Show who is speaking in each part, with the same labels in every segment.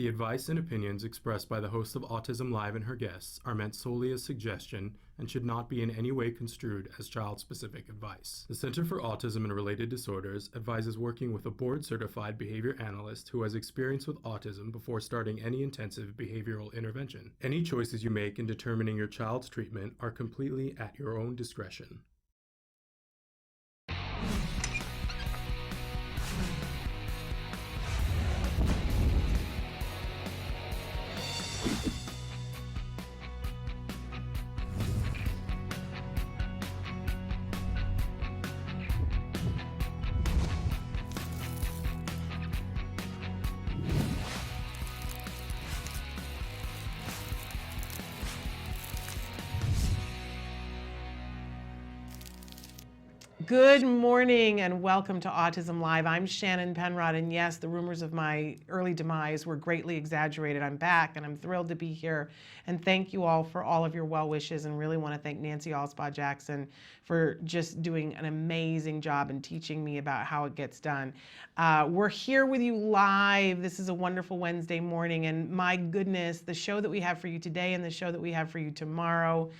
Speaker 1: The advice and opinions expressed by the host of Autism Live and her guests are meant solely as suggestion and should not be in any way construed as child-specific advice. The Center for Autism and Related Disorders advises working with a board-certified behavior analyst who has experience with autism before starting any intensive behavioral intervention. Any choices you make in determining your child's treatment are completely at your own discretion.
Speaker 2: Good morning and welcome to Autism Live. I'm Shannon Penrod, and yes, the rumors of my early demise were greatly exaggerated. I'm back and I'm thrilled to be here, and thank you all for all of your well wishes, and really want to thank Nancy Alspaugh-Jackson for just doing an amazing job and teaching me about how it gets done. We're here with you live. This is a wonderful Wednesday morning, and my goodness, the show that we have for you today and the show that we have for you tomorrow,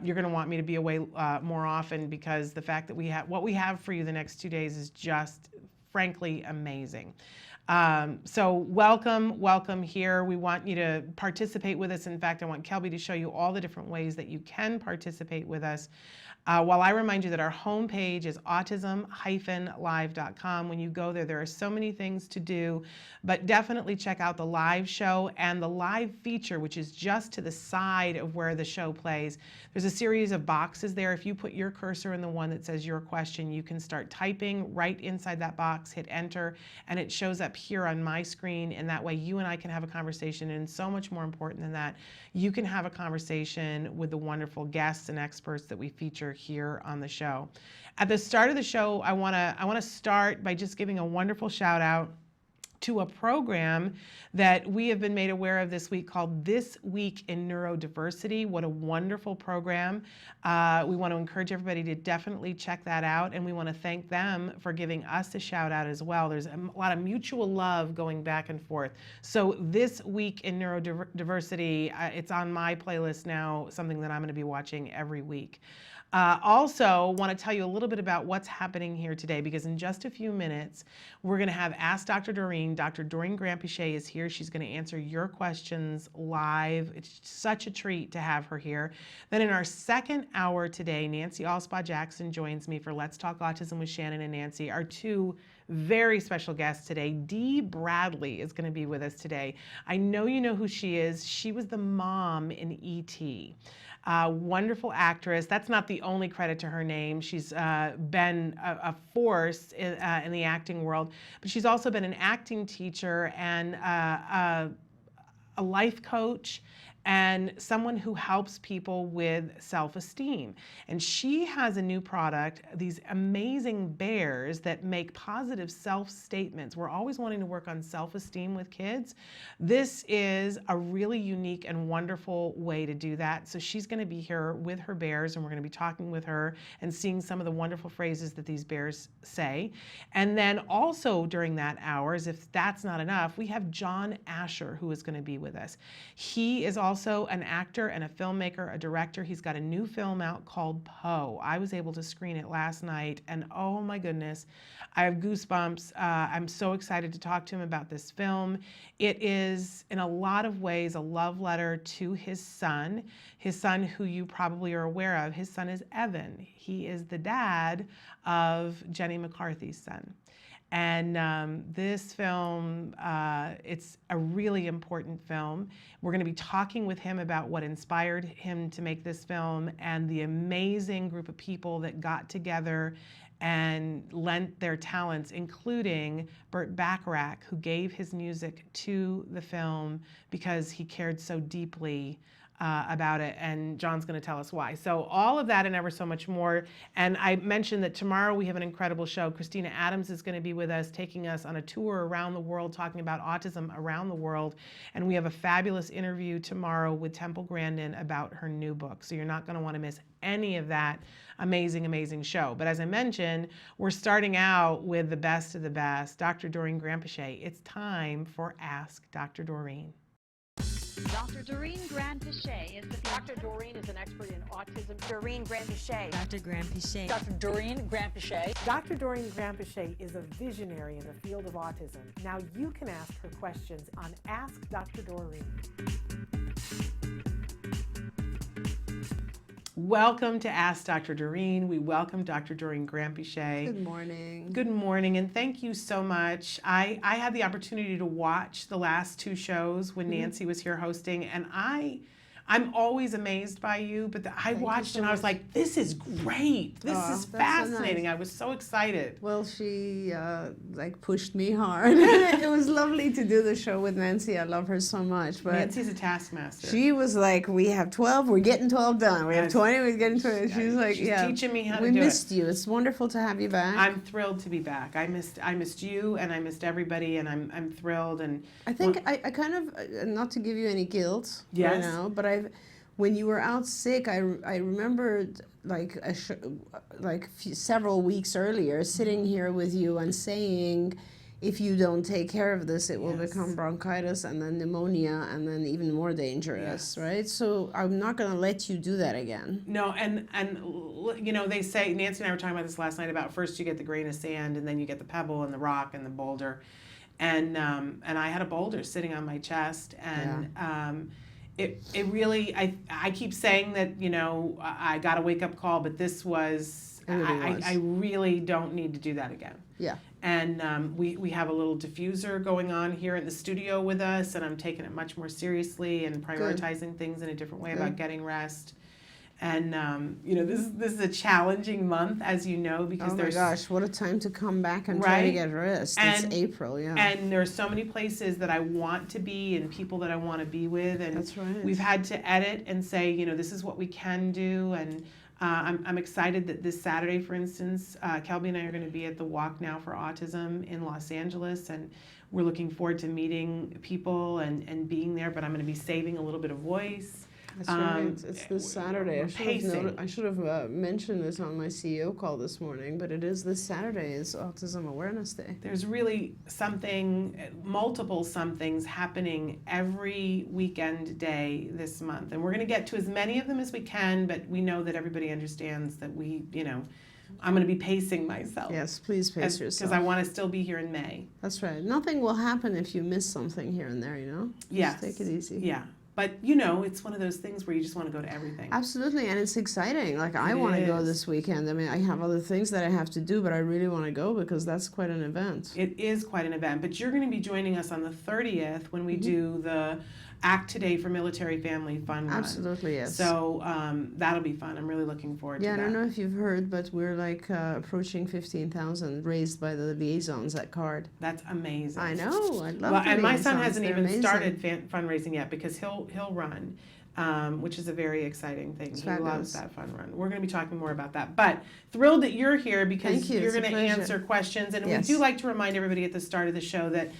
Speaker 2: you're going to want me to be away more often, because the fact that what we have for you the next 2 days is just frankly amazing. So welcome here. We want you to participate with us. In fact, I want Kelby to show you all the different ways that you can participate with us. While I remind you that our homepage is autism-live.com. When you go there, there are so many things to do, but definitely check out the live show and the live feature, which is just to the side of where the show plays. There's a series of boxes there. If you put your cursor in the one that says your question, you can start typing right inside that box, hit enter, and it shows up here on my screen. And that way you and I can have a conversation. And so much more important than that, you can have a conversation with the wonderful guests and experts that we feature here on the show. At the start of the show, I want to start by just giving a wonderful shout out to a program that we have been made aware of this week called This Week in Neurodiversity. What a wonderful program. We want to encourage everybody to definitely check that out, and we want to thank them for giving us a shout out as well. There's a lot of mutual love going back and forth. So This Week in Neurodiversity, it's on my playlist now, something that I'm going to be watching every week. Also, want to tell you a little bit about what's happening here today, because in just a few minutes, we're going to have Ask Dr. Doreen. Dr. Doreen Grandpichet is here. She's going to answer your questions live. It's such a treat to have her here. Then in our second hour today, Nancy Alspaugh-Jackson joins me for Let's Talk Autism with Shannon and Nancy. Our two very special guests today. Dee Bradley is going to be with us today. I know you know who she is. She was the mom in E.T. Wonderful actress. That's not the only credit to her name. She's been a force in the acting world, but she's also been an acting teacher and a life coach, and someone who helps people with self-esteem. And she has a new product, these amazing bears that make positive self-statements. We're always wanting to work on self-esteem with kids. This is a really unique and wonderful way to do that. So she's going to be here with her bears, and we're going to be talking with her and seeing some of the wonderful phrases that these bears say. And then also during that hour, as if that's not enough, we have John Asher, who is going to be with us. He is also an actor and a filmmaker, a director. He's got a new film out called Poe. I was able to screen it last night, and oh my goodness, I have goosebumps. I'm so excited to talk to him about this film. It is, in a lot of ways, a love letter to his son who you probably are aware of. His son is Evan. He is the dad of Jenny McCarthy's son. And this film, it's a really important film. We're going to be talking with him about what inspired him to make this film and the amazing group of people that got together and lent their talents, including Burt Bacharach, who gave his music to the film because he cared so deeply about it, and John's going to tell us why. So all of that and ever so much more. And I mentioned that tomorrow we have an incredible show. Christina Adams is going to be with us, taking us on a tour around the world, talking about autism around the world. And we have a fabulous interview tomorrow with Temple Grandin about her new book. So you're not going to want to miss any of that amazing, amazing show. But as I mentioned, we're starting out with the best of the best, Dr. Doreen Granpeesheh. It's time for Ask Dr. Doreen.
Speaker 3: Dr. Doreen Granpeesheh is the
Speaker 4: Dr. Doreen is an expert in autism.
Speaker 5: Doreen Granpeesheh.
Speaker 6: Dr. Granpeesheh.
Speaker 4: Dr. Doreen Granpeesheh.
Speaker 7: Dr. Doreen Granpeesheh is a visionary in the field of autism. Now you can ask her questions on Ask Dr. Doreen.
Speaker 2: Welcome to Ask Dr. Doreen. We welcome Dr. Doreen Granpeesheh.
Speaker 8: Good morning.
Speaker 2: Good morning, and thank you so much. I had the opportunity to watch the last two shows when Nancy was here hosting, and I'm always amazed by you, but I watched and I was like, this is great. This is fascinating. So nice. I was so excited.
Speaker 8: Well, she pushed me hard. It was lovely to do the show with Nancy. I love her so much. But
Speaker 2: Nancy's a taskmaster.
Speaker 8: She was like, we have 12, we're getting 12 done. We have 20, we're getting 20. She was like,
Speaker 2: she's teaching me how to do it.
Speaker 8: We missed you. It's wonderful to have you back.
Speaker 2: I'm thrilled to be back. I missed you, and I missed everybody, and I'm thrilled. And
Speaker 8: I think I kind of, not to give you any guilt right now, but when you were out sick, I remembered several weeks earlier sitting here with you and saying, if you don't take care of this, it will become bronchitis and then pneumonia and then even more dangerous, right? So I'm not going to let you do that again.
Speaker 2: No, and you know, they say, Nancy and I were talking about this last night, about first you get the grain of sand and then you get the pebble and the rock and the boulder. And I had a boulder sitting on my chest, and it really, I keep saying that, you know, I got a wake-up call, but this was, I really don't need to do that again.
Speaker 8: Yeah.
Speaker 2: And we have a little diffuser going on here in the studio with us, and I'm taking it much more seriously and prioritizing things in a different way about getting rest. And you know, this is a challenging month, as you know, because
Speaker 8: there's, oh my gosh, what a time to come back and try to get rest. It's April,
Speaker 2: and there are so many places that I want to be and people that I want to be with, and
Speaker 8: that's right.
Speaker 2: We've had to edit and say, you know, this is what we can do, and I'm excited that this Saturday, for instance, Kelby and I are going to be at the Walk Now for Autism in Los Angeles, and we're looking forward to meeting people and being there, but I'm going to be saving a little bit of voice.
Speaker 8: That's right. It's this Saturday. I should have mentioned this on my CEO call this morning, but it is this Saturday. It's Autism Awareness Day.
Speaker 2: There's really multiple somethings happening every weekend day this month, and we're going to get to as many of them as we can. But we know that everybody understands that I'm going to be pacing myself.
Speaker 8: Yes, please pace yourself.
Speaker 2: Because I want to still be here in May.
Speaker 8: That's right. Nothing will happen if you miss something here and there. You know.
Speaker 2: Yes.
Speaker 8: Just take it easy.
Speaker 2: Yeah. But, you know, it's one of those things where you just want to go to everything.
Speaker 8: Absolutely, and it's exciting. Like, I want to go this weekend. I mean, I have other things that I have to do, but I really want to go because that's quite an event.
Speaker 2: It is quite an event. But you're going to be joining us on the 30th when we do the Act Today for Military Family Fun Run.
Speaker 8: Absolutely, yes.
Speaker 2: So that'll be fun. I'm really looking forward to that.
Speaker 8: Yeah, I don't know if you've heard, but we're approaching 15,000 raised by the liaisons at CARD.
Speaker 2: That's amazing.
Speaker 8: I know. I love
Speaker 2: Well, and my
Speaker 8: liaisons.
Speaker 2: son hasn't
Speaker 8: They're
Speaker 2: even
Speaker 8: amazing.
Speaker 2: started fundraising yet because he'll run, which is a very exciting thing. He loves that fun run. We're going to be talking more about that. But thrilled that you're here because you're going to answer questions. And we do like to remind everybody at the start of the show that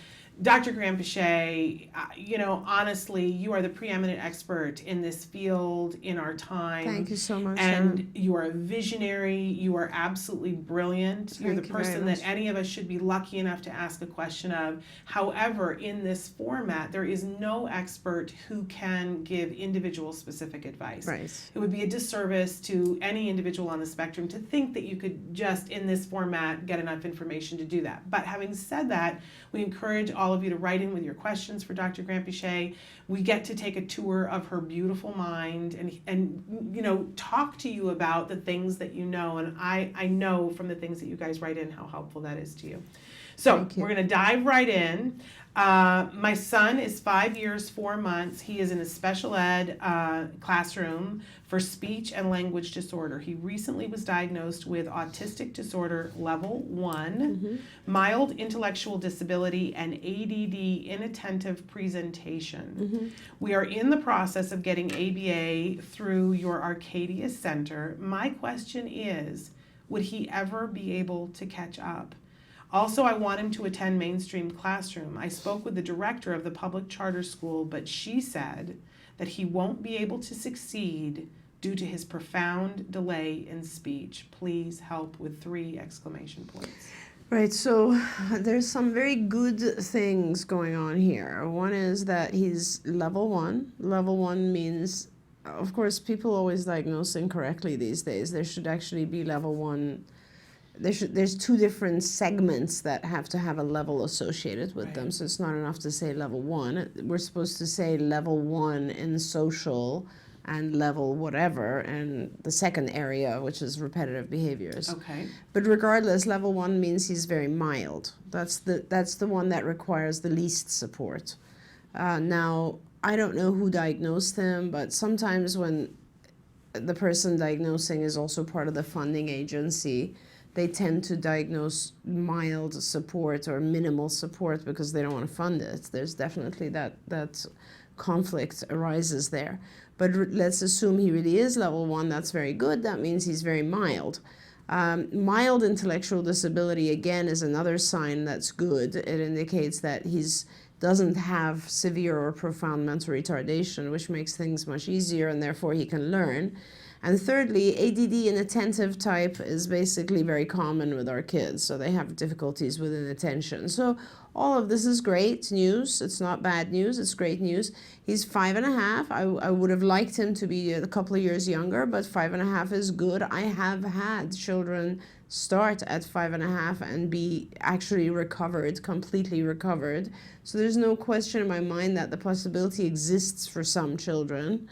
Speaker 2: Dr. Granpeesheh, you know, honestly, you are the preeminent expert in this field in our time.
Speaker 8: Thank you so much.
Speaker 2: And you are a visionary. You are absolutely brilliant. You're the person that any of us should be lucky enough to ask a question of. However, in this format, there is no expert who can give individual specific advice.
Speaker 8: Right.
Speaker 2: It would be a disservice to any individual on the spectrum to think that you could just, in this format, get enough information to do that. But having said that, we encourage all of you to write in with your questions for Dr. Granpeesheh. We get to take a tour of her beautiful mind and you know, talk to you about the things that you know. And I know from the things that you guys write in how helpful that is to you. So
Speaker 8: Thank you.
Speaker 2: we're going to dive right in. My son is 5 years, 4 months. He is in a special ed classroom for speech and language disorder. He recently was diagnosed with autistic disorder level 1, mild intellectual disability, and ADD, inattentive presentation. We are in the process of getting ABA through your Arcadia Center. My question is, would he ever be able to catch up? Also, I want him to attend mainstream classroom. I spoke with the director of the public charter school, but she said that he won't be able to succeed due to his profound delay in speech. Please help with 3 exclamation points.
Speaker 8: Right, so there's some very good things going on here. One is that he's level 1. Level 1 means, of course, people always diagnose incorrectly these days. There should actually be level 1. There's 2 different segments that have to have a level associated with them. So it's not enough to say level 1. We're supposed to say level 1 in social and level whatever, and the second area, which is repetitive behaviors.
Speaker 2: Okay.
Speaker 8: But regardless, level 1 means he's very mild. That's the one that requires the least support. Now, I don't know who diagnosed him, but sometimes when the person diagnosing is also part of the funding agency, they tend to diagnose mild support or minimal support because they don't want to fund it. There's definitely that conflict arises there. But let's assume he really is level 1. That's very good. That means he's very mild. Mild intellectual disability, again, is another sign that's good. It indicates that he's doesn't have severe or profound mental retardation, which makes things much easier, and therefore he can learn. And thirdly, ADD inattentive type is basically very common with our kids, so they have difficulties with inattention. So all of this is great news. It's not bad news, it's great news. He's 5.5. I would have liked him to be a couple of years younger, but 5.5 is good. I have had children start at 5.5 and be actually recovered, completely recovered. So there's no question in my mind that the possibility exists for some children.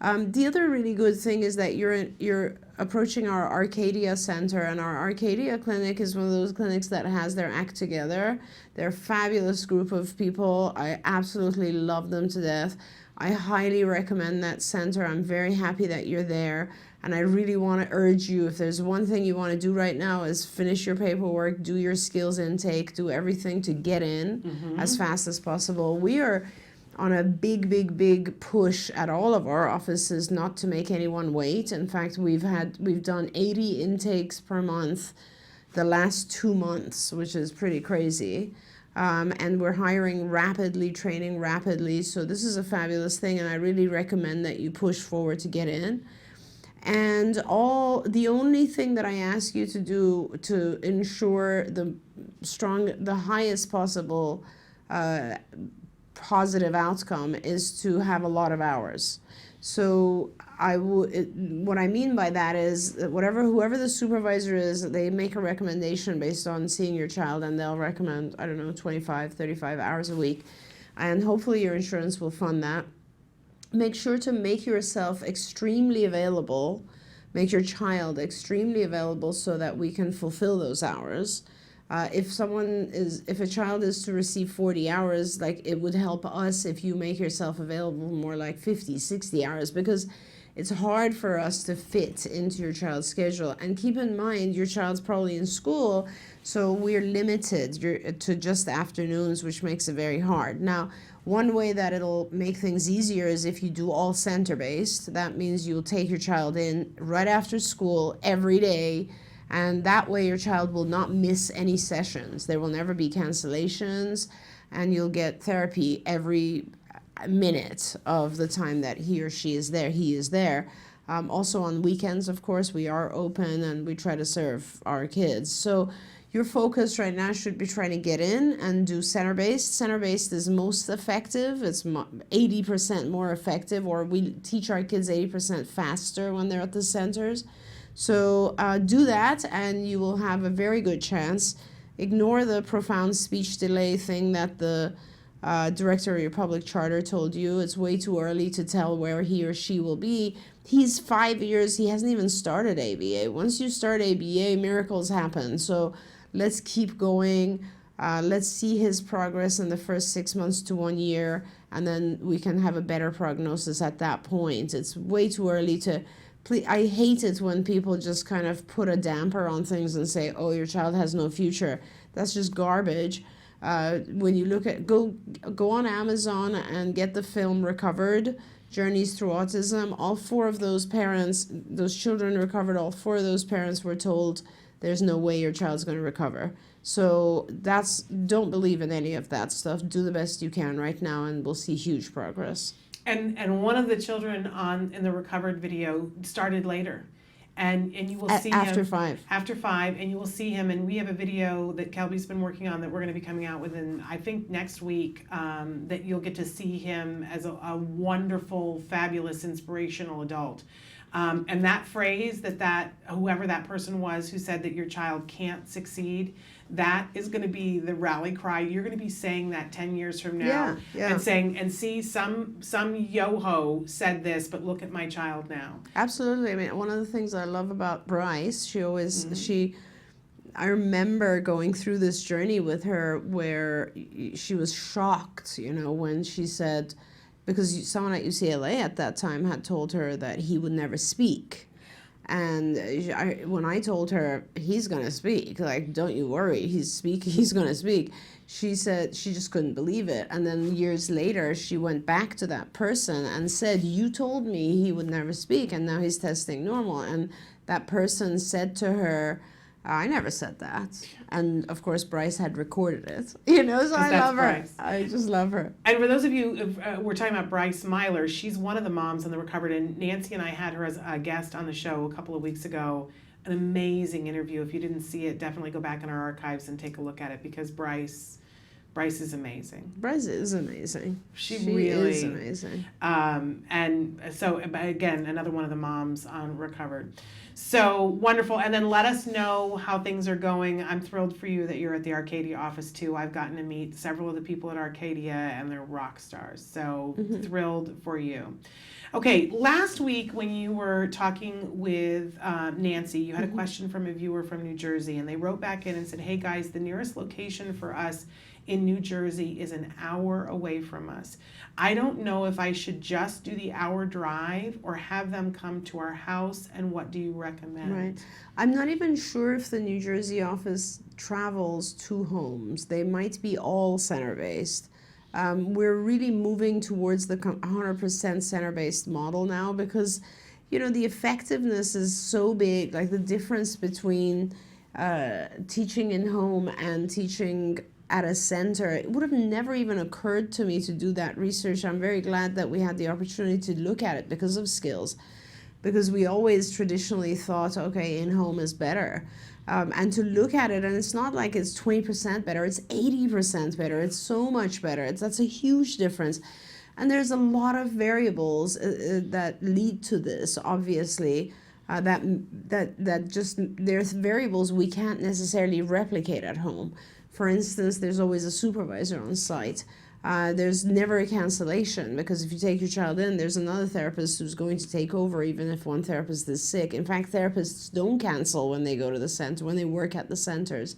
Speaker 8: The other really good thing is that you're approaching our Arcadia Center, and our Arcadia clinic is one of those clinics that has their act together. They're a fabulous group of people. I absolutely love them to death. I highly recommend that center. I'm very happy that you're there, and I really want to urge you, if there's one thing you want to do right now, is finish your paperwork, do your skills intake, do everything to get in as fast as possible. We are on a big push at all of our offices not to make anyone wait. In fact, we've done 80 intakes per month the last 2 months, which is pretty crazy. And we're hiring rapidly, training rapidly. So this is a fabulous thing, and I really recommend that you push forward to get in. And the only thing that I ask you to do to ensure the highest possible positive outcome is to have a lot of hours. So what I mean by that is that whoever the supervisor is, they make a recommendation based on seeing your child, and they'll recommend, 25, 35 hours a week, and hopefully your insurance will fund that. Make sure to make yourself extremely available, make your child extremely available so that we can fulfill those hours. If a child is to receive 40 hours, like, it would help us if you make yourself available more like 50, 60 hours, because it's hard for us to fit into your child's schedule. And keep in mind, your child's probably in school, so we're limited to just afternoons, which makes it very hard. Now, one way that it'll make things easier is if you do all center-based. That means you'll take your child in right after school every day, and that way your child will not miss any sessions. There will never be cancellations, and you'll get therapy every minute of the time that he or she is there, he is there. Also on weekends, of course, we are open and we try to serve our kids. So your focus right now should be trying to get in and do center-based. Center-based is most effective. It's 80% more effective, or we teach our kids 80% faster when they're at the centers. So do that, and you will have a very good chance. Ignore the profound speech delay thing that the director of your public charter told you. It's way too early to tell where he or she will be. He's 5 years. He hasn't even started ABA. Once you start ABA, miracles happen. So let's keep going. Let's see his progress in the first 6 months to 1 year, and then we can have a better prognosis at that point. It's way too early to. I hate it when people just kind of put a damper on things and say, "Oh, your child has no future." That's just garbage. When you look at go on Amazon and get the film Recovered, Journeys Through Autism. All 4 of those parents, those children recovered. All 4 of those parents were told, "There's no way your child's going to recover." So don't believe in any of that stuff. Do the best you can right now, and we'll see huge progress.
Speaker 2: And one of the children in the Recovered video started later. And you will see
Speaker 8: after
Speaker 2: him
Speaker 8: 5.
Speaker 2: After 5, and you will see him. And we have a video that Kelby's been working on that we're going to be coming out within, I think, next week. That you'll get to see him as a wonderful, fabulous, inspirational adult. And that phrase that whoever that person was who said that your child can't succeed, that is going to be the rally cry. You're going to be saying that 10 years from now, and saying, and see, some yo-ho said this, but look at my child now.
Speaker 8: Absolutely. I mean, one of the things I love about Bryce, I remember going through this journey with her where she was shocked, when she said, because someone at UCLA at that time had told her that he would never speak. And when I told her, he's going to speak, like, don't you worry, he's going to speak, she said she just couldn't believe it. And then years later, she went back to that person and said, you told me he would never speak, and now he's testing normal. And that person said to her, I never said that. And of course, Bryce had recorded it, so I love her. Bryce. I just love her.
Speaker 2: And for those of you, we're talking about Bryce Myler. She's one of the moms in the Recovered, and Nancy and I had her as a guest on the show a couple of weeks ago. An amazing interview. If you didn't see it, definitely go back in our archives and take a look at it, because Bryce is amazing.
Speaker 8: Bryce is amazing.
Speaker 2: She really
Speaker 8: is amazing.
Speaker 2: And so, again, another one of the moms on Recovered. So wonderful. And then let us know how things are going. I'm thrilled for you that you're at the Arcadia office too. I've gotten to meet several of the people at Arcadia, and they're rock stars. So thrilled for you. Okay, last week when you were talking with Nancy, you had a question from a viewer from New Jersey, and they wrote back in and said, hey guys, the nearest location for us in New Jersey is an hour away from us. I don't know if I should just do the hour drive or have them come to our house, and what do you recommend?
Speaker 8: Right. I'm not even sure if the New Jersey office travels to homes. They might be all center-based. We're really moving towards the 100% center-based model now, because, the effectiveness is so big, like the difference between teaching in home and teaching at a center. It would have never even occurred to me to do that research. I'm very glad that we had the opportunity to look at it because of skills, because we always traditionally thought, okay, in-home is better. And to look at it, and it's not like it's 20% better, it's 80% better, it's so much better. That's a huge difference. And there's a lot of variables that lead to this, obviously. There's variables we can't necessarily replicate at home. For instance, there's always a supervisor on site. There's never a cancellation, because if you take your child in, there's another therapist who's going to take over even if one therapist is sick. In fact, therapists don't cancel when they go to the center, when they work at the centers.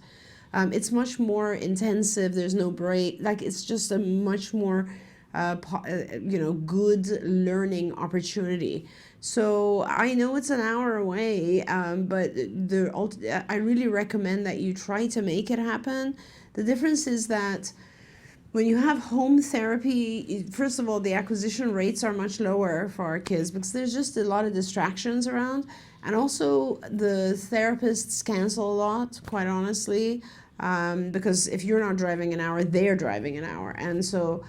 Speaker 8: It's much more intensive. There's no break. It's just a much more good learning opportunity. So I know it's an hour away, but I really recommend that you try to make it happen. The difference is that when you have home therapy, first of all, the acquisition rates are much lower for our kids because there's just a lot of distractions around. And also the therapists cancel a lot, quite honestly, because if you're not driving an hour, they're driving an hour. And so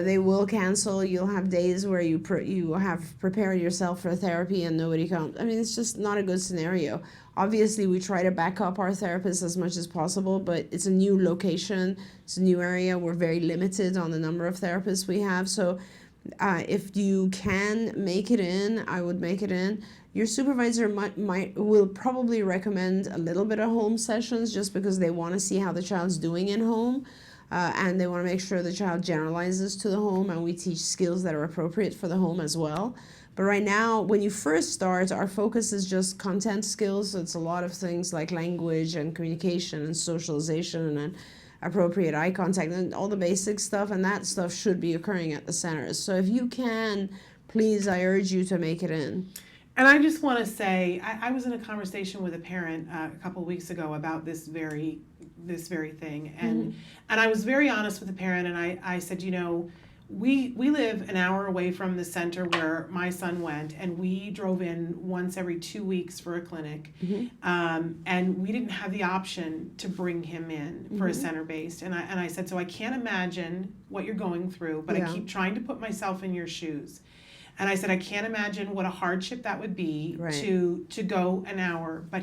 Speaker 8: they will cancel. You'll have days where you have prepared yourself for therapy and nobody comes. I mean, it's just not a good scenario. Obviously, we try to back up our therapists as much as possible, but it's a new location. It's a new area. We're very limited on the number of therapists we have. So if you can make it in, I would make it in. Your supervisor will probably recommend a little bit of home sessions just because they want to see how the child's doing in home. And they want to make sure the child generalizes to the home, and we teach skills that are appropriate for the home as well. But right now, when you first start, our focus is just content skills. So it's a lot of things like language and communication and socialization and appropriate eye contact, and all the basic stuff, and that stuff should be occurring at the centers. So if you can, please, I urge you to make it in.
Speaker 2: And I just want to say, I was in a conversation with a parent a couple of weeks ago about this very thing, and I was very honest with the parent, and I said, you know, we live an hour away from the center where my son went, and we drove in once every 2 weeks for a clinic, and we didn't have the option to bring him in for a center-based, and I said, so I can't imagine what you're going through, but I keep trying to put myself in your shoes. And I said, I can't imagine what a hardship that would be to go an hour. But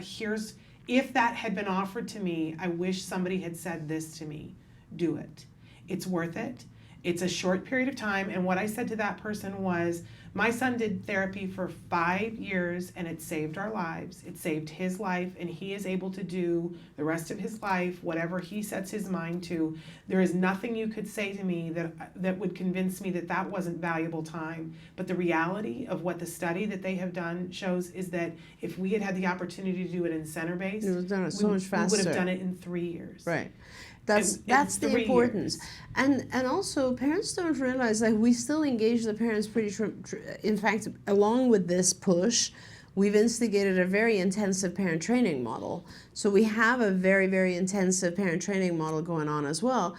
Speaker 2: if that had been offered to me, I wish somebody had said this to me: do it. It's worth it. It's a short period of time. And what I said to that person was, my son did therapy for 5 years, and it saved our lives. It saved his life, and he is able to do the rest of his life whatever he sets his mind to. There is nothing you could say to me that would convince me that that wasn't valuable time. But the reality of what the study that they have done shows is that if we had had the opportunity to do it in center-based,
Speaker 8: it was done so much faster.
Speaker 2: We would have done it in 3 years.
Speaker 8: Right. That's the importance. And also, parents don't realize that we still engage the parents in fact, along with this push, we've instigated a very intensive parent training model. So we have a very, very intensive parent training model going on as well,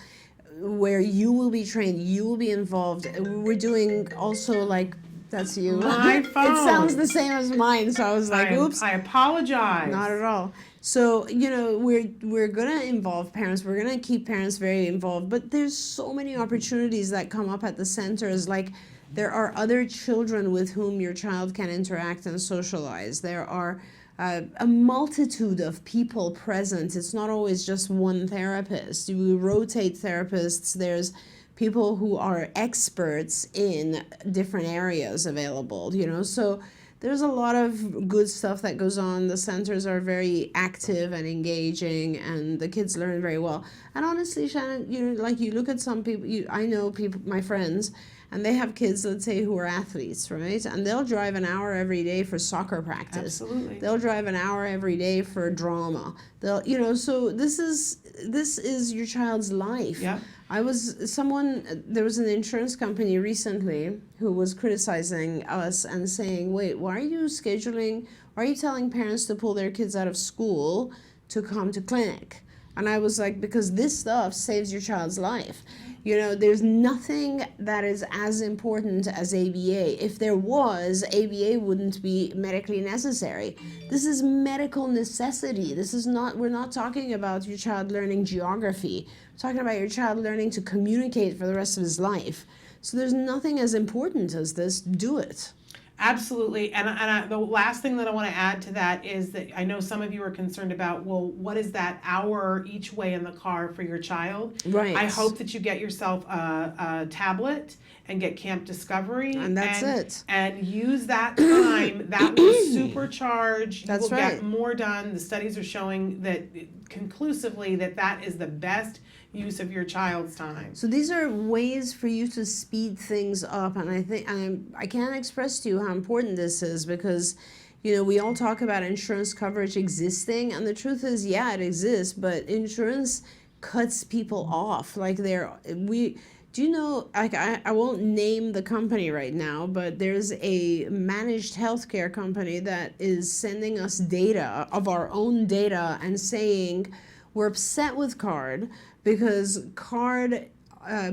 Speaker 8: where you will be trained, you will be involved. We're doing also, like, that's you.
Speaker 2: My phone.
Speaker 8: It sounds the same as mine, so I was like, oops.
Speaker 2: I apologize.
Speaker 8: Not at all. So, you know, we're going to involve parents. We're going to keep parents very involved. But there's so many opportunities that come up at the centers. Like, there are other children with whom your child can interact and socialize. There are a multitude of people present. It's not always just one therapist. We rotate therapists. There's people who are experts in different areas available, you know. So there's a lot of good stuff that goes on. The centers are very active and engaging, and the kids learn very well. And honestly, Shannon, you know, like, you look at some people, I know people, my friends, and they have kids, let's say, who are athletes, right? And they'll drive an hour every day for soccer practice.
Speaker 2: Absolutely.
Speaker 8: They'll drive an hour every day for drama. They'll, you know, so this is your child's life.
Speaker 2: Yeah.
Speaker 8: There was an insurance company recently who was criticizing us and saying, wait, why are you telling parents to pull their kids out of school to come to clinic? And I was like, because this stuff saves your child's life. You know, there's nothing that is as important as ABA. If there was, ABA wouldn't be medically necessary. This is medical necessity. We're not talking about your child learning geography. We're talking about your child learning to communicate for the rest of his life. So there's nothing as important as this. Do it.
Speaker 2: Absolutely. And the last thing that I want to add to that is that I know some of you are concerned about, well, what is that hour each way in the car for your child?
Speaker 8: Right.
Speaker 2: I hope that you get yourself a tablet and get Camp Discovery.
Speaker 8: And that's it.
Speaker 2: And use that time. That will supercharge.
Speaker 8: That's
Speaker 2: you will
Speaker 8: right.
Speaker 2: get more done. The studies are showing that conclusively that is the best use of your child's time.
Speaker 8: So these are ways for you to speed things up, and I think I can't express to you how important this is, because, you know, we all talk about insurance coverage existing, and the truth is, yeah, it exists, but insurance cuts people off. Like, do you know, like, I won't name the company right now, but there's a managed healthcare company that is sending us data of our own data and saying, we're upset with CARD because CARD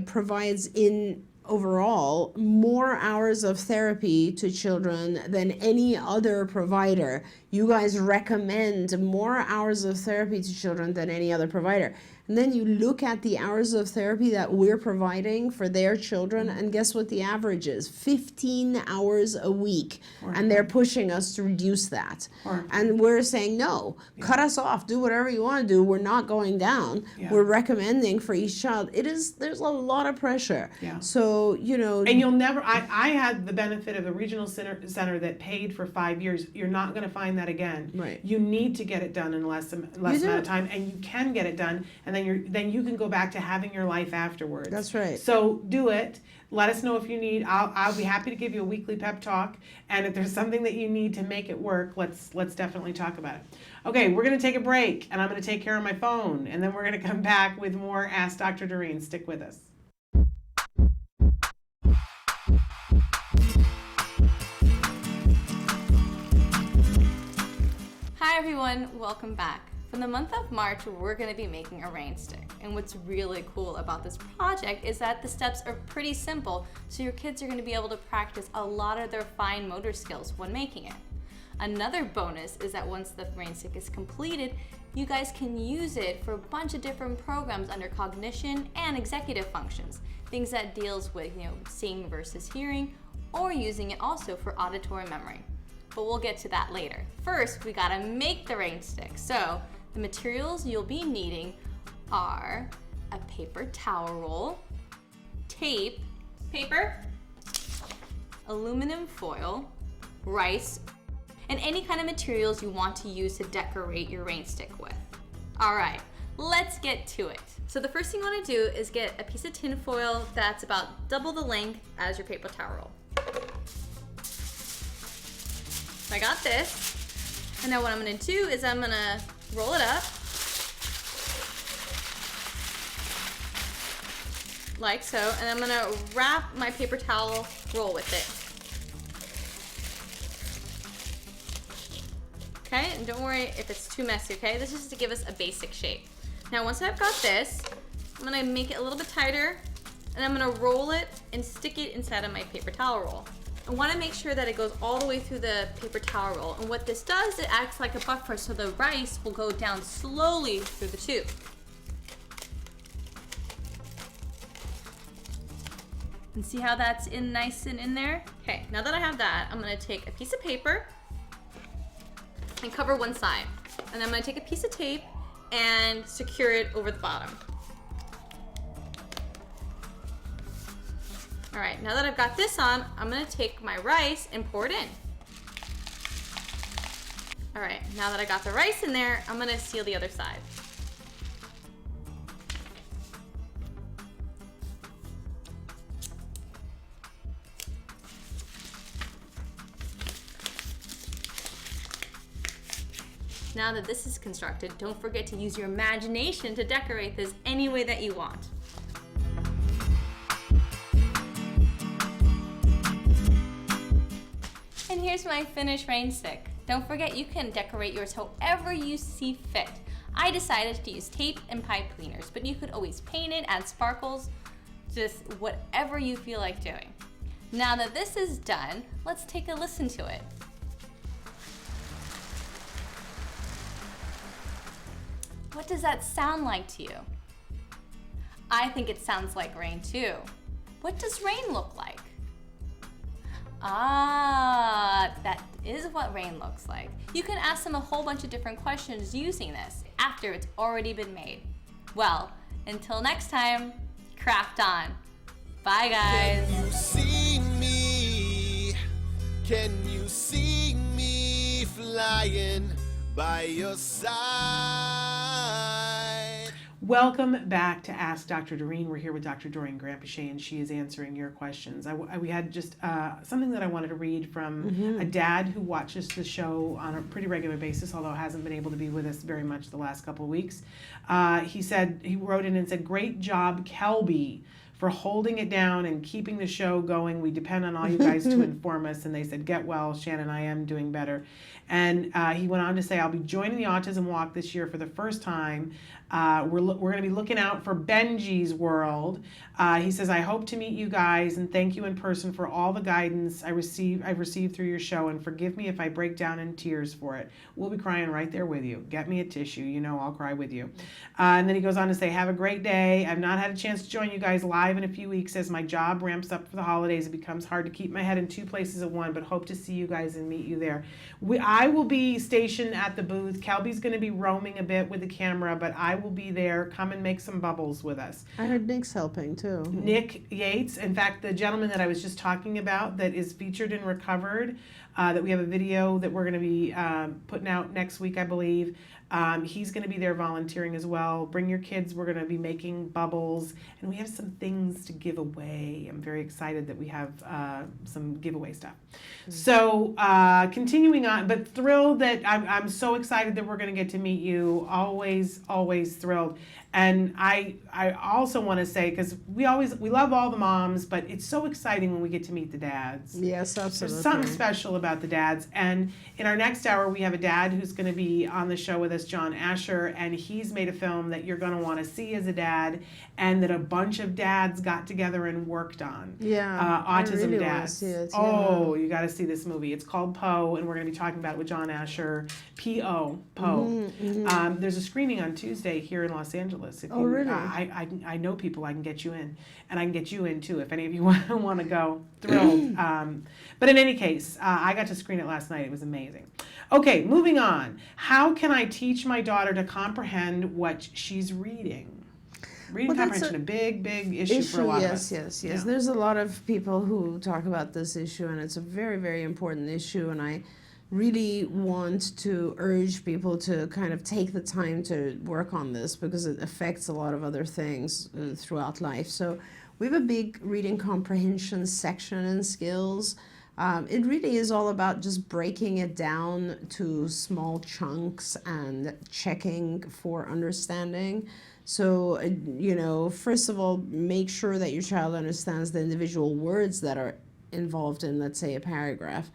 Speaker 8: provides in overall more hours of therapy to children than any other provider. You guys recommend more hours of therapy to children than any other provider. And then you look at the hours of therapy that we're providing for their children, and guess what the average is? 15 hours a week. And they're pushing us to reduce that. And we're saying, no, cut us off, do whatever you want to do. We're not going down. We're recommending for each child. There's a lot of pressure. So, you know.
Speaker 2: And you'll never, I had the benefit of a regional center that paid for 5 years. You're not going to find that again.
Speaker 8: Right.
Speaker 2: You need to get it done in less amount of time, and you can get it done. And then then you can go back to having your life afterwards.
Speaker 8: That's right.
Speaker 2: So do it. Let us know if you need. I'll be happy to give you a weekly pep talk. And if there's something that you need to make it work, let's definitely talk about it. Okay, we're gonna take a break, and I'm gonna take care of my phone, and then we're gonna come back with more Ask Dr. Doreen. Stick with us.
Speaker 5: Hi everyone, welcome back. For the month of March, we're going to be making a rain stick. And what's really cool about this project is that the steps are pretty simple, so your kids are going to be able to practice a lot of their fine motor skills when making it. Another bonus is that once the rain stick is completed, you guys can use it for a bunch of different programs under cognition and executive functions, things that deals with, seeing versus hearing, or using it also for auditory memory. But we'll get to that later. First, we gotta make the rain stick. So the materials you'll be needing are a paper towel roll, tape, paper, aluminum foil, rice, and any kind of materials you want to use to decorate your rain stick with. All right, let's get to it. So the first thing you wanna do is get a piece of tin foil that's about double the length as your paper towel roll. I got this, and now what I'm gonna do is I'm gonna roll it up, like so, and I'm gonna wrap my paper towel roll with it. Okay, and don't worry if it's too messy, okay? This is to give us a basic shape. Now once I've got this, I'm gonna make it a little bit tighter, and I'm gonna roll it and stick it inside of my paper towel roll. I want to make sure that it goes all the way through the paper towel roll. And what this does, it acts like a buffer so the rice will go down slowly through the tube. And see how that's in nice and in there? Okay, now that I have that, I'm going to take a piece of paper and cover one side. And I'm going to take a piece of tape and secure it over the bottom. All right, now that I've got this on, I'm gonna take my rice and pour it in. All right, now that I got the rice in there, I'm gonna seal the other side. Now that this is constructed, don't forget to use your imagination to decorate this any way that you want. And here's my finished rain stick. Don't forget you can decorate yours however you see fit. I decided to use tape and pipe cleaners, but you could always paint it, add sparkles, just whatever you feel like doing. Now that this is done, let's take a listen to it. What does that sound like to you? I think it sounds like rain too. What does rain look like? Ah, that is what rain looks like. You can ask them a whole bunch of different questions using this after it's already been made. Well, until next time, craft on. Bye guys.
Speaker 6: Can you see me? Can you see me flying by your side?
Speaker 2: Welcome back to Ask Dr. Doreen. We're here with Dr. Doreen Grandpichet, and she is answering your questions. We had just something that I wanted to read from a dad who watches the show on a pretty regular basis, although hasn't been able to be with us very much the last couple of weeks. He wrote in and said, "Great job, Kelby, for holding it down and keeping the show going. We depend on all you guys to inform us." And they said, "Get well, Shannon, I am doing better." And he went on to say, "I'll be joining the Autism Walk this year for the first time. We're going to be looking out for Benji's World." He says, "I hope to meet you guys and thank you in person for all the guidance I've received through your show, and forgive me if I break down in tears for it. We'll be crying right there with you. Get me a tissue, I'll cry with you." And then he goes on to say, "Have a great day. I've not had a chance to join you guys live in a few weeks as my job ramps up for the holidays. It becomes hard to keep my head in two places at once, but hope to see you guys and meet you there." I will be stationed at the booth. Kelby's going to be roaming a bit with the camera, but I will be there. Come and make some bubbles with us.
Speaker 8: I heard Nick's helping too.
Speaker 2: Nick Yates, in fact, the gentleman that I was just talking about that is featured in Recovered, that we have a video that we're going to be putting out next week, I believe. He's going to be there volunteering as well. Bring your kids. We're going to be making bubbles, and we have some things to give away. I'm very excited that we have some giveaway stuff. So continuing on, but thrilled that I'm so excited that we're going to get to meet you. Always, always thrilled. And I also want to say, because we love all the moms, but it's so exciting when we get to meet the dads.
Speaker 8: Yes, absolutely.
Speaker 2: There's something special about the dads. And in our next hour, we have a dad who's going to be on the show with us, John Asher, and he's made a film that you're going to want to see as a dad, and that a bunch of dads got together and worked on.
Speaker 8: Yeah,
Speaker 2: Autism
Speaker 8: I really
Speaker 2: dads.
Speaker 8: want to see it.
Speaker 2: Oh, you got to see this movie. It's called Poe, and we're going to be talking about it with John Asher. P.O. Poe. There's a screening on Tuesday here in Los Angeles. If
Speaker 8: Oh, really?
Speaker 2: I know people. I can get you in, and I can get you in too if any of you want to go. Thrilled. But in any case, I got to screen it last night. It was amazing. Okay, moving on. How can I teach my daughter to comprehend what she's reading? Reading comprehension, a big issue for a lot of us.
Speaker 8: Yes.
Speaker 2: Yeah.
Speaker 8: There's a lot of people who talk about this issue, and it's a very, very important issue, and I really want to urge people to kind of take the time to work on this because it affects a lot of other things throughout life. So we have a big reading comprehension section in skills. It really is all about just breaking it down to small chunks and checking for understanding. So, first of all, make sure that your child understands the individual words that are involved in, let's say, a paragraph.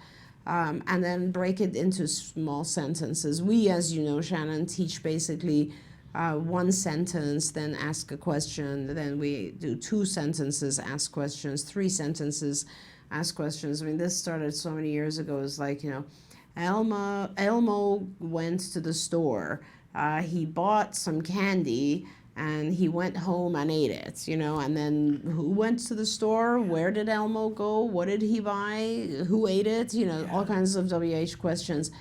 Speaker 8: And then break it into small sentences. We, as you know, Shannon, teach basically one sentence, then ask a question. Then we do 2 sentences, ask questions, 3 sentences, ask questions. I mean, this started so many years ago. It's like, Elmo went to the store. He bought some candy, and he went home and ate it, and then who went to the store? Where did Elmo go? What did he buy? Who ate it? All kinds of WH questions.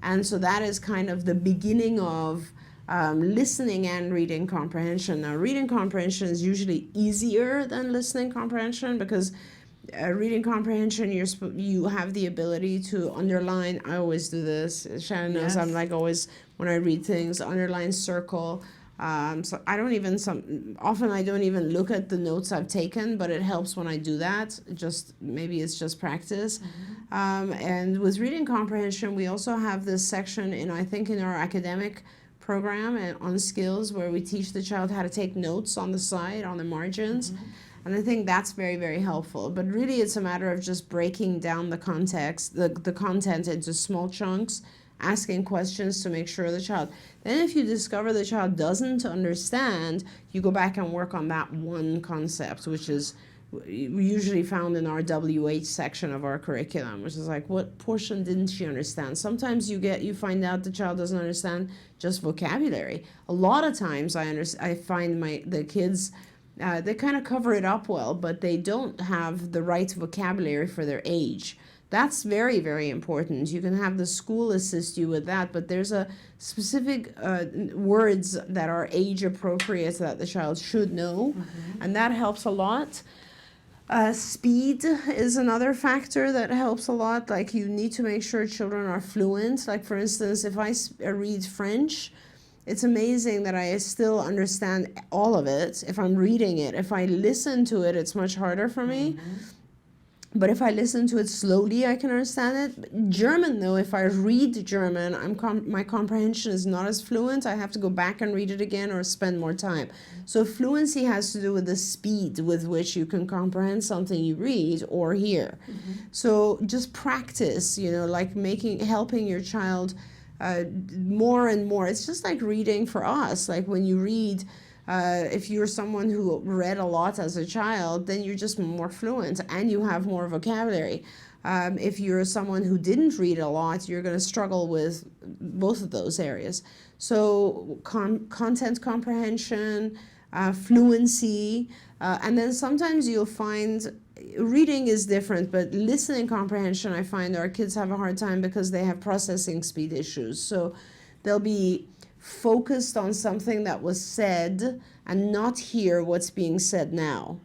Speaker 8: And so that is kind of the beginning of listening and reading comprehension. Now, reading comprehension is usually easier than listening comprehension because reading comprehension, you have the ability to underline. I always do this. Shannon knows. I'm like always, when I read things, underline, circle. So I don't even often I don't even look at the notes I've taken, but it helps when I do that. Maybe it's just practice. And with reading comprehension, we also have this section in our academic program and on skills where we teach the child how to take notes on the side, on the margins. And I think that's very, very helpful. But really, it's a matter of just breaking down the context, the content into small chunks, asking questions to make sure the child. Then if you discover the child doesn't understand, you go back and work on that one concept, which is usually found in our WH section of our curriculum, which is like, what portion didn't she understand? Sometimes you find out the child doesn't understand just vocabulary. A lot of times I find the kids, they kind of cover it up well, but they don't have the right vocabulary for their age. That's very, very important. You can have the school assist you with that, but there's a specific words that are age appropriate that the child should know, and that helps a lot. Speed is another factor that helps a lot. Like, you need to make sure children are fluent. Like, for instance, if I read French, it's amazing that I still understand all of it if I'm reading it. If I listen to it, it's much harder for me. But if I listen to it slowly, I can understand it. German, though, if I read German, my comprehension is not as fluent. I have to go back and read it again or spend more time. So fluency has to do with the speed with which you can comprehend something you read or hear. So just practice, like helping your child more and more. It's just like reading for us. Like when you read, if you're someone who read a lot as a child, then you're just more fluent and you have more vocabulary. If you're someone who didn't read a lot, you're going to struggle with both of those areas. So content comprehension, fluency, and then sometimes you'll find reading is different, but listening comprehension, I find our kids have a hard time because they have processing speed issues. So they'll be focused on something that was said and not hear what's being said now.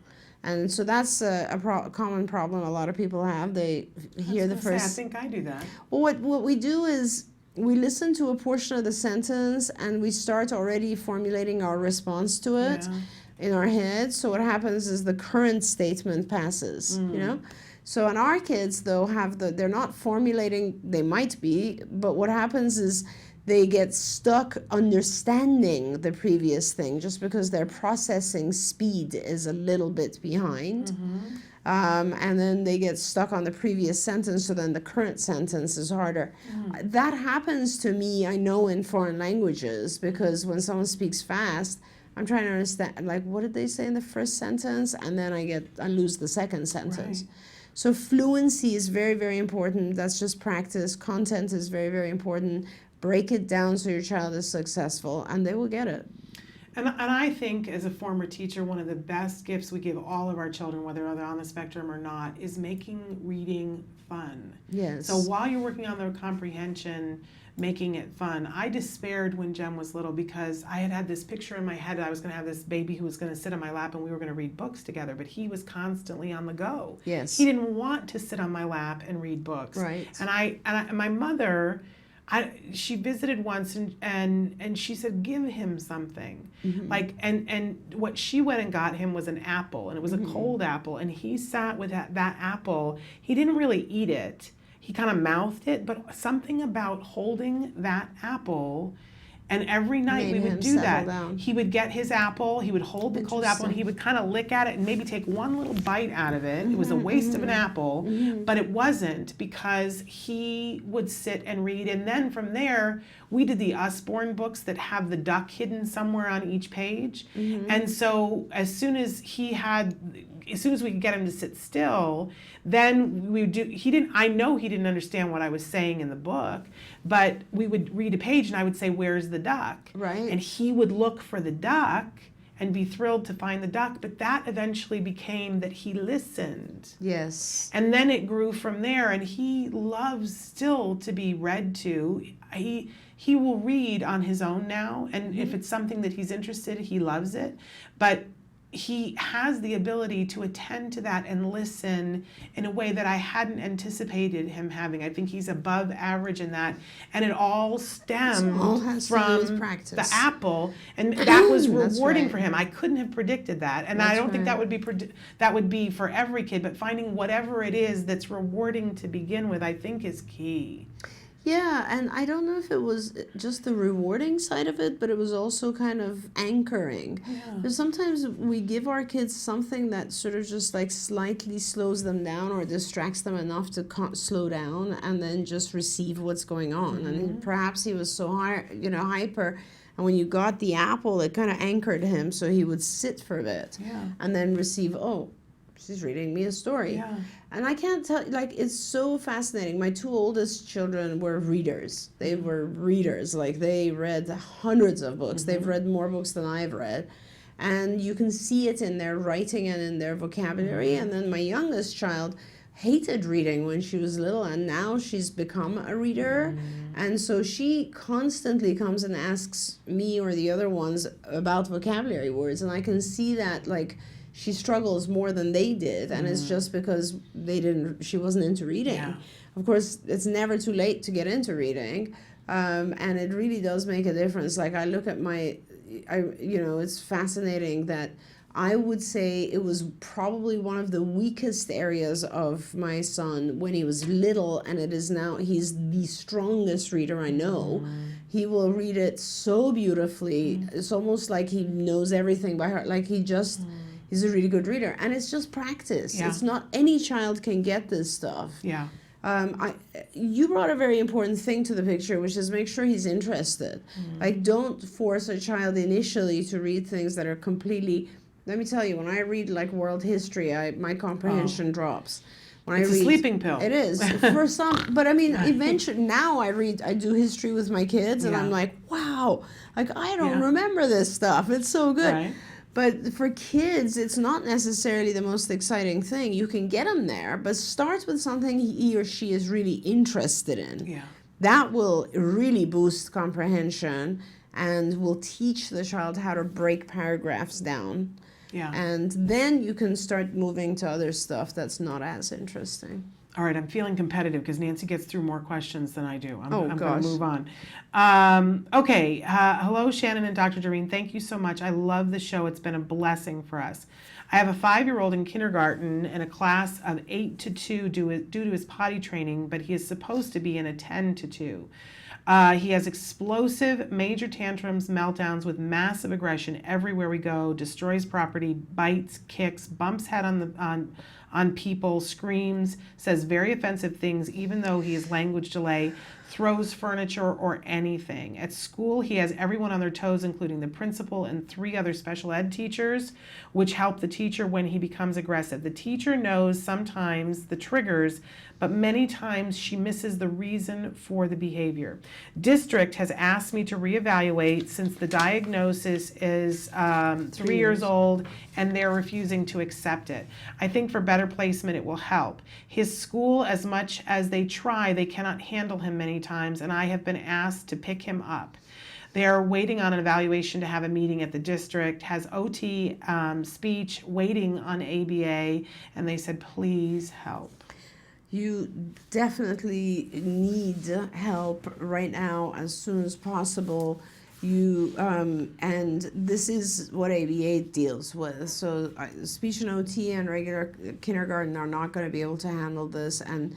Speaker 8: And so that's a common problem a lot of people have. They hear the first.
Speaker 2: I think I do that.
Speaker 8: Well, what we do is we listen to a portion of the sentence and we start already formulating our response to it in our head. So what happens is the current statement passes, you know? So, and our kids though they're not formulating, they might be, but what happens is they get stuck understanding the previous thing just because their processing speed is a little bit behind. And then they get stuck on the previous sentence, so then the current sentence is harder. That happens to me, I know, in foreign languages, because when someone speaks fast, I'm trying to understand, like, what did they say in the first sentence? And then I lose the second sentence. Right. So fluency is very, very important. That's just practice. Content is very, very important. Break it down so your child is successful, and they will get it.
Speaker 2: And I think, as a former teacher, one of the best gifts we give all of our children, whether they're on the spectrum or not, is making reading fun.
Speaker 8: Yes.
Speaker 2: So while you're working on their comprehension, making it fun. I despaired when Jem was little because I had this picture in my head that I was going to have this baby who was going to sit on my lap and we were going to read books together, but he was constantly on the go.
Speaker 8: Yes.
Speaker 2: He didn't want to sit on my lap and read books.
Speaker 8: Right.
Speaker 2: And my mother, she visited once and she said, give him something. Like, and what she went and got him was an apple, and it was a cold apple, and he sat with that apple. He didn't really eat it. He kind of mouthed it, but something about holding that apple, and every night we would do that. He would get his apple, he would hold the cold apple, and he would kind of lick at it and maybe take one little bite out of it. It was a waste of an apple, but it wasn't, because he would sit and read. And then from there, we did the Usborne books that have the duck hidden somewhere on each page. And so as soon as we could get him to sit still, then we would do, I know he didn't understand what I was saying in the book, but we would read a page and I would say, where's the duck?
Speaker 8: Right.
Speaker 2: And he would look for the duck and be thrilled to find the duck, but that eventually became that he listened.
Speaker 8: Yes.
Speaker 2: And then it grew from there, and he loves still to be read to. He will read on his own now, and if it's something that he's interested, he loves it. But he has the ability to attend to that and listen in a way that I hadn't anticipated him having. I think he's above average in that, and it all stems from the apple, and that was rewarding for him. I couldn't have predicted that, and I don't think that would be for every kid, but finding whatever it is that's rewarding to begin with, I think, is key.
Speaker 8: Yeah, and I don't know if it was just the rewarding side of it, but it was also kind of anchoring. Because sometimes we give our kids something that sort of just like slightly slows them down or distracts them enough to slow down and then just receive what's going on. And perhaps he was so hyper, and when you got the apple, it kind of anchored him, so he would sit for a bit and then receive, oh, she's reading me a story. And I can't tell, like, it's so fascinating. My two oldest children were readers. They were readers. Like, they read hundreds of books. They've read more books than I've read. And you can see it in their writing and in their vocabulary. And then my youngest child hated reading when she was little, and now she's become a reader. And so she constantly comes and asks me or the other ones about vocabulary words. And I can see that, like, she struggles more than they did, and it's just because she wasn't into reading. Of course, it's never too late to get into reading, and it really does make a difference. Like, I look at it's fascinating that I would say it was probably one of the weakest areas of my son when he was little, and it is now he's the strongest reader I know. He will read it so beautifully. It's almost like he knows everything by heart. Like, he's a really good reader, and it's just practice. It's not any child can get this stuff. You brought a very important thing to the picture, which is make sure he's interested. Like, don't force a child initially to read things that are completely. Let me tell you, when I read like world history, my comprehension drops. When
Speaker 2: it's a sleeping pill.
Speaker 8: It is for some, but I mean, eventually now I do history with my kids, and I'm like, wow, like I don't remember this stuff. It's so good.
Speaker 2: Right.
Speaker 8: But for kids, it's not necessarily the most exciting thing. You can get them there, but start with something he or she is really interested in. That will really boost comprehension and will teach the child how to break paragraphs down. And then you can start moving to other stuff that's not as interesting.
Speaker 2: All right, I'm feeling competitive because Nancy gets through more questions than I do. I'm going
Speaker 8: gosh.
Speaker 2: to move on. Okay, hello, Shannon and Dr. Doreen. Thank you so much. I love the show. It's been a blessing for us. I have a 5-year-old in kindergarten in a class of 8 to 2 due to his potty training, but he is supposed to be in a 10 to 2. He has explosive, major tantrums, meltdowns with massive aggression everywhere we go, destroys property, bites, kicks, bumps head on people, screams, says very offensive things even though he has language delay, throws furniture or anything. At school, he has everyone on their toes, including the principal and 3 other special ed teachers, which help the teacher when he becomes aggressive. The teacher knows sometimes the triggers, but many times she misses the reason for the behavior. District has asked me to reevaluate since the diagnosis is 3 years old and they're refusing to accept it. I think for better placement it will help. His school, as much as they try, they cannot handle him many times, and I have been asked to pick him up. They are waiting on an evaluation to have a meeting at the district, has OT, speech, waiting on ABA, and they said, please help.
Speaker 8: You definitely need help right now as soon as possible. And this is what ABA deals with. So speech and OT and regular kindergarten are not going to be able to handle this. And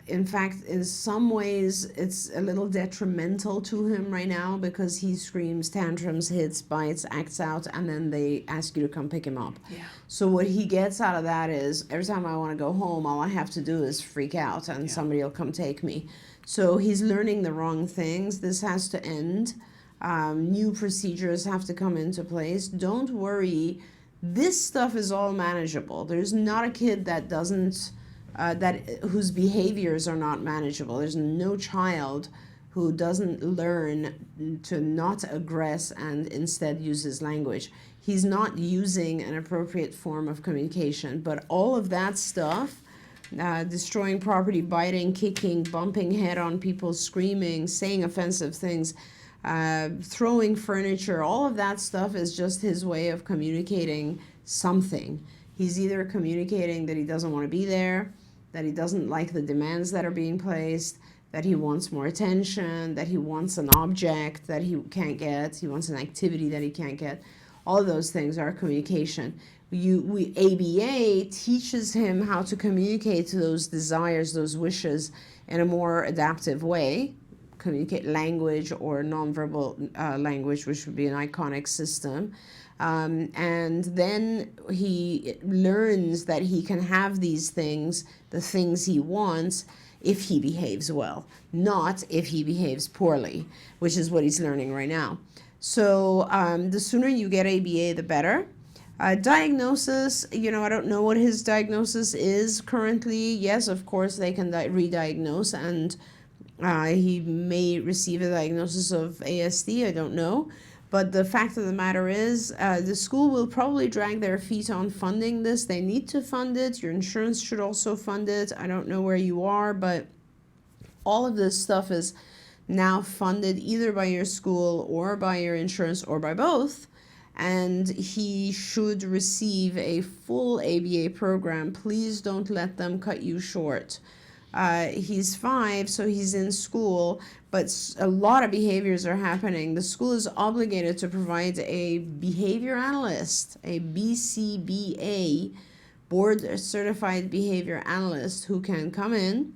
Speaker 8: in fact, in some ways, it's a little detrimental to him right now because he screams, tantrums, hits, bites, acts out, and then they ask you to come pick him up.
Speaker 2: Yeah.
Speaker 8: So what he gets out of that is every time I want to go home, all I have to do is freak out and somebody will come take me. So he's learning the wrong things. This has to end. New procedures have to come into place. Don't worry. This stuff is all manageable. There's not a kid that doesn't whose behaviors are not manageable. There's no child who doesn't learn to not aggress and instead uses language. He's not using an appropriate form of communication, but all of that stuff, destroying property, biting, kicking, bumping head on people, screaming, saying offensive things, throwing furniture, all of that stuff is just his way of communicating something. He's either communicating that he doesn't want to be there, that he doesn't like the demands that are being placed, that he wants more attention, that he wants an object that he can't get, he wants an activity that he can't get. All of those things are communication. ABA teaches him how to communicate to those desires, those wishes in a more adaptive way. Communicate language or nonverbal language, which would be an iconic system. And then he learns that he can have these things, the things he wants, if he behaves well, not if he behaves poorly, which is what he's learning right now. So the sooner you get ABA, the better. Diagnosis, I don't know what his diagnosis is currently. Yes, of course, they can re-diagnose, and he may receive a diagnosis of ASD, I don't know. But the fact of the matter is, the school will probably drag their feet on funding this. They need to fund it. Your insurance should also fund it. I don't know where you are, but all of this stuff is now funded either by your school or by your insurance or by both. And he should receive a full ABA program. Please don't let them cut you short. He's 5, so he's in school, but a lot of behaviors are happening. The school is obligated to provide a behavior analyst, a BCBA, board certified behavior analyst, who can come in,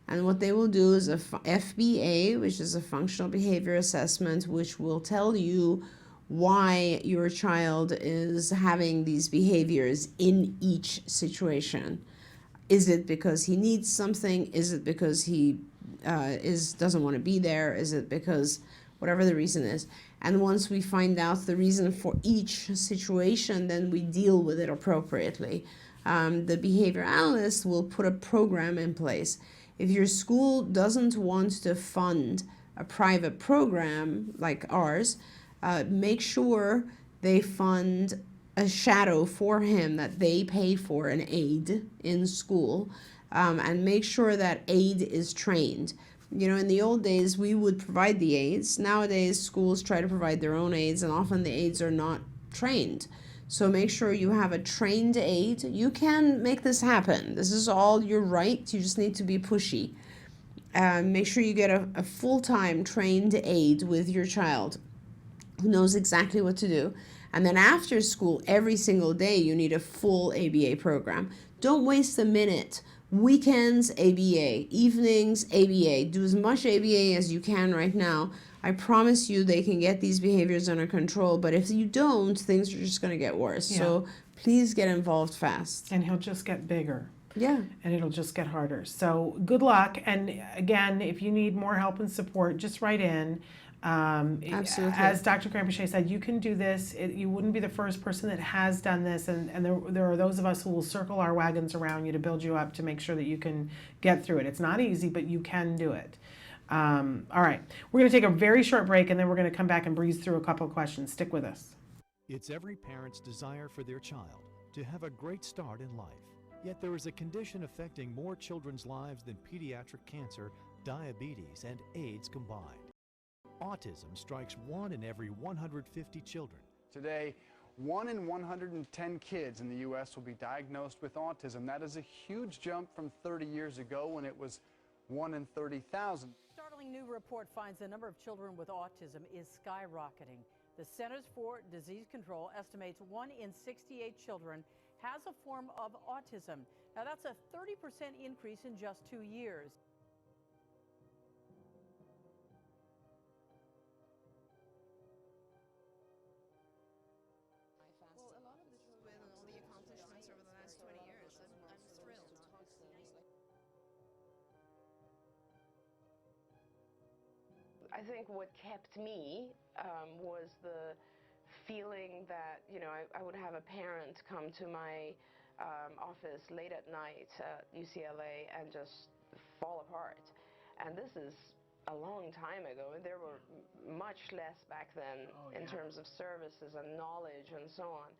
Speaker 8: and what they will do is a FBA, which is a functional behavior assessment, which will tell you why your child is having these behaviors in each situation. Is it because he needs something? Is it because he doesn't want to be there? Is it because whatever the reason is? And once we find out the reason for each situation, then we deal with it appropriately. The behavior analyst will put a program in place. If your school doesn't want to fund a private program like ours, make sure they fund a shadow for him, that they pay for an aide in school, and make sure that aide is trained. In the old days, we would provide the aides. Nowadays, schools try to provide their own aides, and often the aides are not trained. So make sure you have a trained aide. You can make this happen. This is all your right. You just need to be pushy. Make sure you get a full-time trained aide with your child who knows exactly what to do. And then after school, every single day, you need a full ABA program. Don't waste a minute. Weekends, ABA. Evenings, ABA. Do as much ABA as you can right now. I promise you they can get these behaviors under control, but if you don't, things are just going to get worse.
Speaker 2: Yeah.
Speaker 8: So please get involved fast.
Speaker 2: And he'll just get bigger.
Speaker 8: Yeah.
Speaker 2: And it'll just get harder. So good luck. And again, if you need more help and support, just write in.
Speaker 8: Absolutely.
Speaker 2: As Dr. Grampiche said, you can do this. You wouldn't be the first person that has done this. And there are those of us who will circle our wagons around you to build you up to make sure that you can get through it. It's not easy, but you can do it. All right. We're going to take a very short break, and then we're going to come back and breeze through a couple of questions. Stick with us.
Speaker 9: It's every parent's desire for their child to have a great start in life. Yet there is a condition affecting more children's lives than pediatric cancer, diabetes, and AIDS combined. Autism strikes 1 in every 150 children.
Speaker 10: Today, 1 in 110 kids in the U.S. will be diagnosed with autism. That is a huge jump from 30 years ago when it was 1 in 30,000.
Speaker 4: Startling new report finds the number of children with autism is skyrocketing. The Centers for Disease Control estimates 1 in 68 children has a form of autism. Now that's a 30% increase in just 2 years.
Speaker 8: Well, a lot of this with all the accomplishments over the last 20 years, I'm thrilled.
Speaker 11: I think what kept me was the feeling that, you know, I would have a parent come to my office late at night at UCLA and just fall apart. And this is a long time ago, and there were much less back then in terms of services and knowledge and so on.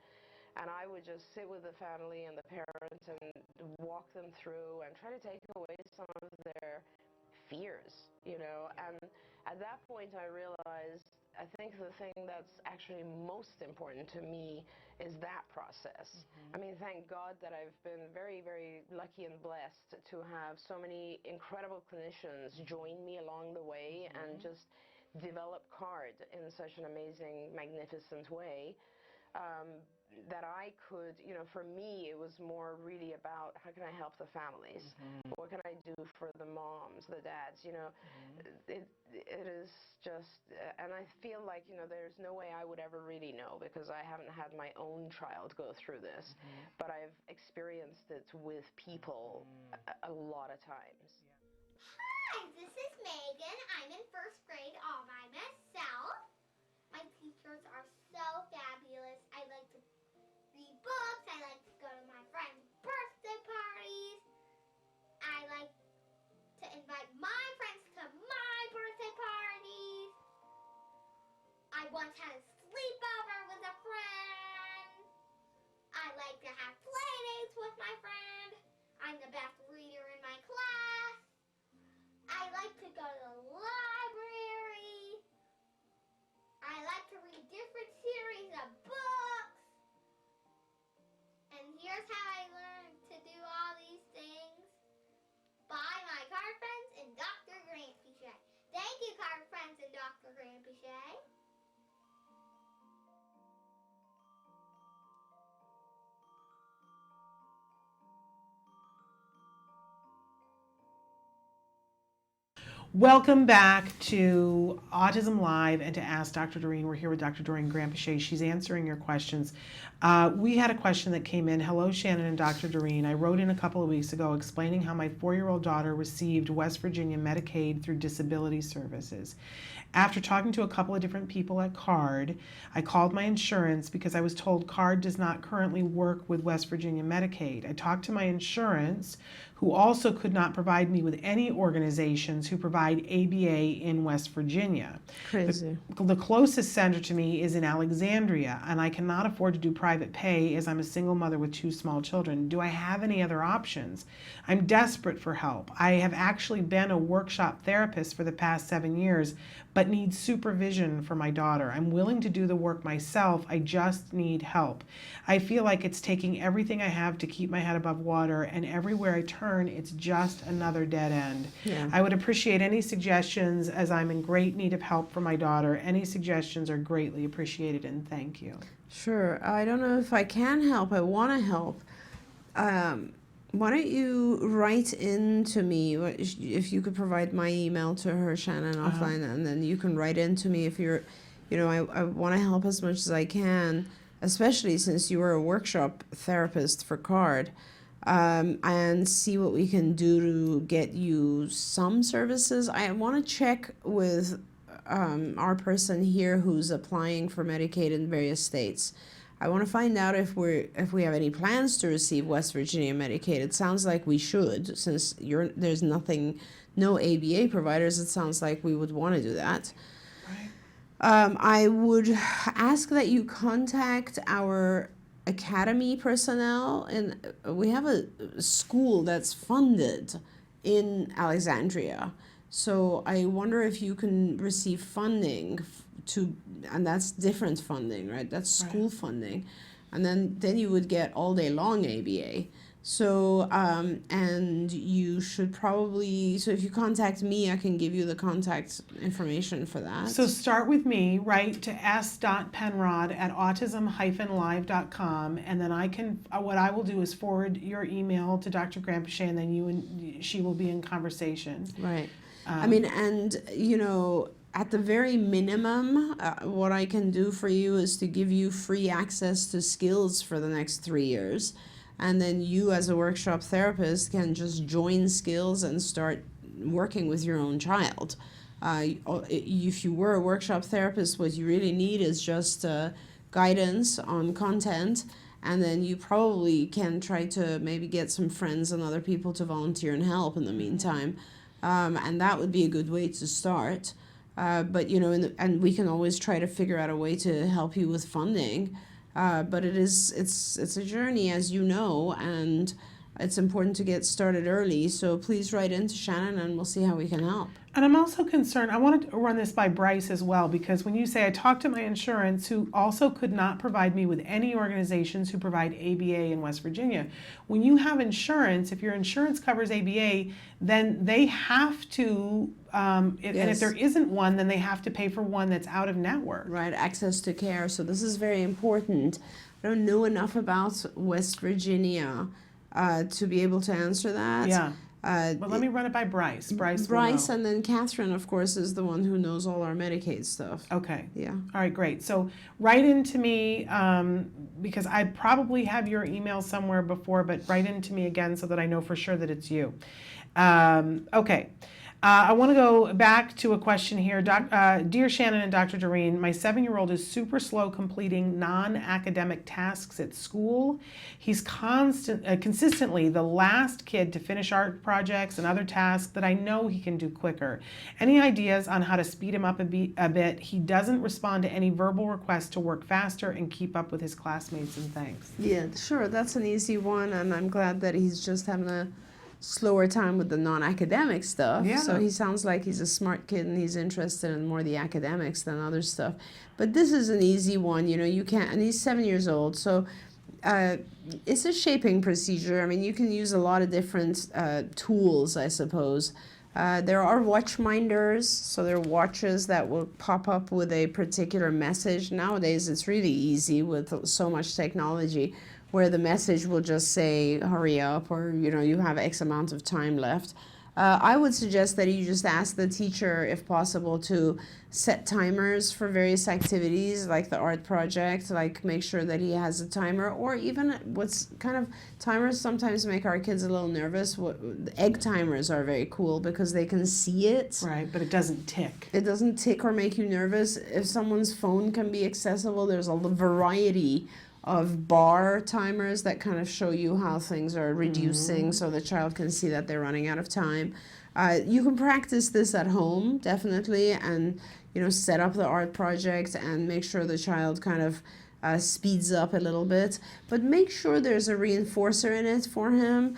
Speaker 11: And I would just sit with the family and the parents and walk them through and try to take away some of their fears, you know. And at that point I realized, I think the thing that's actually most important to me is that process. I mean, thank God that I've been very, very lucky and blessed to have so many incredible clinicians join me along the way and just develop CARD in such an amazing, magnificent way. That I could, you know, for me, it was more really about how can I help the families? What can I do for the moms, the dads, you know? It is just, and I feel like, you know, there's no way I would ever really know because I haven't had my own child go through this, but I've experienced it with people a lot of times.
Speaker 12: Hi, this is Megan. I'm in first grade all by myself. My teachers are so fabulous. I like to read books. I like to go to my friends' birthday parties. I like to invite my friends to my birthday parties. I once had a sleepover with a friend. I like to have play dates with my friend. I'm the best reader in my class. I like to go to the library. I like to read different series of books. And here's how I learned to do all these things. By my card friends and Dr. Grampiche. Thank you, card friends and Dr. Grampiche.
Speaker 2: Welcome back to Autism Live and to Ask Dr. Doreen. We're here with Dr. Doreen Grampiche. She's answering your questions. We had a question that came in. Hello, Shannon and Dr. Doreen. I wrote in a couple of weeks ago explaining how my 4-year-old daughter received West Virginia Medicaid through disability services. After talking to a couple of different people at CARD, I called my insurance because I was told CARD does not currently work with West Virginia Medicaid. I talked to my insurance, who also could not provide me with any organizations who provide ABA in West Virginia.
Speaker 8: Crazy.
Speaker 2: The closest center to me is in Alexandria, and I cannot afford to do private pay as I'm a single mother with 2 small children. Do I have any other options? I'm desperate for help. I have actually been a workshop therapist for the past 7 years, but need supervision for my daughter. I'm willing to do the work myself. I just need help. I feel like it's taking everything I have to keep my head above water, and everywhere I turn, it's just another dead end.
Speaker 8: Yeah.
Speaker 2: I would appreciate any suggestions as I'm in great need of help for my daughter. Any suggestions are greatly appreciated, and thank you.
Speaker 8: Sure. I don't know if I can help. I want to help. Why don't you write in to me, if you could provide my email to her, Shannon, offline, and then you can write in to me if you're, I want to help as much as I can, especially since you were a workshop therapist for CARD, and see what we can do to get you some services. I want to check with our person here who's applying for Medicaid in various states. I want to find out if we have any plans to receive West Virginia Medicaid. It sounds like we should, since there's no ABA providers. It sounds like we would want to do that. Right. I would ask that you contact our academy personnel, and we have a school that's funded in Alexandria. So I wonder if you can receive funding and that's different funding, right? That's school funding. And then you would get all day long ABA. So, and you should probably, so if you contact me, I can give you the contact information for that.
Speaker 2: So start with me, write to s.penrod@autism-live.com, and then what I will do is forward your email to Dr. Grandpichet, and then you and she will be in conversation.
Speaker 8: Right. And at the very minimum, what I can do for you is to give you free access to skills for the next 3 years. And then you, as a workshop therapist, can just join skills and start working with your own child. If you were a workshop therapist, what you really need is just guidance on content. And then you probably can try to maybe get some friends and other people to volunteer and help in the meantime. And that would be a good way to start. But and we can always try to figure out a way to help you with funding. But it's a journey, as you know, and it's important to get started early. So please write in to Shannon, and we'll see how we can help.
Speaker 2: And I'm also concerned, I wanted to run this by Bryce as well, because when you say I talked to my insurance, who also could not provide me with any organizations who provide ABA in West Virginia. When you have insurance, if your insurance covers ABA, then they have to, and if there isn't one, then they have to pay for one that's out of network.
Speaker 8: Right, access to care. So this is very important. I don't know enough about West Virginia to be able to answer that.
Speaker 2: Yeah. Well, let me run it by Bryce. Bryce,
Speaker 8: and then Catherine, of course, is the one who knows all our Medicaid stuff.
Speaker 2: Okay.
Speaker 8: Yeah.
Speaker 2: All right, great. So write into me, because I probably have your email somewhere before, but write into me again so that I know for sure that it's you. Okay. I want to go back to a question here. Dear Shannon and Dr. Doreen, my 7-year-old is super slow completing non-academic tasks at school. He's consistently the last kid to finish art projects and other tasks that I know he can do quicker. Any ideas on how to speed him up a bit? He doesn't respond to any verbal requests to work faster and keep up with his classmates, and thanks.
Speaker 8: Yeah, sure. That's an easy one, and I'm glad that he's just having a slower time with the non-academic stuff.
Speaker 2: Yeah.
Speaker 8: So he sounds like he's a smart kid and he's interested in more the academics than other stuff. But this is an easy one, you can't, and he's 7 years old, so it's a shaping procedure. I mean, you can use a lot of different tools, I suppose. There are watch minders, so there are watches that will pop up with a particular message. Nowadays, it's really easy with so much technology, where the message will just say, hurry up, or, you have X amount of time left. I would suggest that you just ask the teacher, if possible, to set timers for various activities, like the art project, like make sure that he has a timer, or even timers sometimes make our kids a little nervous. Egg timers are very cool because they can see it.
Speaker 2: Right, but it doesn't tick.
Speaker 8: It doesn't tick or make you nervous. If someone's phone can be accessible, there's a variety of bar timers that kind of show you how things are reducing so the child can see that they're running out of time. You can practice this at home, definitely, and set up the art project and make sure the child kind of speeds up a little bit. But make sure there's a reinforcer in it for him.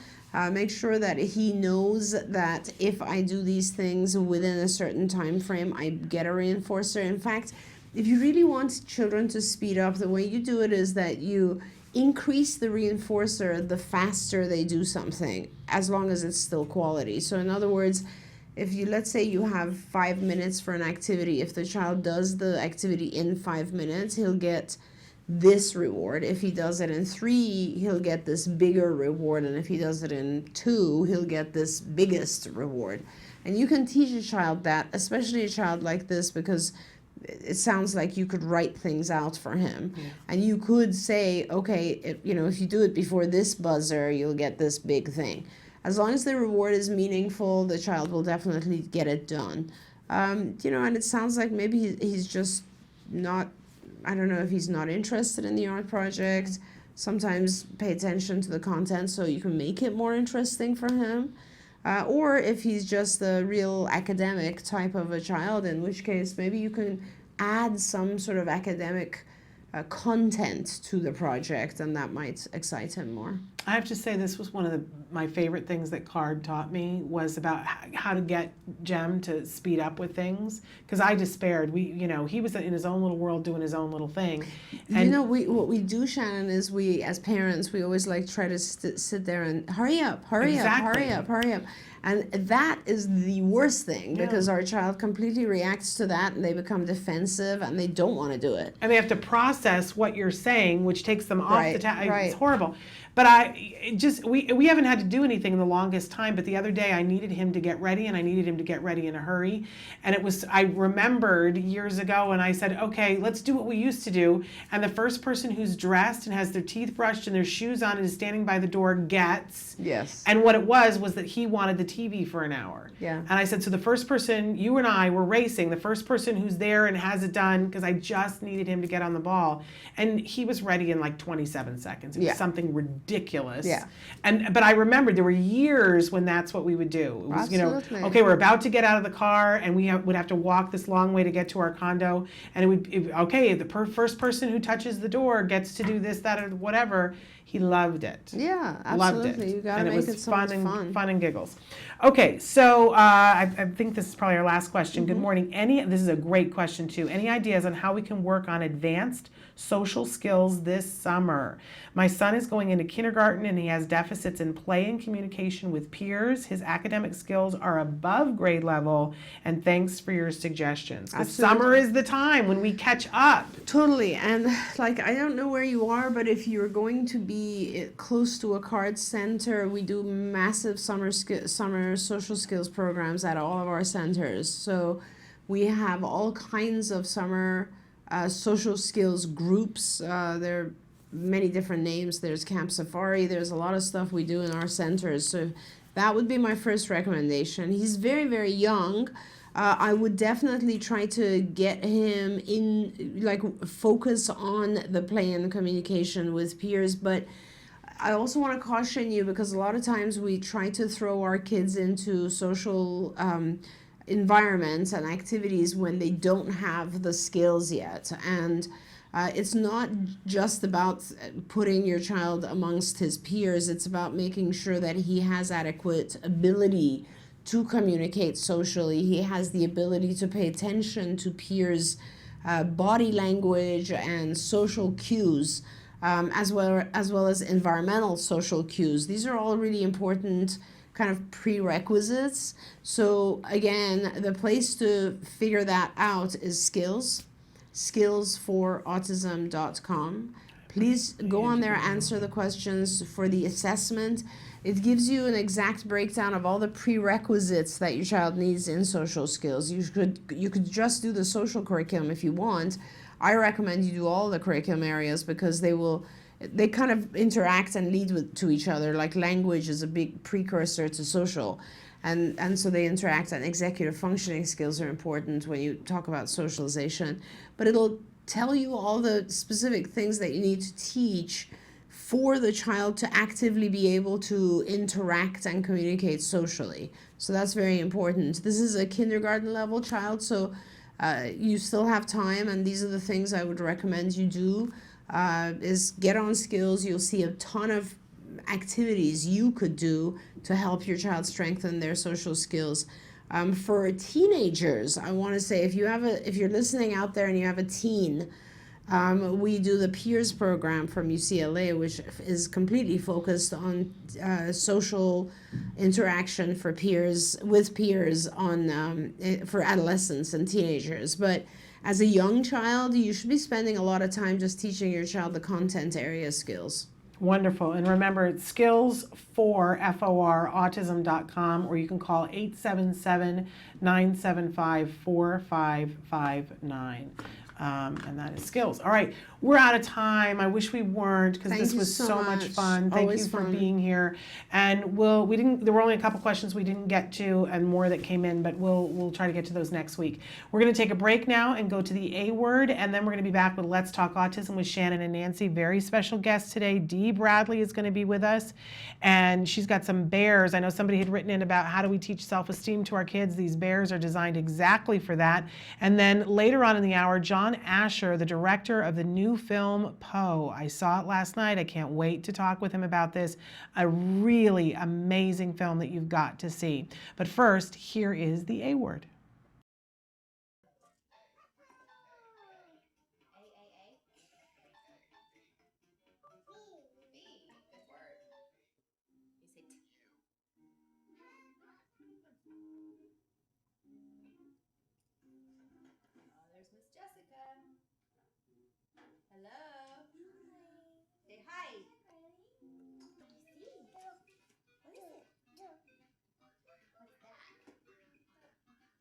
Speaker 8: Make sure that he knows that if I do these things within a certain time frame, I get a reinforcer. In fact, if you really want children to speed up, the way you do it is that you increase the reinforcer the faster they do something, as long as it's still quality. So in other words, let's say you have 5 minutes for an activity, if the child does the activity in 5 minutes, he'll get this reward. If he does it in 3, he'll get this bigger reward, and if he does it in 2, he'll get this biggest reward. And you can teach a child that, especially a child like this, because it sounds like you could write things out for him. Yeah. And you could say, okay, if you do it before this buzzer, you'll get this big thing. As long as the reward is meaningful, the child will definitely get it done. And it sounds like maybe he's just not, I don't know if he's not interested in the art project. Sometimes pay attention to the content so you can make it more interesting for him. Or if he's just a real academic type of a child, in which case maybe you can add some sort of academic content to the project, and that might excite him more.
Speaker 2: I have to say, this was one of my favorite things that CARD taught me, was about how to get Jem to speed up with things, because I despaired. He was in his own little world doing his own little thing. And
Speaker 8: what we do, Shannon, is we as parents, we always try to sit there and hurry up. And that is the worst thing, because our child completely reacts to that and they become defensive and they don't want to do it.
Speaker 2: And they have to process what you're saying, which takes them off the task.
Speaker 8: Right.
Speaker 2: It's horrible. But we haven't had to do anything in the longest time, but the other day I needed him to get ready, and I needed him to get ready in a hurry. And I remembered years ago, and I said, okay, let's do what we used to do. And the first person who's dressed and has their teeth brushed and their shoes on and is standing by the door gets.
Speaker 8: Yes.
Speaker 2: And what it was that he wanted the TV for an hour.
Speaker 8: Yeah.
Speaker 2: And I said, so the first person, you and I were racing, the first person who's there and has it done, because I just needed him to get on the ball. And he was ready in 27 seconds. It was something ridiculous.
Speaker 8: Yeah.
Speaker 2: But I remembered there were years when that's what we would do. It was,
Speaker 8: Absolutely.
Speaker 2: Okay, we're about to get out of the car, and we would have to walk this long way to get to our condo. And the first person who touches the door gets to do this, that, or whatever. He loved it.
Speaker 8: Yeah, absolutely.
Speaker 2: Loved it.
Speaker 8: You got to make it so much fun.
Speaker 2: Fun and giggles. Okay, so I think this is probably our last question. Good morning. This is a great question too. Any ideas on how we can work on advanced social skills this summer? My son is going into kindergarten and he has deficits in play and communication with peers. His academic skills are above grade level, and thanks for your suggestions. The summer is the time when we catch up.
Speaker 8: Totally. And I don't know where you are, but if you're going to be close to a CARD center, we do massive summer social skills programs at all of our centers. So we have all kinds of summer social skills groups. There are many different names. There's Camp Safari. There's a lot of stuff we do in our centers. So that would be my first recommendation. He's very, very young. I would definitely try to get him in, focus on the play and communication with peers. But I also want to caution you, because a lot of times we try to throw our kids into social environments and activities when they don't have the skills yet. And it's not just about putting your child amongst his peers. It's about making sure that he has adequate ability to communicate socially. He has the ability to pay attention to peers' body language and social cues, as well as environmental social cues. These are all really important kind of prerequisites. So again, the place to figure that out is skillsforautism.com. Please go on there, answer the questions for the assessment. It gives you an exact breakdown of all the prerequisites that your child needs in social skills. You could just do the social curriculum if you want. I recommend you do all the curriculum areas, because they kind of interact and lead to each other. Like language is a big precursor to social. And so they interact, and executive functioning skills are important when you talk about socialization. But it'll tell you all the specific things that you need to teach for the child to actively be able to interact and communicate socially. So that's very important. This is a kindergarten level child, so you still have time, and these are the things I would recommend you do. Is get on skills. You'll see a ton of activities you could do to help your child strengthen their social skills. For teenagers, I want to say if you're listening out there and you have a teen, we do the Peers program from UCLA, which is completely focused on social interaction for peers for adolescents and teenagers. But as a young child, you should be spending a lot of time just teaching your child the content area skills.
Speaker 2: Wonderful. And remember, it's skills for FOR, autism.com, or you can call 877-975-4559. And that is skills. All right, we're out of time. I wish we weren't, because this was so much fun. Thank you for being here. And there were only a couple questions we didn't get to, and more that came in, but we'll try to get to those next week. We're going to take a break now and go to the A word, and then we're going to be back with Let's Talk Autism with Shannon and Nancy. Very special guest today. Dee Bradley is going to be with us, and she's got some bears. I know somebody had written in about how do we teach self-esteem to our kids. These bears are designed exactly for that. And then later on in the hour, John Asher, the director of the new film Poe. I saw it last night. I can't wait to talk with him about this. A really amazing film that you've got to see. But first, here is the A word.
Speaker 13: There's Miss Jessica. Hello. Say hi. What is it? What's that?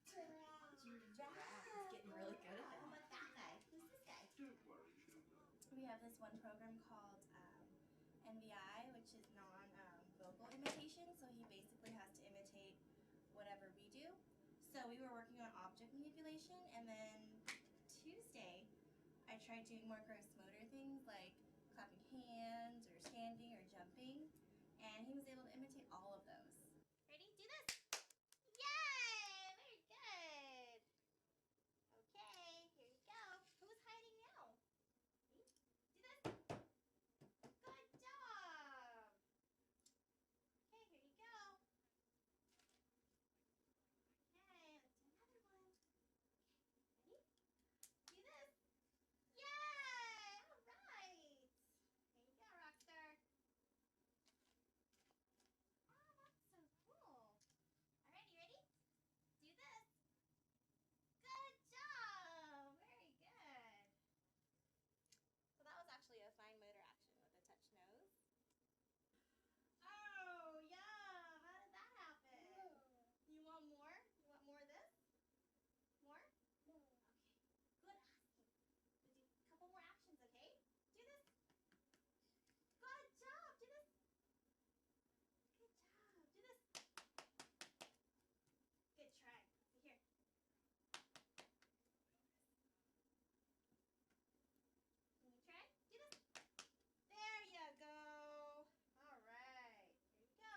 Speaker 13: Giraffe. He's getting really good at that. How about that guy? Who's this guy?
Speaker 14: We have this one program called NVI, which is non-vocal imitation. So he basically has to imitate whatever we do. So we were working on object manipulation, and then Tuesday I tried doing more gross motor things like clapping hands or standing or jumping, and he was able to imitate all of those. Ready? Do this! Yay! Very good! Okay, here you go. Who's hiding now? Me? Do this! Good job! Okay, here you go. Okay, let's do another one. Ready? Do this! Yay! All right! Here you go, Rockstar. Oh, that's so cool. All right, you ready? Do this. Good job. Very good. So that was actually a fine motor action with a touch nose. Oh, yeah. How did that happen? You want more? You want more of this? More? No. Okay. Good asking. We'll do a couple more actions, okay? Do this. Good job. Do this. Good job. Do this. Good try. See here. Can you try? Do this. There you go. All right. Here you go.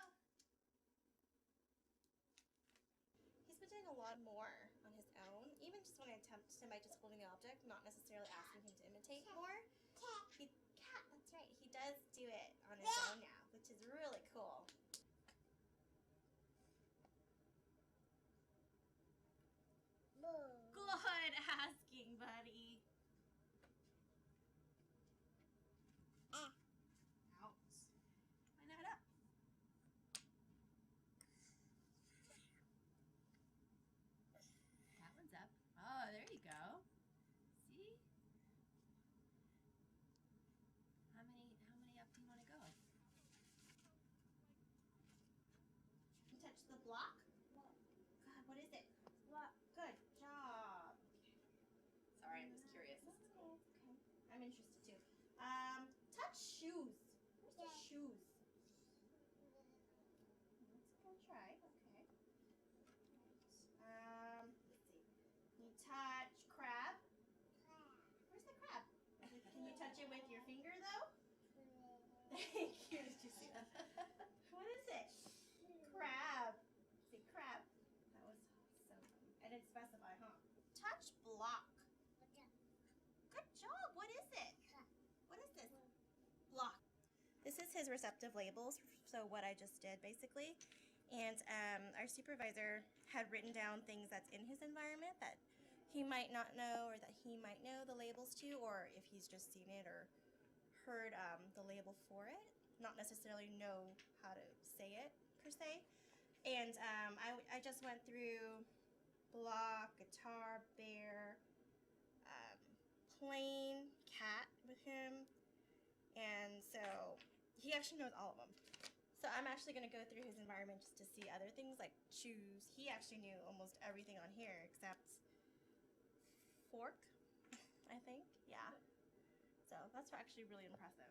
Speaker 14: He's been doing a lot more on his own, even just when I attempt him by just holding the object, not necessarily asking him to imitate more. Cat, that's right. He does do it on his own now, which is really cool. Good asking, buddy. Out. Line that up.
Speaker 13: That one's up. Oh, there you go. See? How many up do you want to go?
Speaker 14: You touch the block? God, what is it? What? Good job.
Speaker 13: Sorry, I'm just curious. This is cool.
Speaker 14: Okay. I'm interested too. Touch shoes. Where's the shoes? Let's go try. Okay. Let's see. You touch crab. Where's the crab? Thank you. Did you see that? What is it? Crab. See, crab. That was so funny. I didn't specify, huh? Touch block. Good job. What is it? What is this? Block. This is his receptive labels, so what I just did basically. And our supervisor had written down things that's in his environment that he might not know or that he might know the labels to, or if he's just seen it or heard the label for it, not necessarily know how to say it per se. And I just went through block, guitar, bear, plane, cat with him, and so he actually knows all of them. So I'm actually going to go through his environment just to see other things like shoes. He actually knew almost everything on here except fork, I think. Yeah. So that's actually really impressive.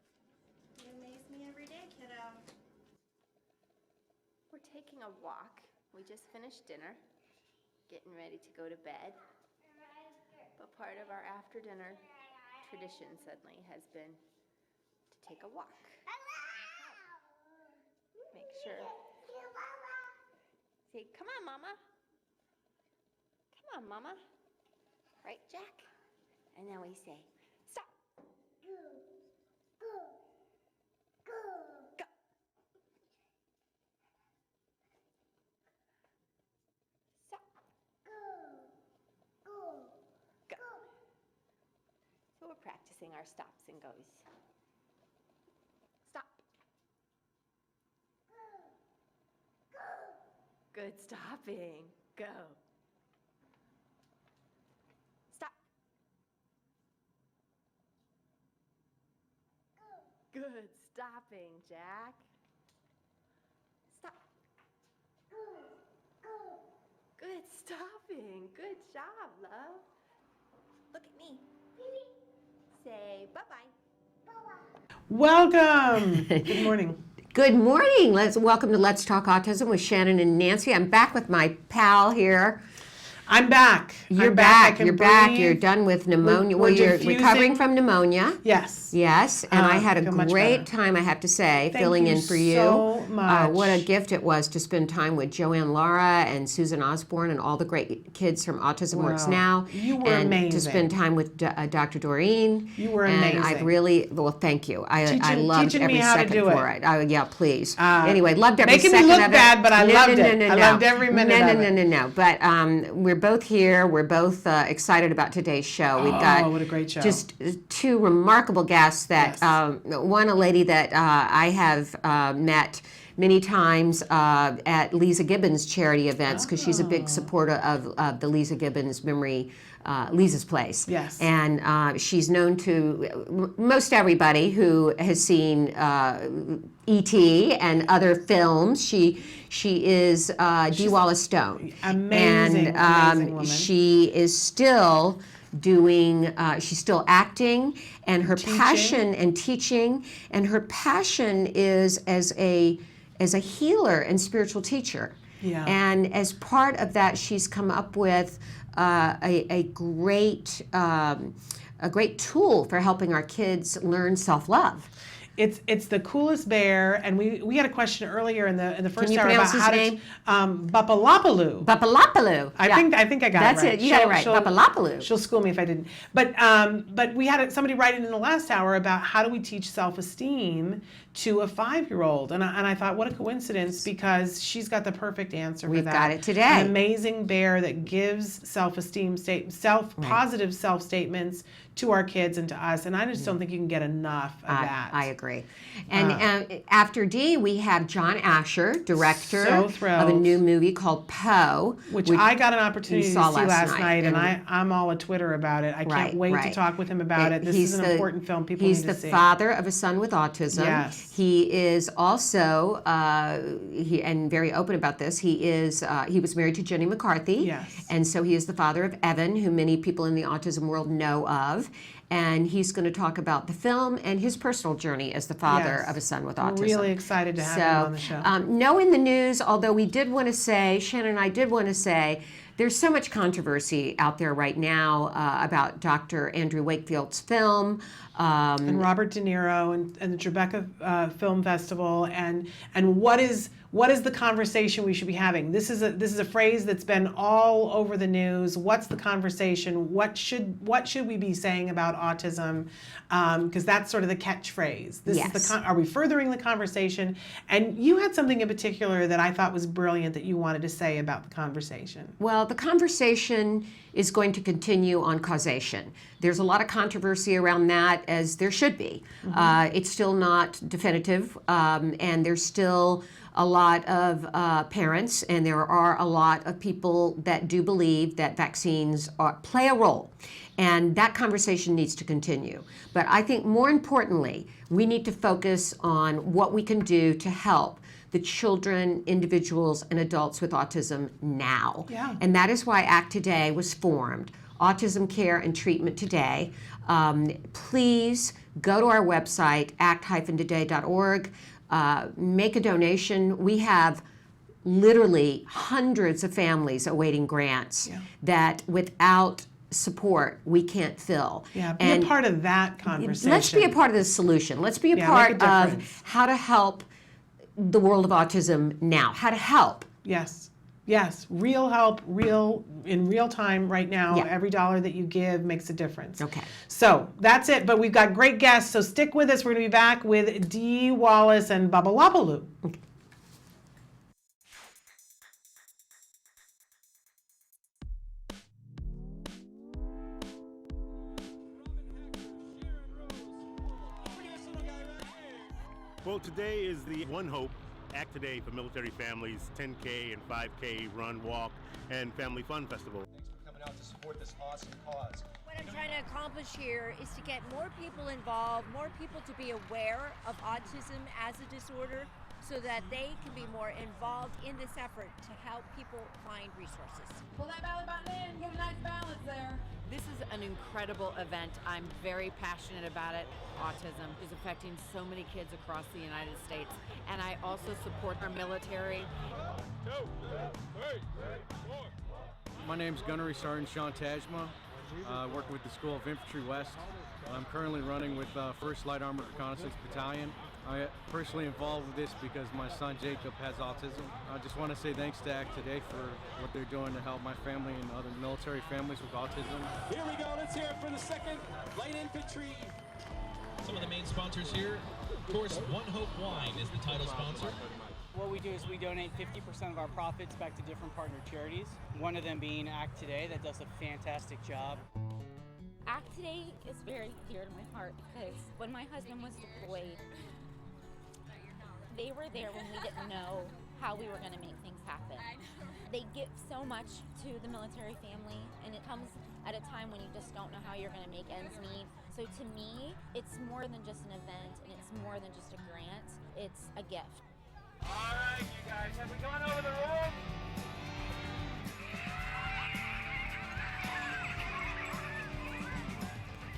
Speaker 14: You amaze me every day, kiddo.
Speaker 15: We're taking a walk. We just finished dinner, getting ready to go to bed. But part of our after dinner tradition suddenly has been to take a walk. Make sure. Say, come on, Mama. Come on, Mama. Right, Jack? And then we say, stop. Go. Stop. Go. So we're practicing our stops and goes. Stop. Good stopping. Go. Stop. Good stopping, Jack. Stop. Good stopping. Good job, love.
Speaker 14: Look at me.
Speaker 15: Say bye-bye.
Speaker 2: Welcome. Good morning.
Speaker 16: Good morning. Welcome to Let's Talk Autism with Shannon and Nancy. I'm back with my pal here.
Speaker 2: I'm back.
Speaker 16: You're back. You're back. You're done with pneumonia. Well, you're recovering from pneumonia.
Speaker 2: Yes.
Speaker 16: Yes. And I had a great time, I have to say, filling in for you.
Speaker 2: So much.
Speaker 16: What a gift it was to spend time with Joanne Lara and Susan Osborne and all the great kids from Autism Works Now.
Speaker 2: You were
Speaker 16: and
Speaker 2: amazing.
Speaker 16: to spend time with Dr. Doreen.
Speaker 2: You were amazing.
Speaker 16: And I really, well, thank you. I loved every second for it. Yeah, please. Anyway, loved every second of it.
Speaker 2: Making me look bad, but I loved it. I loved every minute of it.
Speaker 16: No. But we're both here. We're both excited about today's show. We've got
Speaker 2: what a great show.
Speaker 16: Just two remarkable guests that, one, a lady that I have met many times at Lisa Gibbons charity events because she's a big supporter of the Lisa Gibbons memory, Lisa's Place.
Speaker 2: Yes.
Speaker 16: And she's known to most everybody who has seen E.T. and other films. She is Dee Wallace Stone.
Speaker 2: Amazing, amazing woman.
Speaker 16: She is still doing, she's still acting, and her passion and teaching, and her passion is as a healer and spiritual teacher.
Speaker 2: Yeah.
Speaker 16: And as part of that, she's come up with a great tool for helping our kids learn self-love.
Speaker 2: It's the coolest bear, and we had a question earlier in the first hour
Speaker 16: pronounce
Speaker 2: about
Speaker 16: his name?
Speaker 2: Bapalopaloo.
Speaker 16: Bapalopaloo.
Speaker 2: I think I got it right.
Speaker 16: That's it. You got it right. Bapalopaloo.
Speaker 2: She'll school me if I didn't. But we had somebody writing in the last hour about how do we teach self-esteem to a 5-year-old, and I thought, what a coincidence, because she's got the perfect answer for that.
Speaker 16: We've got it today.
Speaker 2: An amazing bear that gives self-esteem positive self-statements to our kids and to us, and I just don't think you can get enough of that.
Speaker 16: I agree. And after Dee, we have John Asher, director of a new movie called Poe,
Speaker 2: which I got an opportunity to see last night, and I'm all a Twitter about it. I can't wait to talk with him about it. This is an important film people need to see.
Speaker 16: He's the father of a son with autism.
Speaker 2: Yes.
Speaker 16: He is also, and very open about this, he was married to Jenny McCarthy.
Speaker 2: Yes.
Speaker 16: And so he is the father of Evan, who many people in the autism world know of. and he's going to talk about the film and his personal journey as the father
Speaker 2: Yes.
Speaker 16: of a son with
Speaker 2: We're
Speaker 16: autism.
Speaker 2: really excited to have him on the show.
Speaker 16: No in the news, although we did want to say, Shannon and I did want to say, there's so much controversy out there right now about Dr. Andrew Wakefield's film.
Speaker 2: And Robert De Niro and the Tribeca Film Festival, and what is the conversation we should be having? This is a phrase that's been all over the news. What's the conversation? What should we be saying about autism? Because that's sort of the catchphrase. This
Speaker 16: Yes.
Speaker 2: is are we furthering the conversation? And you had something in particular that I thought was brilliant that you wanted to say about the conversation.
Speaker 16: Well, the conversation is going to continue on causation. There's a lot of controversy around that, as there should be. It's still not definitive, and there's still a lot of parents, and there are a lot of people that do believe that vaccines play a role. And that conversation needs to continue. But I think more importantly, we need to focus on what we can do to help the children, individuals, and adults with autism now.
Speaker 2: Yeah.
Speaker 16: And that is why ACT Today was formed, Autism Care and Treatment Today. Please go to our website, act-today.org, make a donation. We have literally hundreds of families awaiting grants that without support we can't fill.
Speaker 2: Yeah, be a part of that conversation.
Speaker 16: Let's be a part of the solution. Let's be a part of how to help the world of autism now, how to help.
Speaker 2: Yes. Yes, real help, in real time right now.
Speaker 16: Yeah.
Speaker 2: Every dollar that you give makes a difference.
Speaker 16: Okay.
Speaker 2: So that's it, but we've got great guests, so stick with us. We're going to be back with Dee Wallace and Baba Labaloo.
Speaker 16: Okay.
Speaker 17: Well, today is the One Hope Act Today for Military Families 10K and 5K Run, Walk, and Family Fun Festival.
Speaker 18: Thanks for coming out to support this awesome cause.
Speaker 19: What I'm trying to accomplish here is to get more people involved, more people to be aware of autism as a disorder, so that they can be more involved in this effort to help people find resources.
Speaker 20: Pull that belly button in, get a nice balance there.
Speaker 21: This is an incredible event. I'm very passionate about it. Autism is affecting so many kids across the United States, and I also support our military.
Speaker 22: 2, 3, 4.
Speaker 23: My name's Gunnery Sergeant Sean Tajma. Working with the School of Infantry West. I'm currently running with 1st Light Armored Reconnaissance Battalion. I personally involved with this because my son Jacob has autism. I just want to say thanks to ACT Today for what they're doing to help my family and other military families with autism.
Speaker 22: Here we go. Let's hear it for the 2nd Light Infantry.
Speaker 24: Some of the main sponsors here. Of course, One Hope Wine is the title sponsor.
Speaker 25: What we do is we donate 50% of our profits back to different partner charities, one of them being ACT Today that does a fantastic job.
Speaker 26: ACT Today is very dear to my heart because when my husband was deployed, they were there when we didn't know how we were going to make things happen. They give so much to the military family, and it comes at a time when you just don't know how you're going to make ends meet. So to me, it's more than just an event, and it's more than just a grant. It's a gift.
Speaker 22: All right, you guys, have we gone over the rules?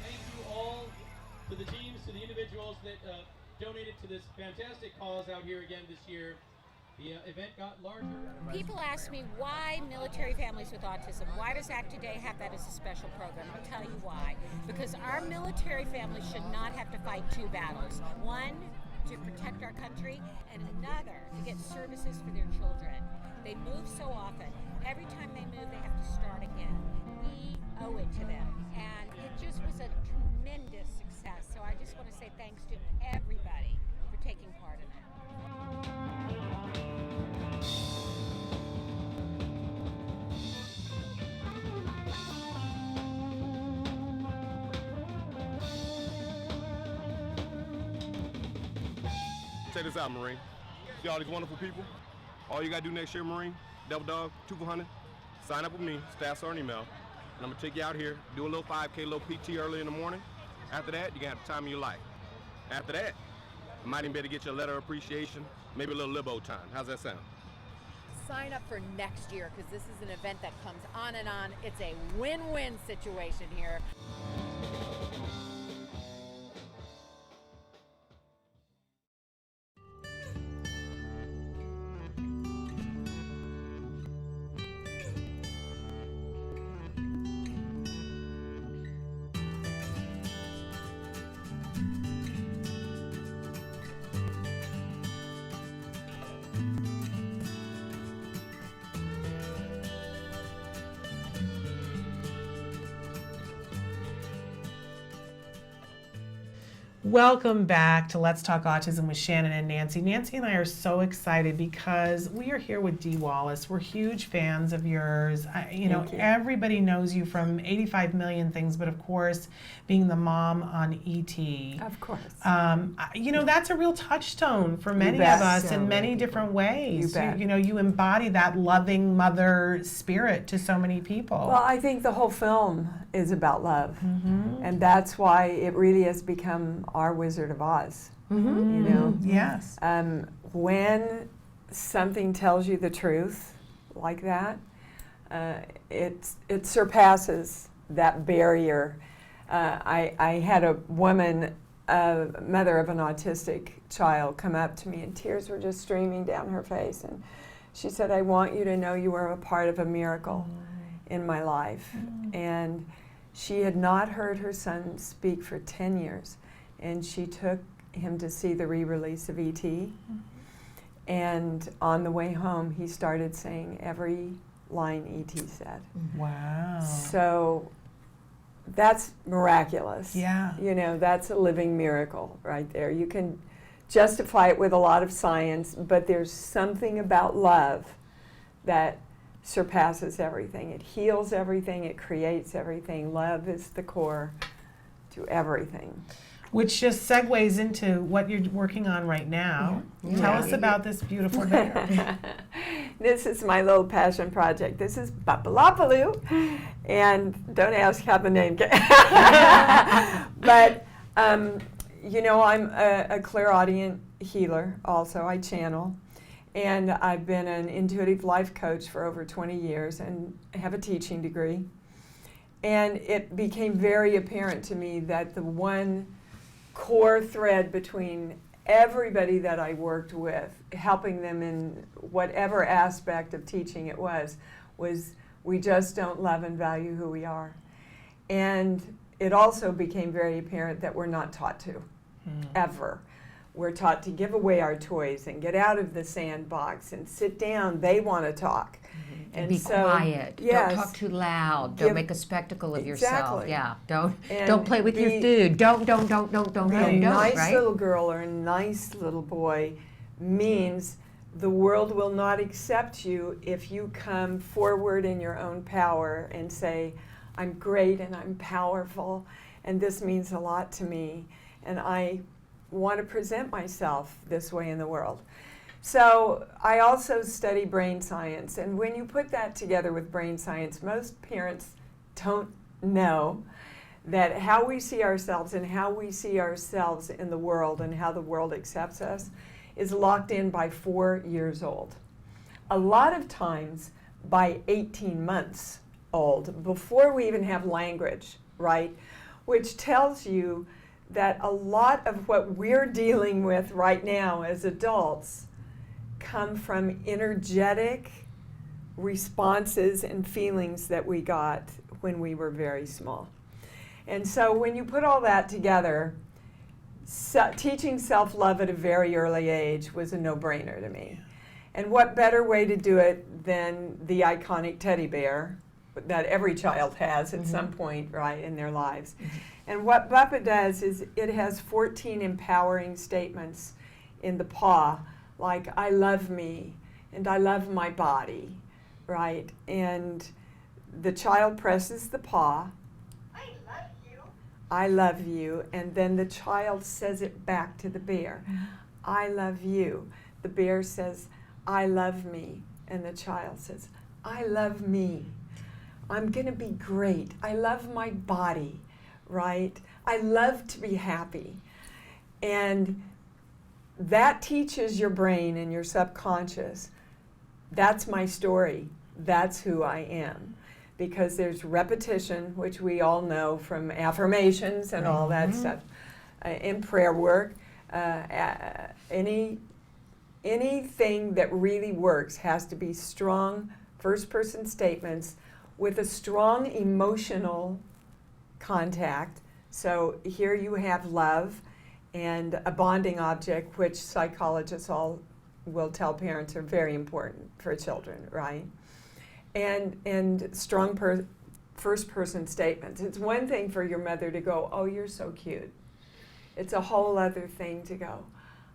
Speaker 27: Thank you all to the teams, to the individuals that donated to this fantastic cause out here again this year. The event got larger.
Speaker 19: People ask me why military families with autism. Why does ACT Today have that as a special program? I'll tell you why. Because our military families should not have to fight two battles. One, to protect our country, and another, to get services for their children. They move so often. Every time they move, they have to start again. We owe it to them. And it just was a tremendous success. So I just want to say thanks to everybody for taking part in it.
Speaker 17: Check this out, Marine. See all these wonderful people? All you gotta do next year, Marine, Devil Dog, 200, sign up with me, staff or an email, and I'm gonna take you out here, do a little 5K, little PT early in the morning. After that, you can have the time of your life. After that, I might even be able to get you a letter of appreciation, maybe a little libo time. How's that sound?
Speaker 21: Sign up for next year because this is an event that comes on and on. It's a win-win situation here.
Speaker 2: Welcome back to Let's Talk Autism with Shannon and Nancy. Nancy and I are so excited because we are here with Dee Wallace. We're huge fans of yours. Everybody knows you from 85 million things, but of course, being the mom on E.T.
Speaker 1: Of course.
Speaker 2: That's a real touchstone for many of
Speaker 1: bet.
Speaker 2: us
Speaker 1: So
Speaker 2: in many
Speaker 1: many
Speaker 2: different ways.
Speaker 1: You bet.
Speaker 2: You embody that loving mother spirit to so many people.
Speaker 1: Well, I think the whole film is about love, and that's why it really has become our Wizard of Oz.
Speaker 2: Yes.
Speaker 1: When something tells you the truth like that, it surpasses that barrier. I had a woman, mother of an autistic child, come up to me, and tears were just streaming down her face, and she said, "I want you to know you are a part of a miracle in my life." And she had not heard her son speak for 10 years, and she took him to see the re-release of E.T. And on the way home, he started saying every line E.T. said.
Speaker 2: Wow.
Speaker 1: So that's miraculous.
Speaker 2: Yeah.
Speaker 1: That's a living miracle right there. You can justify it with a lot of science, but there's something about love that surpasses everything. It heals everything. It creates everything. Love is the core to everything.
Speaker 2: Which just segues into what you're working on right now. Tell us about this beautiful bear.
Speaker 1: This is my little passion project. This is Bapalapaloo, and don't ask how the name came. But, I'm a clairaudient healer also. I channel. And I've been an intuitive life coach for over 20 years and have a teaching degree. And it became very apparent to me that the one core thread between everybody that I worked with, helping them in whatever aspect of teaching it was we just don't love and value who we are. And it also became very apparent that we're not taught to, ever. We're taught to give away our toys and get out of the sandbox and sit down. They want to talk.
Speaker 16: And be quiet.
Speaker 1: Yes.
Speaker 16: Don't talk too loud. Don't make a spectacle of yourself.
Speaker 1: Exactly.
Speaker 16: Yeah. Don't play with your food. Don't.
Speaker 1: A nice
Speaker 16: right?
Speaker 1: little girl or a nice little boy means the world will not accept you if you come forward in your own power and say, "I'm great and I'm powerful, and this means a lot to me, and I want to present myself this way in the world." So I also study brain science, and when you put that together with brain science, most parents don't know that how we see ourselves and how we see ourselves in the world and how the world accepts us is locked in by 4 years old. A lot of times by 18 months old, before we even have language, right? Which tells you that a lot of what we're dealing with right now as adults come from energetic responses and feelings that we got when we were very small. And so when you put all that together, teaching self-love at a very early age was a no-brainer to me. And what better way to do it than the iconic teddy bear that every child has at some point, right, in their lives. And what Bappa does is it has 14 empowering statements in the paw, like, "I love me," and "I love my body," right? And the child presses the paw, "I love you," and then the child says it back to the bear, "I love you." The bear says, "I love me," and the child says, "I love me. I'm gonna be great. I love my body," right? "I love to be happy." And that teaches your brain and your subconscious, that's my story, that's who I am. because there's repetition, which we all know from affirmations and all that stuff, in prayer work. Anything that really works has to be strong first-person statements with a strong emotional contact. So here you have love and a bonding object, which psychologists all will tell parents are very important for children, right? And strong first-person statements. It's one thing for your mother to go, "Oh, you're so cute." It's a whole other thing to go,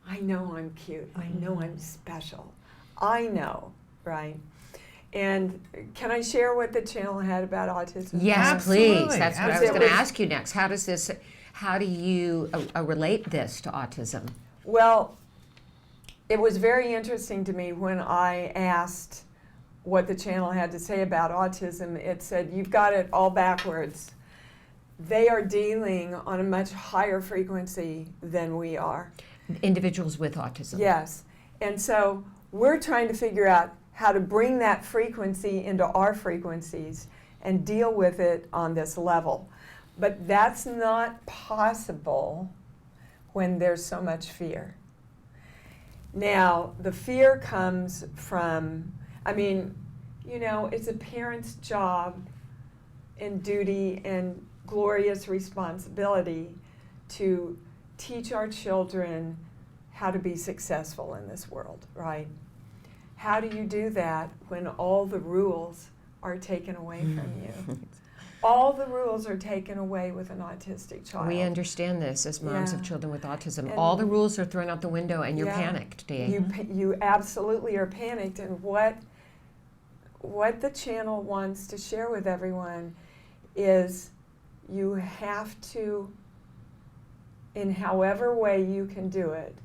Speaker 1: "I know I'm cute. I know I'm special. I know," right? And can I share what the channel had about autism?
Speaker 16: Yes, please. That's what I was going to ask you next. How do you relate this to autism?
Speaker 1: Well, it was very interesting to me when I asked what the channel had to say about autism. It said, "You've got it all backwards. They are dealing on a much higher frequency than we are."
Speaker 16: Individuals with autism.
Speaker 1: Yes. And so we're trying to figure out how to bring that frequency into our frequencies and deal with it on this level. But that's not possible when there's so much fear. Now, the fear comes from, it's a parent's job and duty and glorious responsibility to teach our children how to be successful in this world, right? How do you do that when all the rules are taken away from you? All the rules are taken away with an autistic child.
Speaker 16: We understand this as moms of children with autism. And all the rules are thrown out the window and you're panicked, Dee.
Speaker 1: You absolutely are panicked. And what the channel wants to share with everyone is you have to, in however way you can do it,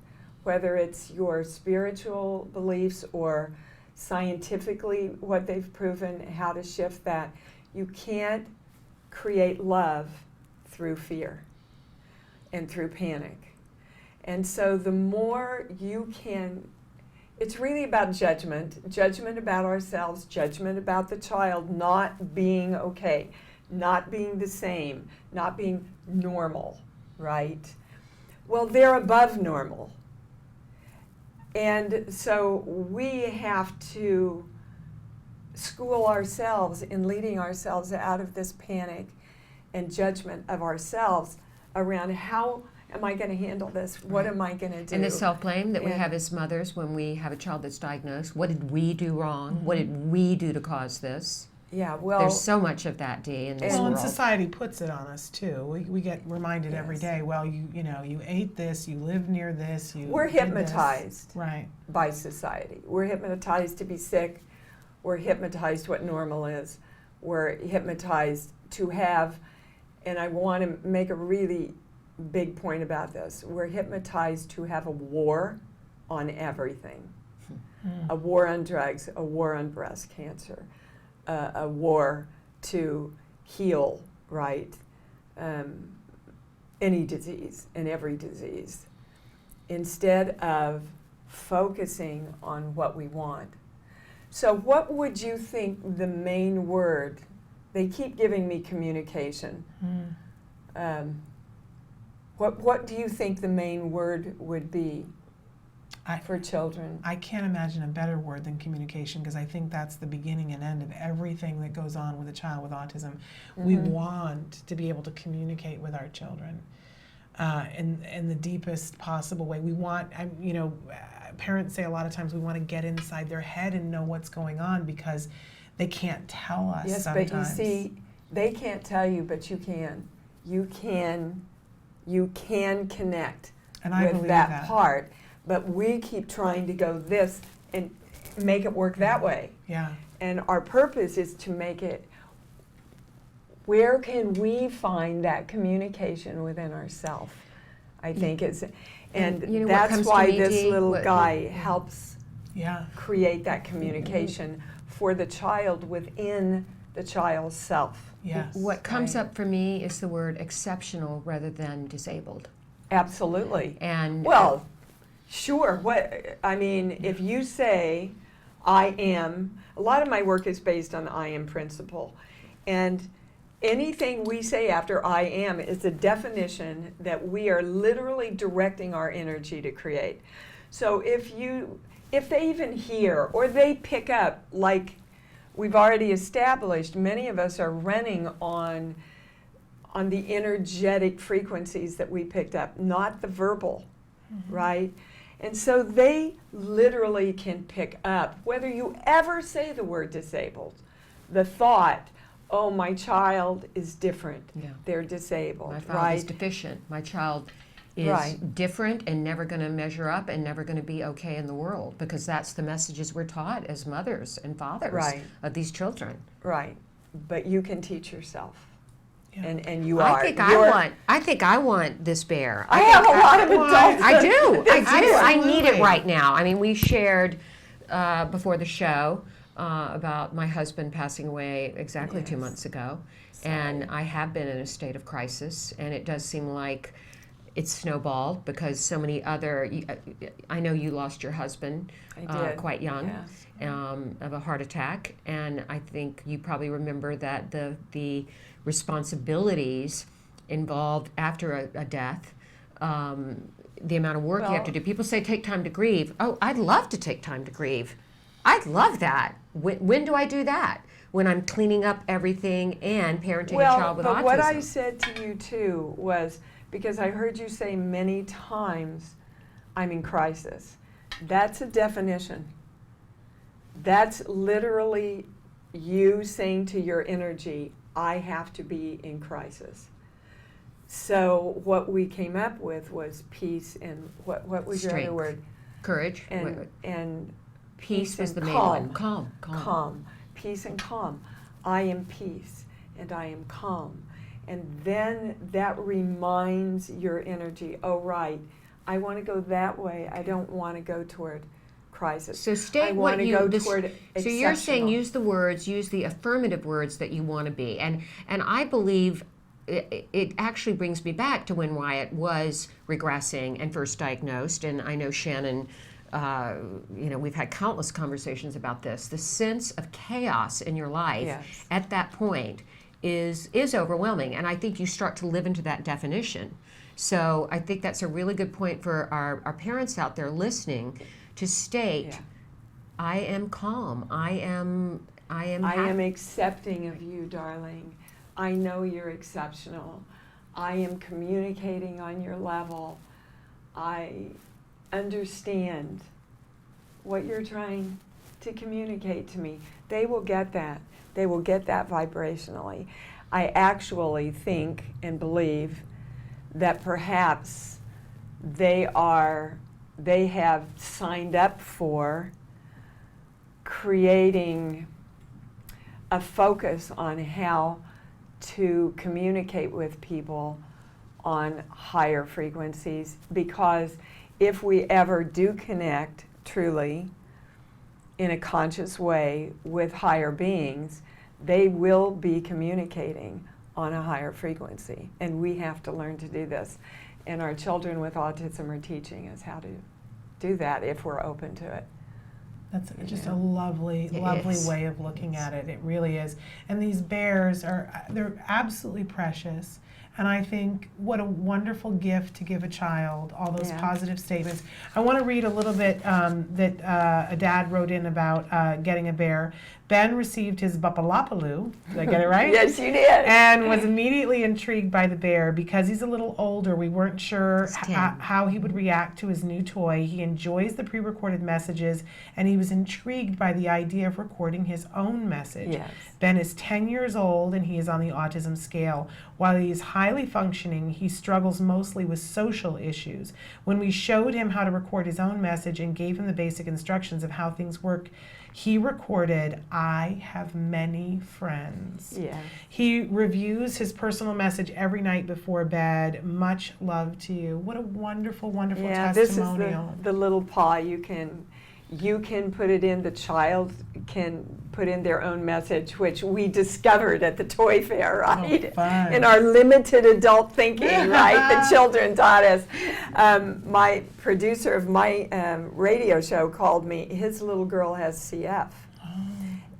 Speaker 1: whether it's your spiritual beliefs or scientifically what they've proven how to shift that, you can't create love through fear and through panic. And so the more you can, it's really about judgment about ourselves, judgment about the child not being okay, not being the same, not being normal, right? Well, they're above normal. And so we have to school ourselves in leading ourselves out of this panic and judgment of ourselves around how am I going to handle this? What am I going to do?
Speaker 16: And the self-blame that we have as mothers when we have a child that's diagnosed. What did we do wrong? What did we do to cause this?
Speaker 1: Yeah, well,
Speaker 16: there's so much of that, Dee, in this world.
Speaker 2: And society puts it on us too. We get reminded every day. Well, you ate this, you lived near this.
Speaker 1: We're hypnotized,
Speaker 2: right,
Speaker 1: by society. We're hypnotized to be sick. We're hypnotized what normal is. We're hypnotized to have, and I want to make a really big point about this. We're hypnotized to have a war on everything. A war on drugs, a war on breast cancer. A war to heal, right, any disease and every disease, instead of focusing on what we want. So what would you think the main word, they keep giving me communication. What do you think the main word would be for children?
Speaker 2: I can't imagine a better word than communication, because I think that's the beginning and end of everything that goes on with a child with autism. We want to be able to communicate with our children in the deepest possible way. We want, parents say a lot of times we want to get inside their head and know what's going on because they can't tell us sometimes.
Speaker 1: But you see, they can't tell you, but you can. You can connect with that part. But we keep trying to go this and make it work that way.
Speaker 2: Yeah.
Speaker 1: And our purpose is to make it, where can we find that communication within ourselves? I think it's, and that's why this little guy helps create that communication for the child within the child's self.
Speaker 2: Yes.
Speaker 16: What comes up for me is the word exceptional rather than disabled.
Speaker 1: Absolutely.
Speaker 16: And
Speaker 1: well, sure. If you say, I am, a lot of my work is based on the I am principle. And anything we say after I am is a definition that we are literally directing our energy to create. So if they even hear or they pick up, like we've already established, many of us are running on the energetic frequencies that we picked up, not the verbal, right? And so they literally can pick up, whether you ever say the word disabled, the thought, oh, my child is different.
Speaker 16: Yeah.
Speaker 1: They're disabled,
Speaker 16: My child
Speaker 1: right?
Speaker 16: is deficient. My child is
Speaker 1: Right.
Speaker 16: different and never going to measure up and never going to be okay in the world, because that's the messages we're taught as mothers and fathers
Speaker 1: Right.
Speaker 16: of these children.
Speaker 1: Right. But you can teach yourself. And you
Speaker 16: I
Speaker 1: are.
Speaker 16: think
Speaker 1: You're-
Speaker 16: I think I want this bear.
Speaker 1: I have a lot of adults.
Speaker 16: I do. I do. I need it
Speaker 2: Absolutely.
Speaker 16: right now. I mean, we shared before the show about my husband passing away exactly 2 months ago, and I have been in a state of crisis, and it does seem like it's snowballed because so many other. I know you lost your husband quite young.
Speaker 1: Yes.
Speaker 16: Of a heart attack, and I think you probably remember that the responsibilities involved after a death, the amount of work you have to do. People say take time to grieve. Oh, I'd love to take time to grieve. I'd love that. When do I do that? When I'm cleaning up everything and parenting a child with autism.
Speaker 1: But what I said to you too was, because I heard you say many times, I'm in crisis. That's a definition. That's literally you saying to your energy, I have to be in crisis. So what we came up with was peace and what was your
Speaker 16: Strength.
Speaker 1: other word?
Speaker 16: Courage.
Speaker 1: And
Speaker 16: Peace was
Speaker 1: and
Speaker 16: the main
Speaker 1: calm.
Speaker 16: one. Calm.
Speaker 1: Peace and calm. I am peace and I am calm. And then that reminds your energy, oh right, I want to go that way. I don't want to go toward crisis.
Speaker 16: So state
Speaker 1: I
Speaker 16: what
Speaker 1: want to
Speaker 16: you.
Speaker 1: go
Speaker 16: this-
Speaker 1: toward
Speaker 16: so you're saying
Speaker 1: exceptional.
Speaker 16: use the words, use the affirmative words that you want to be, and I believe it actually brings me back to when Wyatt was regressing and first diagnosed, and I know Shannon. We've had countless conversations about this. The sense of chaos in your life
Speaker 1: Yes.
Speaker 16: at that point is overwhelming, and I think you start to live into that definition. So I think that's a really good point for our parents out there listening to state, I am calm. I am
Speaker 1: accepting of you, darling. I know you're exceptional. I am communicating on your level. I understand what you're trying to communicate to me. They will get that. They will get that vibrationally. I actually think and believe that perhaps they have signed up for creating a focus on how to communicate with people on higher frequencies, because if we ever do connect truly in a conscious way with higher beings, they will be communicating on a higher frequency. And we have to learn to do this. And our children with autism are teaching us how to do that if we're open to it.
Speaker 2: That's just a lovely way of looking at it. It really is. And these bears they're absolutely precious. And I think what a wonderful gift to give a child, all those positive statements. I want to read a little bit that a dad wrote in about getting a bear. Ben received his Bapalapaloo, did I get it right?
Speaker 1: Yes, you did.
Speaker 2: And was immediately intrigued by the bear. Because he's a little older, we weren't sure how he would react to his new toy. He enjoys the pre-recorded messages, and he was intrigued by the idea of recording his own message.
Speaker 1: Yes.
Speaker 2: Ben is 10 years old, and he is on the autism scale. While he is highly functioning, he struggles mostly with social issues. When we showed him how to record his own message and gave him the basic instructions of how things work, he recorded, I have many friends.
Speaker 1: Yeah.
Speaker 2: He reviews his personal message every night before bed. Much love to you. What a wonderful, wonderful testimonial.
Speaker 1: This is the little paw. You can put it in, the child can put in their own message, which we discovered at the toy fair, right?
Speaker 2: Oh, fun.
Speaker 1: In our limited adult thinking, right? The children taught us. My producer of my radio show called me. His little girl has CF.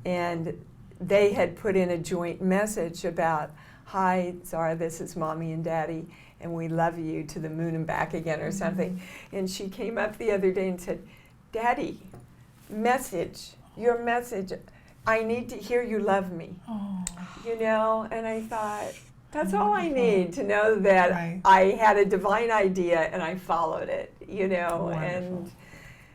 Speaker 1: And they had put in a joint message about, "Hi, Zara, this is Mommy and Daddy, and we love you to the moon and back again," or something. And she came up the other day and said, "Daddy, message, your message, I need to hear you love me." You know, and I thought, that's all I need to know that I had a divine idea and I followed it, you know. And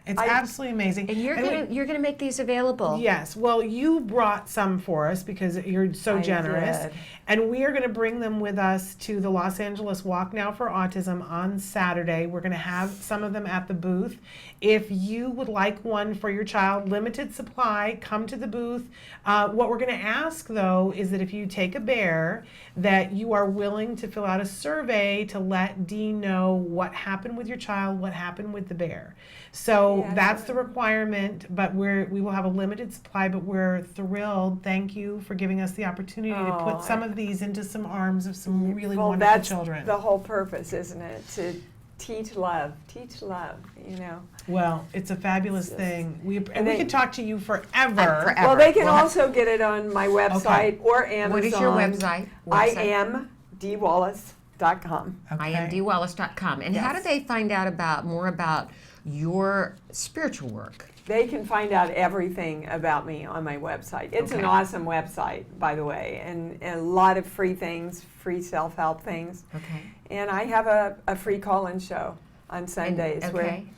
Speaker 2: it's absolutely amazing.
Speaker 16: And you're gonna make these available.
Speaker 2: Yes. Well, you brought some for us because you're so generous.
Speaker 1: did.
Speaker 2: And we are going to bring them with us to the Los Angeles Walk Now for Autism on Saturday. We're going to have some of them at the booth. If you would like one for your child, limited supply, come to the booth. What we're going to ask, though, is that if you take a bear, that you are willing to fill out a survey to let Dee know what happened with your child, what happened with the bear. So that's the requirement, but we will have a limited supply, but we're thrilled. Thank you for giving us the opportunity to put some of these into some arms of some really wonderful children.
Speaker 1: The whole purpose, isn't it? To teach love, you know.
Speaker 2: Well, it's a fabulous thing. We could talk to you forever.
Speaker 1: Well, they can also get it on my website or Amazon.
Speaker 16: What is your website?
Speaker 1: IamDeeWallace.com.
Speaker 16: IamDeeWallace.com. And how do they find out more about your spiritual work?
Speaker 1: They can find out everything about me on my website. It's an awesome website, by the way, and a lot of free things, free self-help things.
Speaker 16: Okay.
Speaker 1: And I have a free call-in show on Sundays.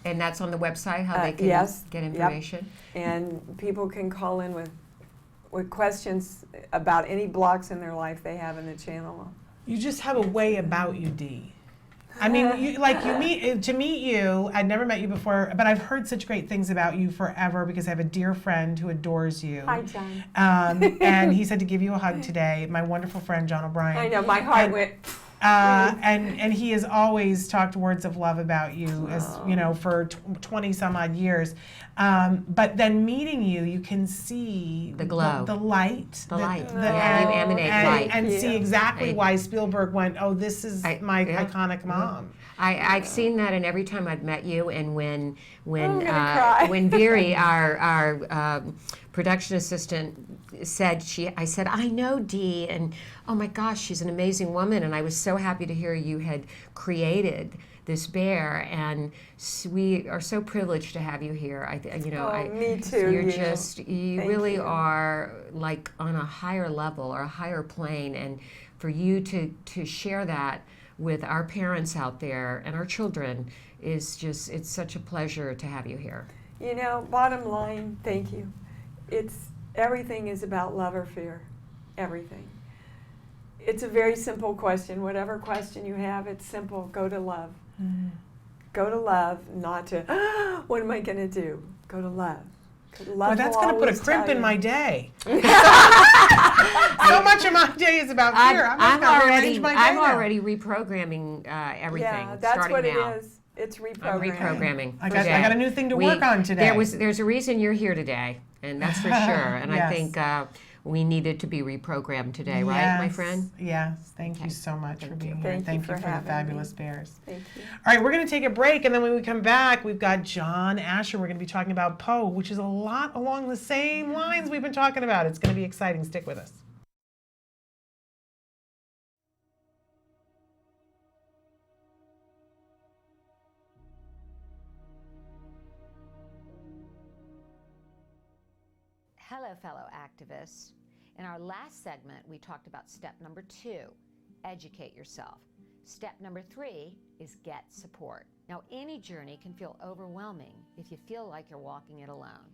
Speaker 16: And that's on the website, how they can get information?
Speaker 1: Yep. And people can call in with questions about any blocks in their life they have in the channel.
Speaker 2: You just have a way about you, Dee. I mean, to meet you, I'd never met you before, but I've heard such great things about you forever because I have a dear friend who adores you.
Speaker 1: Hi, John.
Speaker 2: And he said to give you a hug today, my wonderful friend, John O'Brien.
Speaker 1: I know, my heart went...
Speaker 2: And he has always talked words of love about you, as you know, for 20 some odd years. But then meeting you, you can see
Speaker 16: the glow,
Speaker 2: the light,
Speaker 16: you emanate
Speaker 2: light, and see exactly why Spielberg went, "Oh, this is my iconic mom."
Speaker 16: I've seen that, and every time I've met you, and when Veery, our production assistant, said I said, "I know Dee," and oh my gosh, she's an amazing woman, and I was so happy to hear you had created this bear, and we are so privileged to have you here.
Speaker 1: Me too.
Speaker 16: You really are like on a higher level or a higher plane, and for you to share that with our parents out there and our children it's such a pleasure to have you here.
Speaker 1: You know, bottom line, thank you. Everything is about love or fear. Everything. It's a very simple question. Whatever question you have, it's simple. Go to love. Mm-hmm. Go to love, not to, what am I going to do? Go to love.
Speaker 2: Well, that's going to put a crimp in my day. So much of my day is about fear. I'm
Speaker 16: already reprogramming everything.
Speaker 1: Yeah, that's what
Speaker 16: now.
Speaker 1: It is. It's reprogramming.
Speaker 16: Reprogramming.
Speaker 2: I got a new thing to work on today.
Speaker 16: There's a reason you're here today, and that's for sure. And I think we needed to be reprogrammed today, right, my friend?
Speaker 2: Yes. Thank you so much for being here. Thank you for the fabulous bears.
Speaker 1: Thank you.
Speaker 2: All right, we're going to take a break, and then when we come back, we've got John Asher. We're going to be talking about Poe, which is a lot along the same lines we've been talking about. It's going to be exciting. Stick with us.
Speaker 3: Hello, fellow activists. In our last segment, we talked about step number 2, educate yourself. Step number 3 is get support. Now, any journey can feel overwhelming if you feel like you're walking it alone.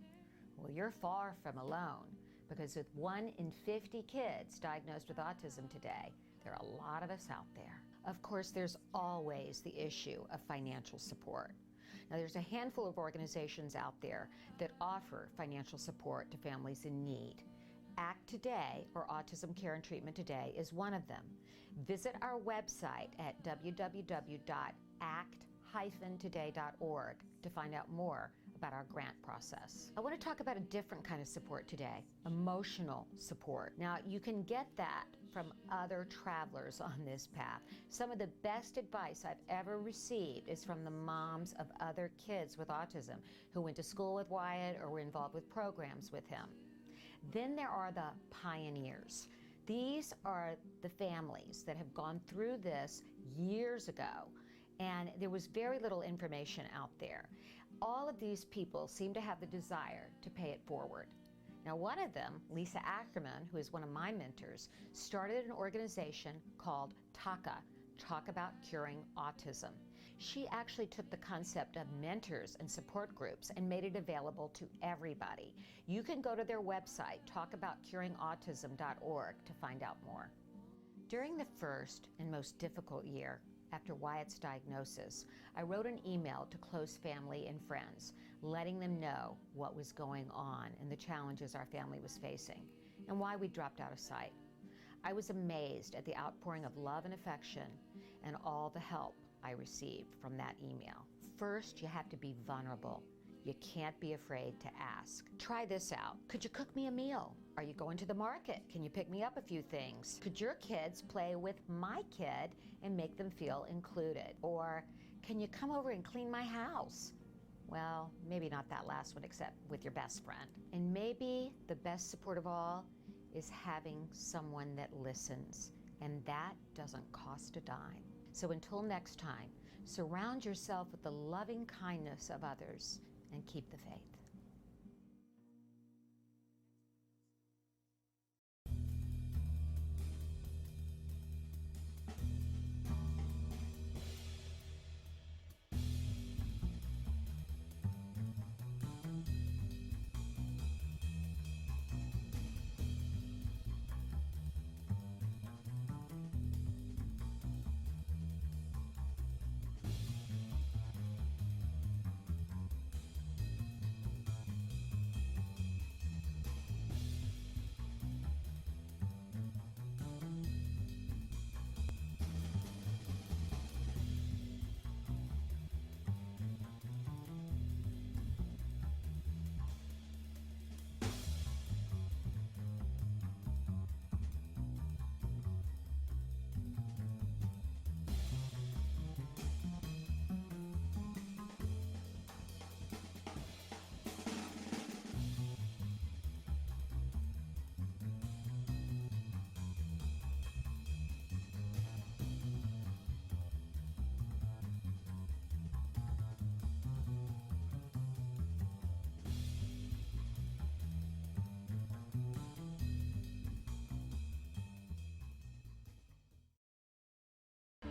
Speaker 3: Well, you're far from alone, because with 1 in 50 kids diagnosed with autism today, there are a lot of us out there. Of course, there's always the issue of financial support. Now, there's a handful of organizations out there that offer financial support to families in need. ACT Today, or Autism Care and Treatment Today, is one of them. Visit our website at www.act-today.org to find out more about our grant process. I want to talk about a different kind of support today, emotional support. Now, you can get that from other travelers on this path. Some of the best advice I've ever received is from the moms of other kids with autism who went to school with Wyatt or were involved with programs with him. Then there are the pioneers. These are the families that have gone through this years ago, and there was very little information out there. All of these people seem to have the desire to pay it forward. Now, one of them, Lisa Ackerman, who is one of my mentors, started an organization called TACA, Talk About Curing Autism. She actually took the concept of mentors and support groups and made it available to everybody. You can go to their website, talkaboutcuringautism.org, to find out more. During the first and most difficult year after Wyatt's diagnosis, I wrote an email to close family and friends, letting them know what was going on and the challenges our family was facing and why we dropped out of sight. I was amazed at the outpouring of love and affection and all the help I received from that email. First, you have to be vulnerable. You can't be afraid to ask. Try this out. Could you cook me a meal? Are you going to the market? Can you pick me up a few things? Could your kids play with my kid and make them feel included? Or can you come over and clean my house? Well, maybe not that last one, except with your best friend. And maybe the best support of all is having someone that listens, and that doesn't cost a dime. So until next time, surround yourself with the loving kindness of others and keep the faith.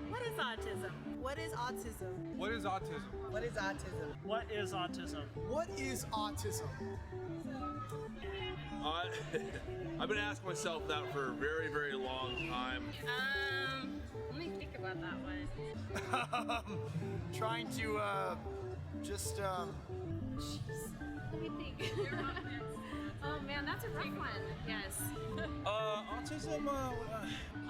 Speaker 4: What is autism? What is autism?
Speaker 22: What is autism?
Speaker 4: What is autism?
Speaker 5: What is autism?
Speaker 22: What is autism?
Speaker 6: I've been asking myself that for a very, very long time.
Speaker 4: Let me think about that one.
Speaker 22: Trying to just
Speaker 4: Jeez. Let me think. Oh man, that's a rough one. Yes.
Speaker 5: Autism.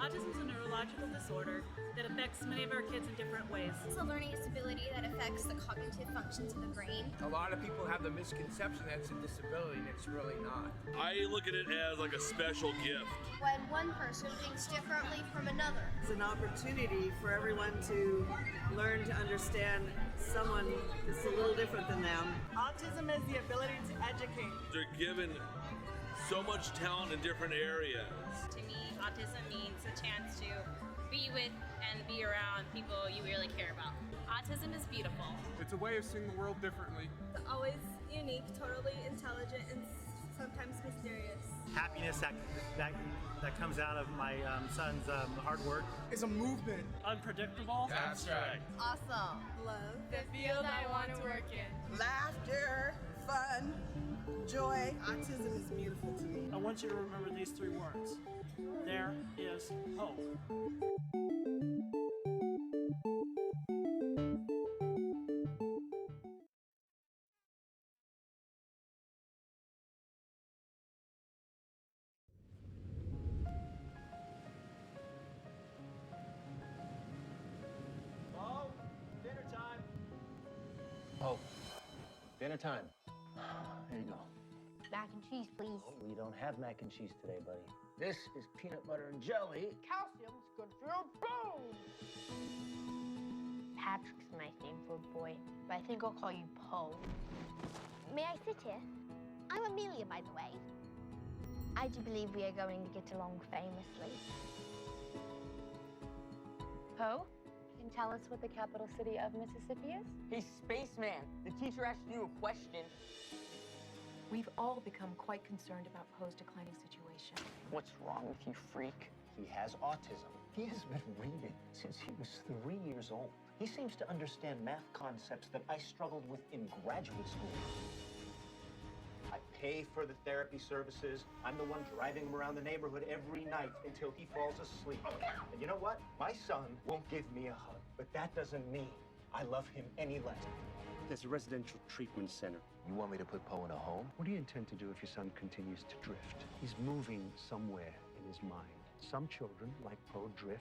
Speaker 4: Autism is a neurological disorder that affects many of our kids in different ways.
Speaker 12: It's a learning disability that affects the cognitive functions of the brain.
Speaker 7: A lot of people have the misconception that it's a disability, and it's really not.
Speaker 6: I look at it as like a special gift.
Speaker 12: When one person thinks differently from another.
Speaker 4: It's an opportunity for everyone to learn to understand someone that's a little different than them. Autism is the ability to educate.
Speaker 6: They're given so much talent in different areas.
Speaker 9: To me, autism means a chance to be with and be around people you really care about. Autism is beautiful.
Speaker 22: It's a way of seeing the world differently.
Speaker 12: It's always unique, totally intelligent, and sometimes mysterious.
Speaker 5: Happiness that comes out of my son's hard work.
Speaker 22: It's a movement.
Speaker 5: Unpredictable.
Speaker 7: That's right.
Speaker 12: Awesome. Love.
Speaker 4: The field I want to work in. Laughter, fun, joy. Autism is beautiful to me.
Speaker 5: I want you to remember these 3 words. There is hope.
Speaker 22: Oh, dinner time.
Speaker 18: Oh, dinner time. There you go.
Speaker 12: Mac and cheese, please.
Speaker 18: Oh, we don't have mac and cheese today, buddy. This is peanut butter and jelly.
Speaker 12: Calcium's good for your bones. Patrick's a nice name for a boy, but I think I'll call you Poe. May I sit here? I'm Amelia, by the way. I do believe we are going to get along famously.
Speaker 8: Poe, can you tell us what the capital city of Mississippi is?
Speaker 10: Hey, spaceman, the teacher asked you a question.
Speaker 8: We've all become quite concerned about Poe's declining situation.
Speaker 10: What's wrong with you, freak?
Speaker 18: He has autism. He has been reading since he was 3 years old. He seems to understand math concepts that I struggled with in graduate school. I pay for the therapy services. I'm the one driving him around the neighborhood every night until he falls asleep. And you know what? My son won't give me a hug, but that doesn't mean I love him any less.
Speaker 11: There's a residential treatment center.
Speaker 18: You want me to put Poe in a home?
Speaker 11: What do you intend to do if your son continues to drift? He's moving somewhere in his mind. Some children, like Poe, drift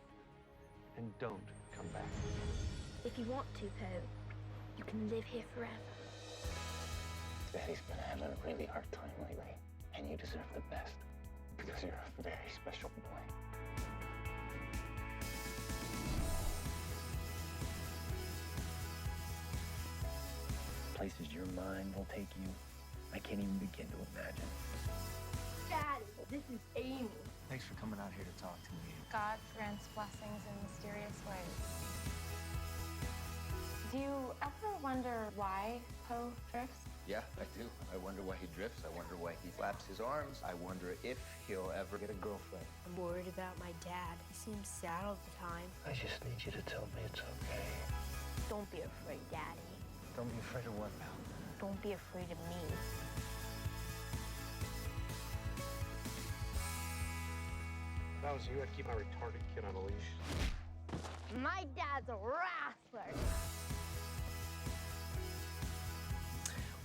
Speaker 11: and don't come back.
Speaker 12: If you want to, Poe, you can live here forever.
Speaker 18: Daddy's been having a really hard time lately, and you deserve the best, because you're a very special boy. Places your mind will take you, I can't even begin to imagine.
Speaker 12: Daddy, this is Amy.
Speaker 18: Thanks for coming out here to talk to me.
Speaker 8: God grants blessings in mysterious ways. Do you ever wonder why Poe drifts?
Speaker 18: Yeah, I do. I wonder why he drifts. I wonder why he flaps his arms. I wonder if he'll ever get a girlfriend.
Speaker 12: I'm worried about my dad. He seems sad all the time.
Speaker 18: I just need you to tell me it's okay.
Speaker 12: Don't be afraid, Daddy.
Speaker 18: Don't be afraid of what now?
Speaker 12: Don't be afraid of me.
Speaker 11: If I was you, I'd keep my retarded kid on a leash.
Speaker 12: My dad's a wrestler.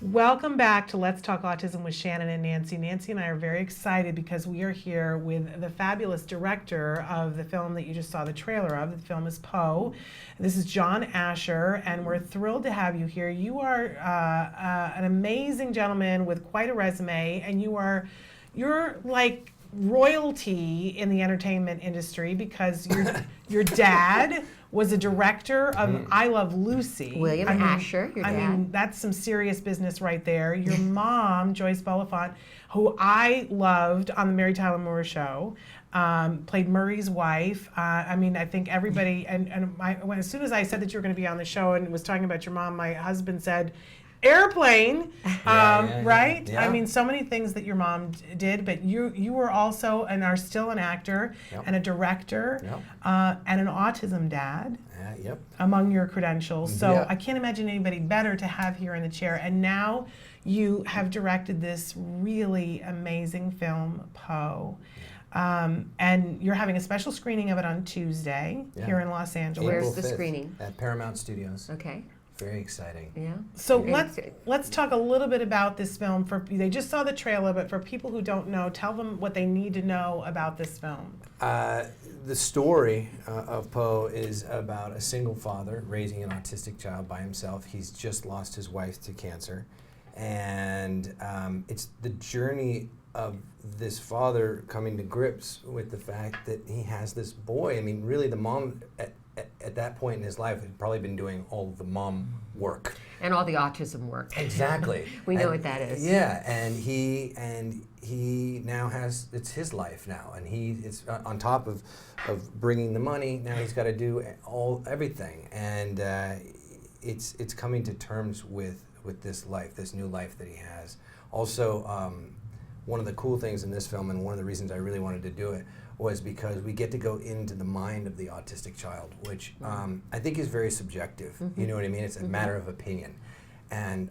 Speaker 2: Welcome back to Let's Talk Autism with Shannon and Nancy. Nancy and I are very excited because we are here with the fabulous director of the film that you just saw the trailer of. The film is Poe. This is John Asher, and we're thrilled to have you here. You are an amazing gentleman with quite a resume, and you're like royalty in the entertainment industry because your dad was a director of I Love Lucy.
Speaker 16: William Asher, your dad.
Speaker 2: I mean, that's some serious business right there. Your mom, Joyce Belafonte, who I loved on the Mary Tyler Moore Show, played Murray's wife. I mean, I think everybody, as soon as I said that you were going to be on the show and was talking about your mom, my husband said, Airplane, right?
Speaker 13: Yeah.
Speaker 2: I mean, so many things that your mom did, but you were also and are still an actor and a director and an autism dad among your credentials. So I can't imagine anybody better to have here in the chair. And now you have directed this really amazing film, Poe. And you're having a special screening of it on Tuesday here in Los Angeles.
Speaker 16: Where's the screening?
Speaker 13: At Paramount Studios.
Speaker 16: Okay.
Speaker 13: Very exciting.
Speaker 16: Yeah.
Speaker 2: So let's talk a little bit about this film. They just saw the trailer, but for people who don't know, tell them what they need to know about this film.
Speaker 13: The story of Poe is about a single father raising an autistic child by himself. He's just lost his wife to cancer, and it's the journey of this father coming to grips with the fact that he has this boy. I mean, really, the mom at that point in his life had probably been doing all the mom work.
Speaker 16: And all the autism work.
Speaker 13: Exactly.
Speaker 16: We know what that is.
Speaker 13: Yeah, and he now has, it's his life now, and it's on top of bringing the money, now he's got to do everything, and it's coming to terms with this life, this new life that he has. Also, one of the cool things in this film, and one of the reasons I really wanted to do it, was because we get to go into the mind of the autistic child, which I think is very subjective.
Speaker 16: Mm-hmm.
Speaker 13: You know what I mean? It's a matter of opinion. And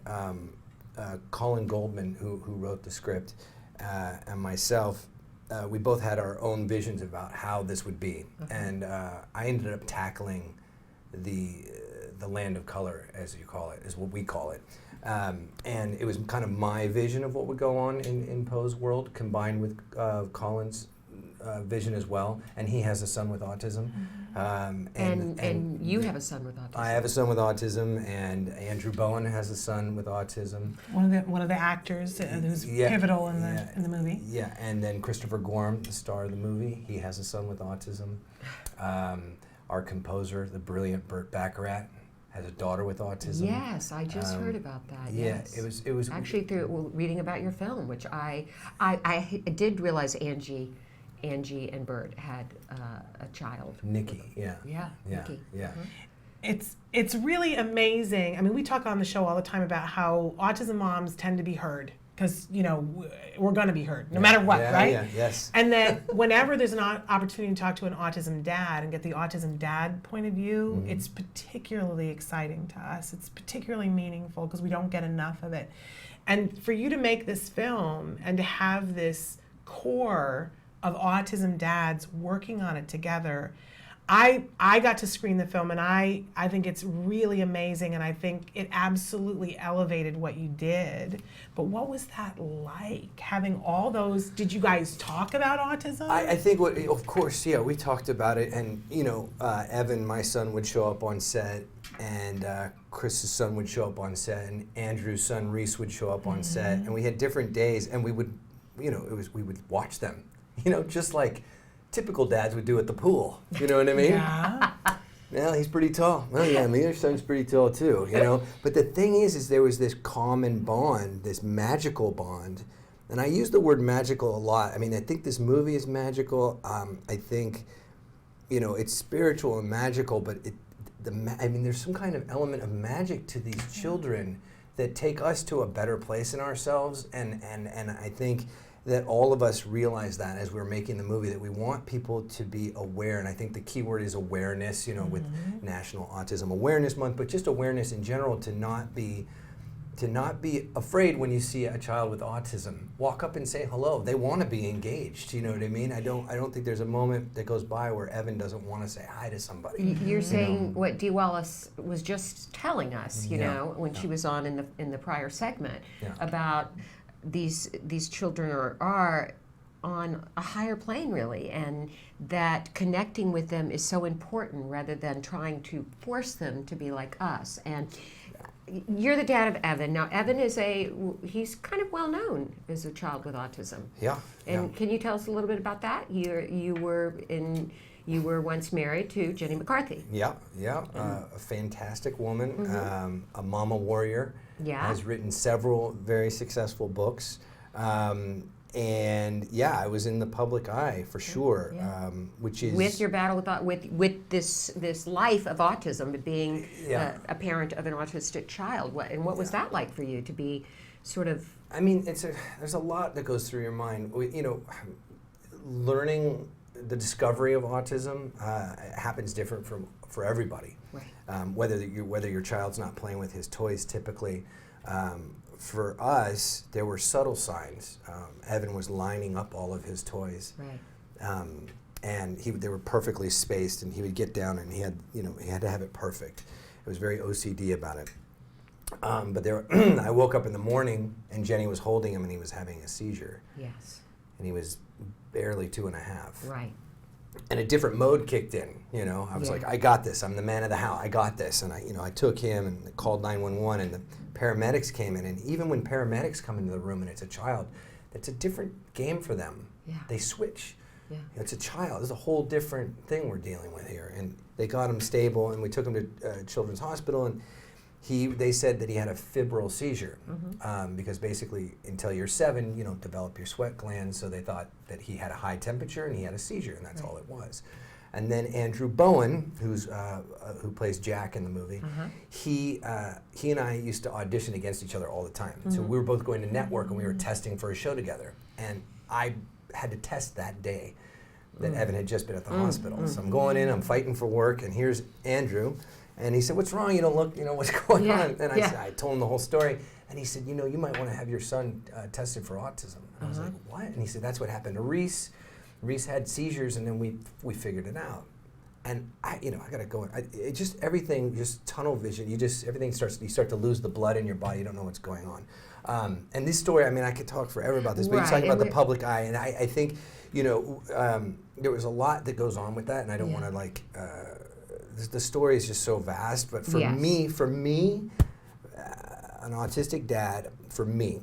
Speaker 13: Colin Goldman, who wrote the script, and myself, we both had our own visions about how this would be. And I ended up tackling the land of color, as you call it, is what we call it. And it was kind of my vision of what would go on in Poe's world, combined with Colin's vision as well, and he has a son with autism.
Speaker 16: And you have a son with autism.
Speaker 13: I have a son with autism, and Andrew Bowen has a son with autism.
Speaker 2: One of the actors who's pivotal in the movie.
Speaker 13: Yeah, and then Christopher Gorham, the star of the movie, he has a son with autism. Our composer, the brilliant Burt Baccarat, has a daughter with autism.
Speaker 16: Yes, I just heard about that.
Speaker 13: Yeah,
Speaker 16: yes.
Speaker 13: it was
Speaker 16: actually through reading about your film, which I did realize Angie and Bert had a child.
Speaker 13: Nikki, yeah.
Speaker 16: Yeah, Nikki.
Speaker 13: Yeah.
Speaker 16: Mm-hmm.
Speaker 2: It's really amazing. I mean, we talk on the show all the time about how autism moms tend to be heard because, you know, we're going to be heard no matter what, right?
Speaker 13: Yeah, yes.
Speaker 2: And that whenever there's an opportunity to talk to an autism dad and get the autism dad point of view, it's particularly exciting to us. It's particularly meaningful because we don't get enough of it. And for you to make this film and to have this core of autism dads working on it together, I got to screen the film, and I think it's really amazing, and I think it absolutely elevated what you did. But what was that like, having all those? Did you guys talk about autism?
Speaker 13: I think, of course, yeah, we talked about it, and you know, Evan, my son, would show up on set, and Chris's son would show up on set, and Andrew's son, Reese, would show up on set, and we had different days, and we would, you know, we would watch them, you know, just like typical dads would do at the pool. You know what I mean?
Speaker 2: Yeah.
Speaker 13: Well, he's pretty tall. Well, yeah, my other son's pretty tall too, you know? But the thing is there was this common bond, this magical bond. And I use the word magical a lot. I mean, I think this movie is magical. I think, you know, it's spiritual and magical, but I mean, there's some kind of element of magic to these children that take us to a better place in ourselves. And I think that all of us realize that as we're making the movie, that we want people to be aware, and I think the key word is awareness, you know, with National Autism Awareness Month, but just awareness in general, to not be afraid when you see a child with autism. Walk up and say hello. They want to be engaged, you know what I mean? I don't think there's a moment that goes by where Evan doesn't want to say hi to somebody.
Speaker 16: You're saying what Dee Wallace was just telling us, you know, when she was on in the prior segment about these children are on a higher plane, really, and that connecting with them is so important rather than trying to force them to be like us. And you're the dad of Evan. Now, Evan he's kind of well known as a child with autism.
Speaker 13: Yeah.
Speaker 16: And can you tell us a little bit about that? You were once married to Jenny McCarthy.
Speaker 13: Yeah. A fantastic woman, a mama warrior.
Speaker 16: Yeah.
Speaker 13: Has written several very successful books. And yeah, I was in the public eye for sure, which is
Speaker 16: with your battle with this life of autism, being a parent of an autistic child. What was that like for you to be sort of?
Speaker 13: I mean, there's a lot that goes through your mind. You know, learning the discovery of autism happens different for everybody.
Speaker 16: Right.
Speaker 13: Whether your child's not playing with his toys typically. For us, there were subtle signs. Evan was lining up all of his toys,
Speaker 16: right.
Speaker 13: And they were perfectly spaced. And he would get down, and he had to have it perfect. It was very OCD about it. But I woke up in the morning, and Jenny was holding him, and he was having a seizure.
Speaker 16: Yes.
Speaker 13: And he was barely 2.5.
Speaker 16: Right.
Speaker 13: And a different mode kicked in. You know, I was like, I got this. I'm the man of the house. I got this. And I took him and called 911, and the paramedics came in. And even when paramedics come into the room and it's a child, it's a different game for them.
Speaker 16: Yeah.
Speaker 13: They switch.
Speaker 16: Yeah.
Speaker 13: It's a child. It's a whole different thing we're dealing with here. And they got him stable, and we took him to Children's Hospital, and they said that he had a febrile seizure, because basically until you're 7, you don't develop your sweat glands, so they thought that he had a high temperature and he had a seizure, and that's all it was. And then Andrew Bowen, who plays Jack in the movie, he and I used to audition against each other all the time. So we were both going to network, and we were testing for a show together. And I had to test that day that Evan had just been at the hospital. So I'm going in, I'm fighting for work, and here's Andrew. And he said, "What's wrong? You don't look, what's going on?" And I told him the whole story. And he said, "You might want to have your son tested for autism." And I was like, "What?" And he said, "That's what happened to Reese. Reese had seizures, and then we figured it out." And I got to go. Everything, just tunnel vision. You start to lose the blood in your body. You don't know what's going on. And this story, I mean, I could talk forever about this, but you're talking about the public eye, and I think, there was a lot that goes on with that, and I don't want to the story is just so vast, but for me, an autistic dad, for me,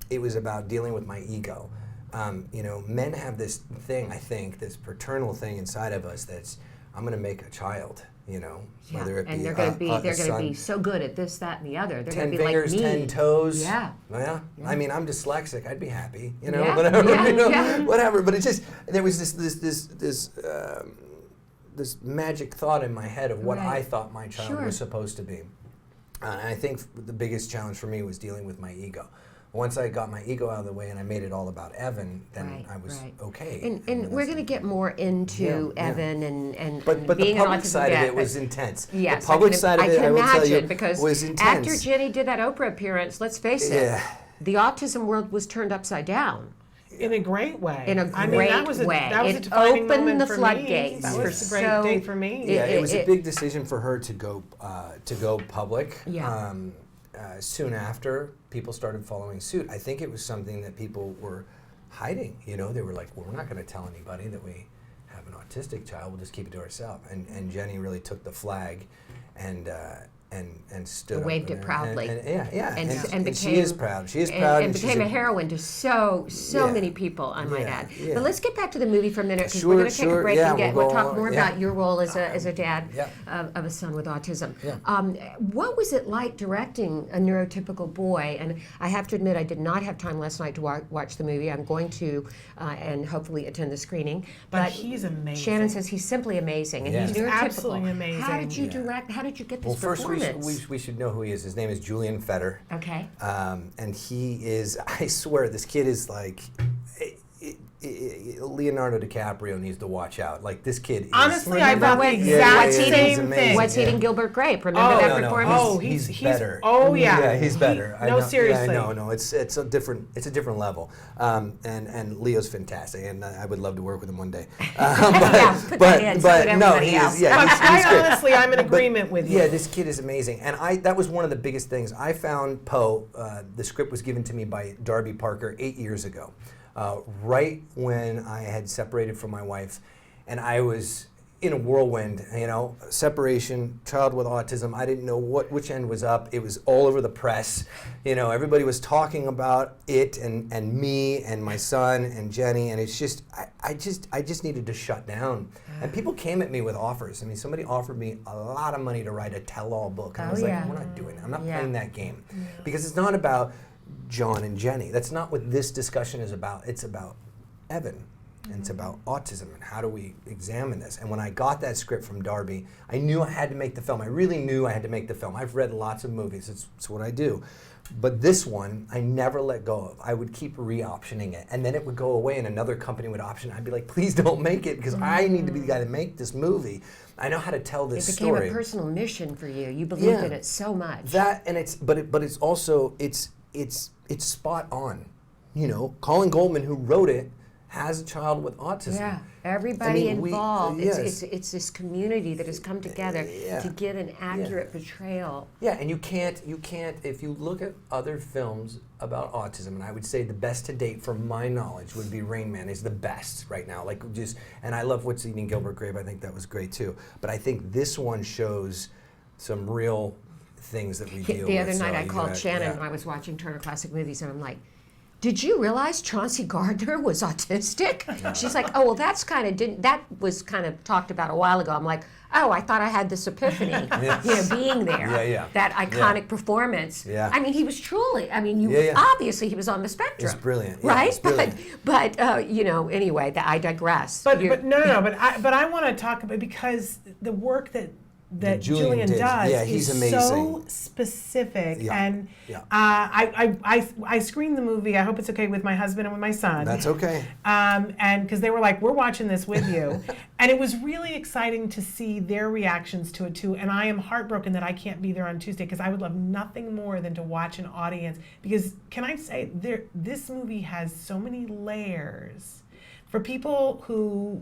Speaker 13: it was about dealing with my ego. Men have this thing, I think, this paternal thing inside of us that's I'm going to make a child, you know,
Speaker 16: Yeah.
Speaker 13: whether it be
Speaker 16: and they're going to be
Speaker 13: a
Speaker 16: they're going to
Speaker 13: son.
Speaker 16: be so good at this, that, and the other. They're
Speaker 13: 10
Speaker 16: going to be
Speaker 13: fingers,
Speaker 16: like me.
Speaker 13: 10 toes.
Speaker 16: Yeah.
Speaker 13: Yeah. I mean, I'm dyslexic. I'd be happy, you know,
Speaker 16: Yeah.
Speaker 13: whatever,
Speaker 16: Yeah.
Speaker 13: you know,
Speaker 16: Yeah.
Speaker 13: whatever. But it just, there was this magic thought in my head of what
Speaker 16: Right.
Speaker 13: I thought my child
Speaker 16: Sure.
Speaker 13: was supposed to be. And I think the biggest challenge for me was dealing with my ego. Once I got my ego out of the way and I made it all about Evan, then
Speaker 16: Right,
Speaker 13: I was
Speaker 16: right.
Speaker 13: okay.
Speaker 16: And we're going to get more into
Speaker 13: Yeah, yeah.
Speaker 16: Evan and
Speaker 13: But
Speaker 16: being
Speaker 13: the
Speaker 16: an
Speaker 13: public
Speaker 16: autism
Speaker 13: side of
Speaker 16: dad,
Speaker 13: it was
Speaker 16: but-
Speaker 13: intense.
Speaker 16: Yes,
Speaker 13: the public
Speaker 16: I can,
Speaker 13: side of
Speaker 16: I
Speaker 13: it,
Speaker 16: can
Speaker 13: I will
Speaker 16: imagine,
Speaker 13: tell you,
Speaker 16: because
Speaker 13: was intense.
Speaker 16: after Jenny did that Oprah appearance, let's face it,
Speaker 13: Yeah.
Speaker 16: the autism world was turned upside down.
Speaker 2: In a great way.
Speaker 16: In a
Speaker 2: I mean, that
Speaker 16: great
Speaker 2: was a,
Speaker 16: way.
Speaker 2: That was a
Speaker 16: It
Speaker 2: defining
Speaker 16: opened
Speaker 2: moment
Speaker 16: the
Speaker 2: for
Speaker 16: floodgates.
Speaker 2: Me. That was a great
Speaker 16: So
Speaker 2: day for me.
Speaker 13: Yeah, it was a big decision for her to go public.
Speaker 16: Yeah.
Speaker 13: Soon after, people started following suit. I think it was something that people were hiding. You know, they were like, well, we're not going to tell anybody that we have an autistic child. We'll just keep it to ourselves. And Jenny really took the flag and stood up.
Speaker 16: Waved it proudly.
Speaker 13: And
Speaker 16: became,
Speaker 13: she is proud. She is proud.
Speaker 16: And
Speaker 13: she's
Speaker 16: became a heroine to so
Speaker 13: Yeah.
Speaker 16: many people, I might add.
Speaker 13: yeah.
Speaker 16: But let's get back to the movie for a minute, because
Speaker 13: Sure,
Speaker 16: we're going to take
Speaker 13: sure,
Speaker 16: a break
Speaker 13: yeah,
Speaker 16: and
Speaker 13: we'll
Speaker 16: we'll
Speaker 13: go
Speaker 16: talk
Speaker 13: on,
Speaker 16: more
Speaker 13: yeah.
Speaker 16: about your role as a dad
Speaker 13: Yeah.
Speaker 16: of a son with autism.
Speaker 13: Yeah.
Speaker 16: What was it like directing a neurotypical boy? And I have to admit, I did not have time last night to watch the movie. I'm going to, and hopefully attend the screening.
Speaker 2: But he's amazing.
Speaker 16: Shannon says he's simply amazing, and
Speaker 13: Yeah.
Speaker 16: he's
Speaker 2: He's
Speaker 16: neurotypical.
Speaker 2: absolutely amazing.
Speaker 16: How did you
Speaker 13: Yeah.
Speaker 16: direct? How did you get this
Speaker 13: Well, first
Speaker 16: performance?
Speaker 13: we should know who he is. His name is Julian Fetter.
Speaker 16: Okay.
Speaker 13: And he is, I swear, this kid is like, Leonardo DiCaprio needs to watch out. Like, this kid is.
Speaker 2: Honestly, I thought the exact same thing.
Speaker 16: What's eating Gilbert Grape? Remember that performance?
Speaker 2: Oh,
Speaker 13: he's better.
Speaker 2: Oh, yeah.
Speaker 13: Yeah, he's better.
Speaker 2: No, seriously.
Speaker 13: Yeah, no, it's a different level. And Leo's fantastic, and I would love to work with him one day. But no, he is. Yeah, he's great.
Speaker 2: Honestly, I'm in agreement with you.
Speaker 13: Yeah, this kid is amazing, and that was one of the biggest things. I found Poe. The script was given to me by Darby Parker 8 years ago. Right when I had separated from my wife, and I was in a whirlwind, you know, separation, child with autism. I didn't know which end was up. It was all over the press. You know, everybody was talking about it and me and my son and Jenny, and it's just, I just needed to shut down. And people came at me with offers. I mean, somebody offered me a lot of money to write a tell-all book. And I was like, we're not doing that. I'm not playing that game. Because it's not about John and Jenny. That's not what this discussion is about. It's about Evan. And it's about autism and how do we examine this. And when I got that script from Darby, I knew I had to make the film. I really knew I had to make the film. I've read lots of movies. It's what I do. But this one, I never let go of. I would keep re-optioning it. And then it would go away and another company would option it. I'd be like, please don't make it because I need to be the guy to make this movie. I know how to tell this story.
Speaker 16: It became a personal mission for you. You believed in it so much.
Speaker 13: That, and but it's also, it's spot on. You know, Colin Goldman, who wrote it, has a child with autism.
Speaker 16: Yeah, everybody involved.
Speaker 13: Yes.
Speaker 16: It's this community that has come together to give an accurate portrayal.
Speaker 13: Yeah, and you can't, if you look at other films about autism, and I would say the best to date from my knowledge would be Rain Man is the best right now. Like and I love What's Eating Gilbert Grape, I think that was great too. But I think this one shows some real things that we deal with.
Speaker 16: The other night I called Shannon when I was watching Turner Classic Movies, and I'm like, did you realize Chauncey Gardner was autistic? She's like, oh, well, that was kind of talked about a while ago. I'm like, oh, I thought I had this epiphany, being there. That iconic performance.
Speaker 13: Yeah.
Speaker 16: I mean, he was truly, obviously he was on the spectrum.
Speaker 13: It's brilliant.
Speaker 16: Right?
Speaker 13: It's brilliant.
Speaker 16: But anyway, I digress.
Speaker 2: But I want to talk about, because the work that Julian does
Speaker 13: he's
Speaker 2: is
Speaker 13: amazing.
Speaker 2: So specific, and I screened the movie. I hope it's okay with my husband and with my son.
Speaker 13: That's okay.
Speaker 2: And because they were like, we're watching this with you, and it was really exciting to see their reactions to it too. And I am heartbroken that I can't be there on Tuesday, because I would love nothing more than to watch an audience. Because can I say, this movie has so many layers for people who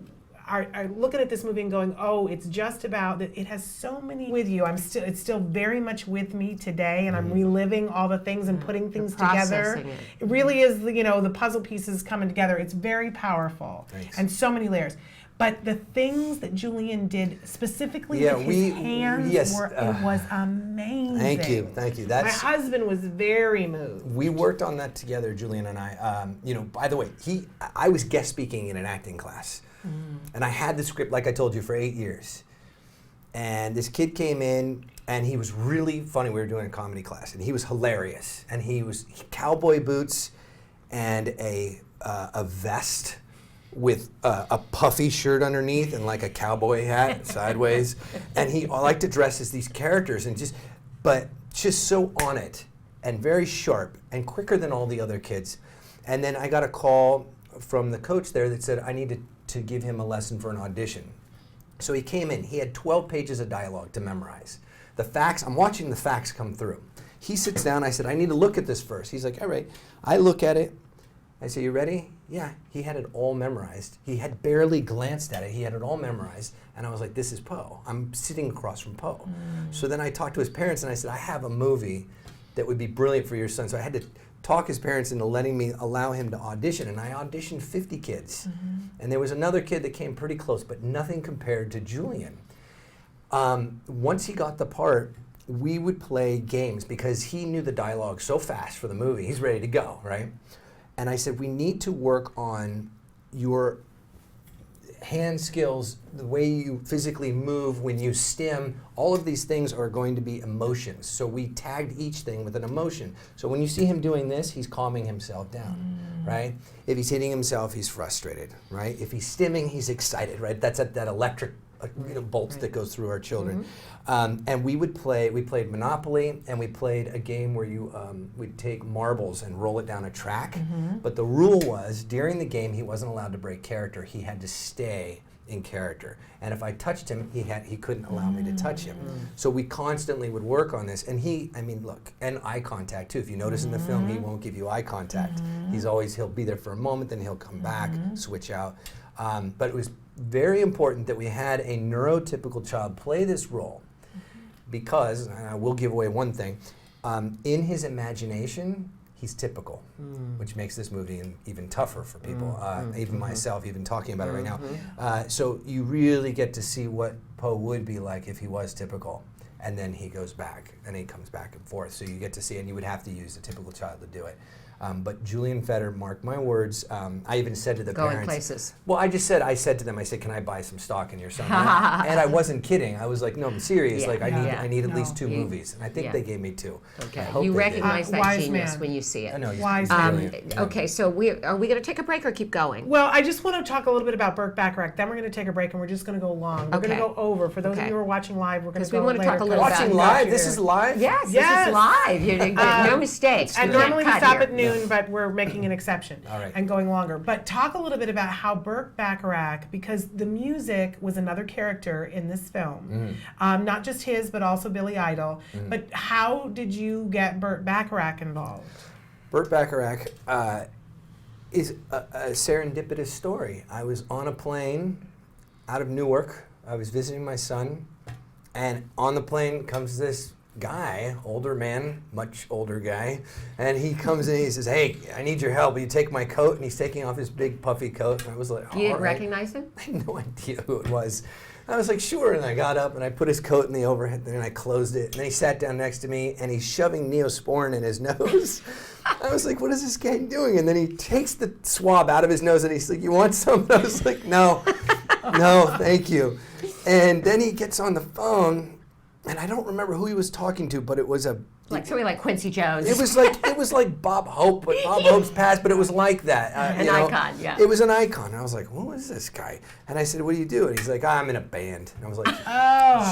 Speaker 2: are looking at this movie and going, oh, it's just about that. It has so many with you. It's still very much with me today, and I'm reliving all the things and putting things together. It really is, the puzzle pieces coming together. It's very powerful.
Speaker 13: Thanks.
Speaker 2: And so many layers. But the things that Julian did specifically with his hands, it was amazing.
Speaker 13: Thank you.
Speaker 2: My husband was very moved.
Speaker 13: We worked on that together, Julian and I. By the way, I was guest speaking in an acting class. And I had the script, like I told you, for 8 years. And this kid came in, and he was really funny. We were doing a comedy class, and he was hilarious. And he was cowboy boots and a vest with a puffy shirt underneath and like a cowboy hat sideways. And he liked to dress as these characters and just so on it and very sharp and quicker than all the other kids. And then I got a call from the coach there that said I needed to give him a lesson for an audition. So he came in, he had 12 pages of dialogue to memorize. The facts, I'm watching the facts come through. He sits down, I said, I need to look at this first. He's like, all right. I look at it. I say, you ready? Yeah, he had it all memorized. He had barely glanced at it. He had it all memorized. And I was like, this is Poe. I'm sitting across from Poe. So then I talked to his parents and I said, I have a movie that would be brilliant for your son. So I had to talk his parents into letting me allow him to audition. And I auditioned 50 kids. And there was another kid that came pretty close, but nothing compared to Julian. Once he got the part, we would play games because he knew the dialogue so fast for the movie. He's ready to go, right? And I said, we need to work on your hand skills, the way you physically move when you stim. All of these things are going to be emotions. So we tagged each thing with an emotion. So when you see him doing this, he's calming himself down, right? If he's hitting himself, he's frustrated, right? If he's stimming, he's excited, right? That's that electric bolts that goes through our children. And we played Monopoly, and we played a game where we'd take marbles and roll it down a track. But the rule was, during the game, he wasn't allowed to break character. He had to stay in character. And if I touched him, he couldn't allow me to touch him. So we constantly would work on this. And look, and eye contact too. If you notice in the film, he won't give you eye contact. He'll be there for a moment, then he'll come back, switch out. But it was very important that we had a neurotypical child play this role because, and I will give away one thing, in his imagination, he's typical, which makes this movie even tougher for people, even myself, even talking about it right now. So you really get to see what Poe would be like if he was typical. And then he goes back, and he comes back and forth. So you get to see, and you would have to use a typical child to do it. But Julian Fetter, mark my words, I even said to the parents.
Speaker 16: Going places.
Speaker 13: Well, I said to them, can I buy some stock in your son? And I wasn't kidding. I was like, no, I'm serious. I need at least 2 movies. And I think they gave me 2.
Speaker 16: Okay, you recognize that genius when you see it.
Speaker 13: I know,
Speaker 16: okay, so are we going to take a break or keep going?
Speaker 2: Well, I just want to talk a little bit about Burt Bacharach. Then we're going to take a break, and we're just going to go long. We're going to go over. For those of you who are watching live, we're going to go
Speaker 16: later. Because we want to talk a little about
Speaker 13: watching live. This is live.
Speaker 16: Yes, this is live. You didn't get no mistakes.
Speaker 2: And normally we stop at noon, but we're making an exception and going longer. But talk a little bit about how Burt Bacharach, because the music was another character in this film, not just his, but also Billy Idol. But how did you get Burt Bacharach involved?
Speaker 13: Burt Bacharach is a serendipitous story. I was on a plane out of Newark. I was visiting my son, and on the plane comes this guy, older man, much older guy, and he comes in and he says, hey, I need your help. Will you take my coat? And he's taking off his big puffy coat. And I was like,
Speaker 16: you didn't recognize him?
Speaker 13: I had no idea who it was. I was like, sure. And I got up and I put his coat in the overhead and I closed it. And then he sat down next to me and he's shoving Neosporin in his nose. I was like, what is this guy doing? And then he takes the swab out of his nose and he's like, you want some? And I was like, no, thank you. And then he gets on the phone. And I don't remember who he was talking to, but it was
Speaker 16: somebody like Quincy Jones.
Speaker 13: It was like Bob Hope, but Bob Hope's passed, but it was like that.
Speaker 16: An icon, yeah.
Speaker 13: It was an icon. And I was like, who is this guy? And I said, what do you do? And he's like, I'm in a band. And I was like,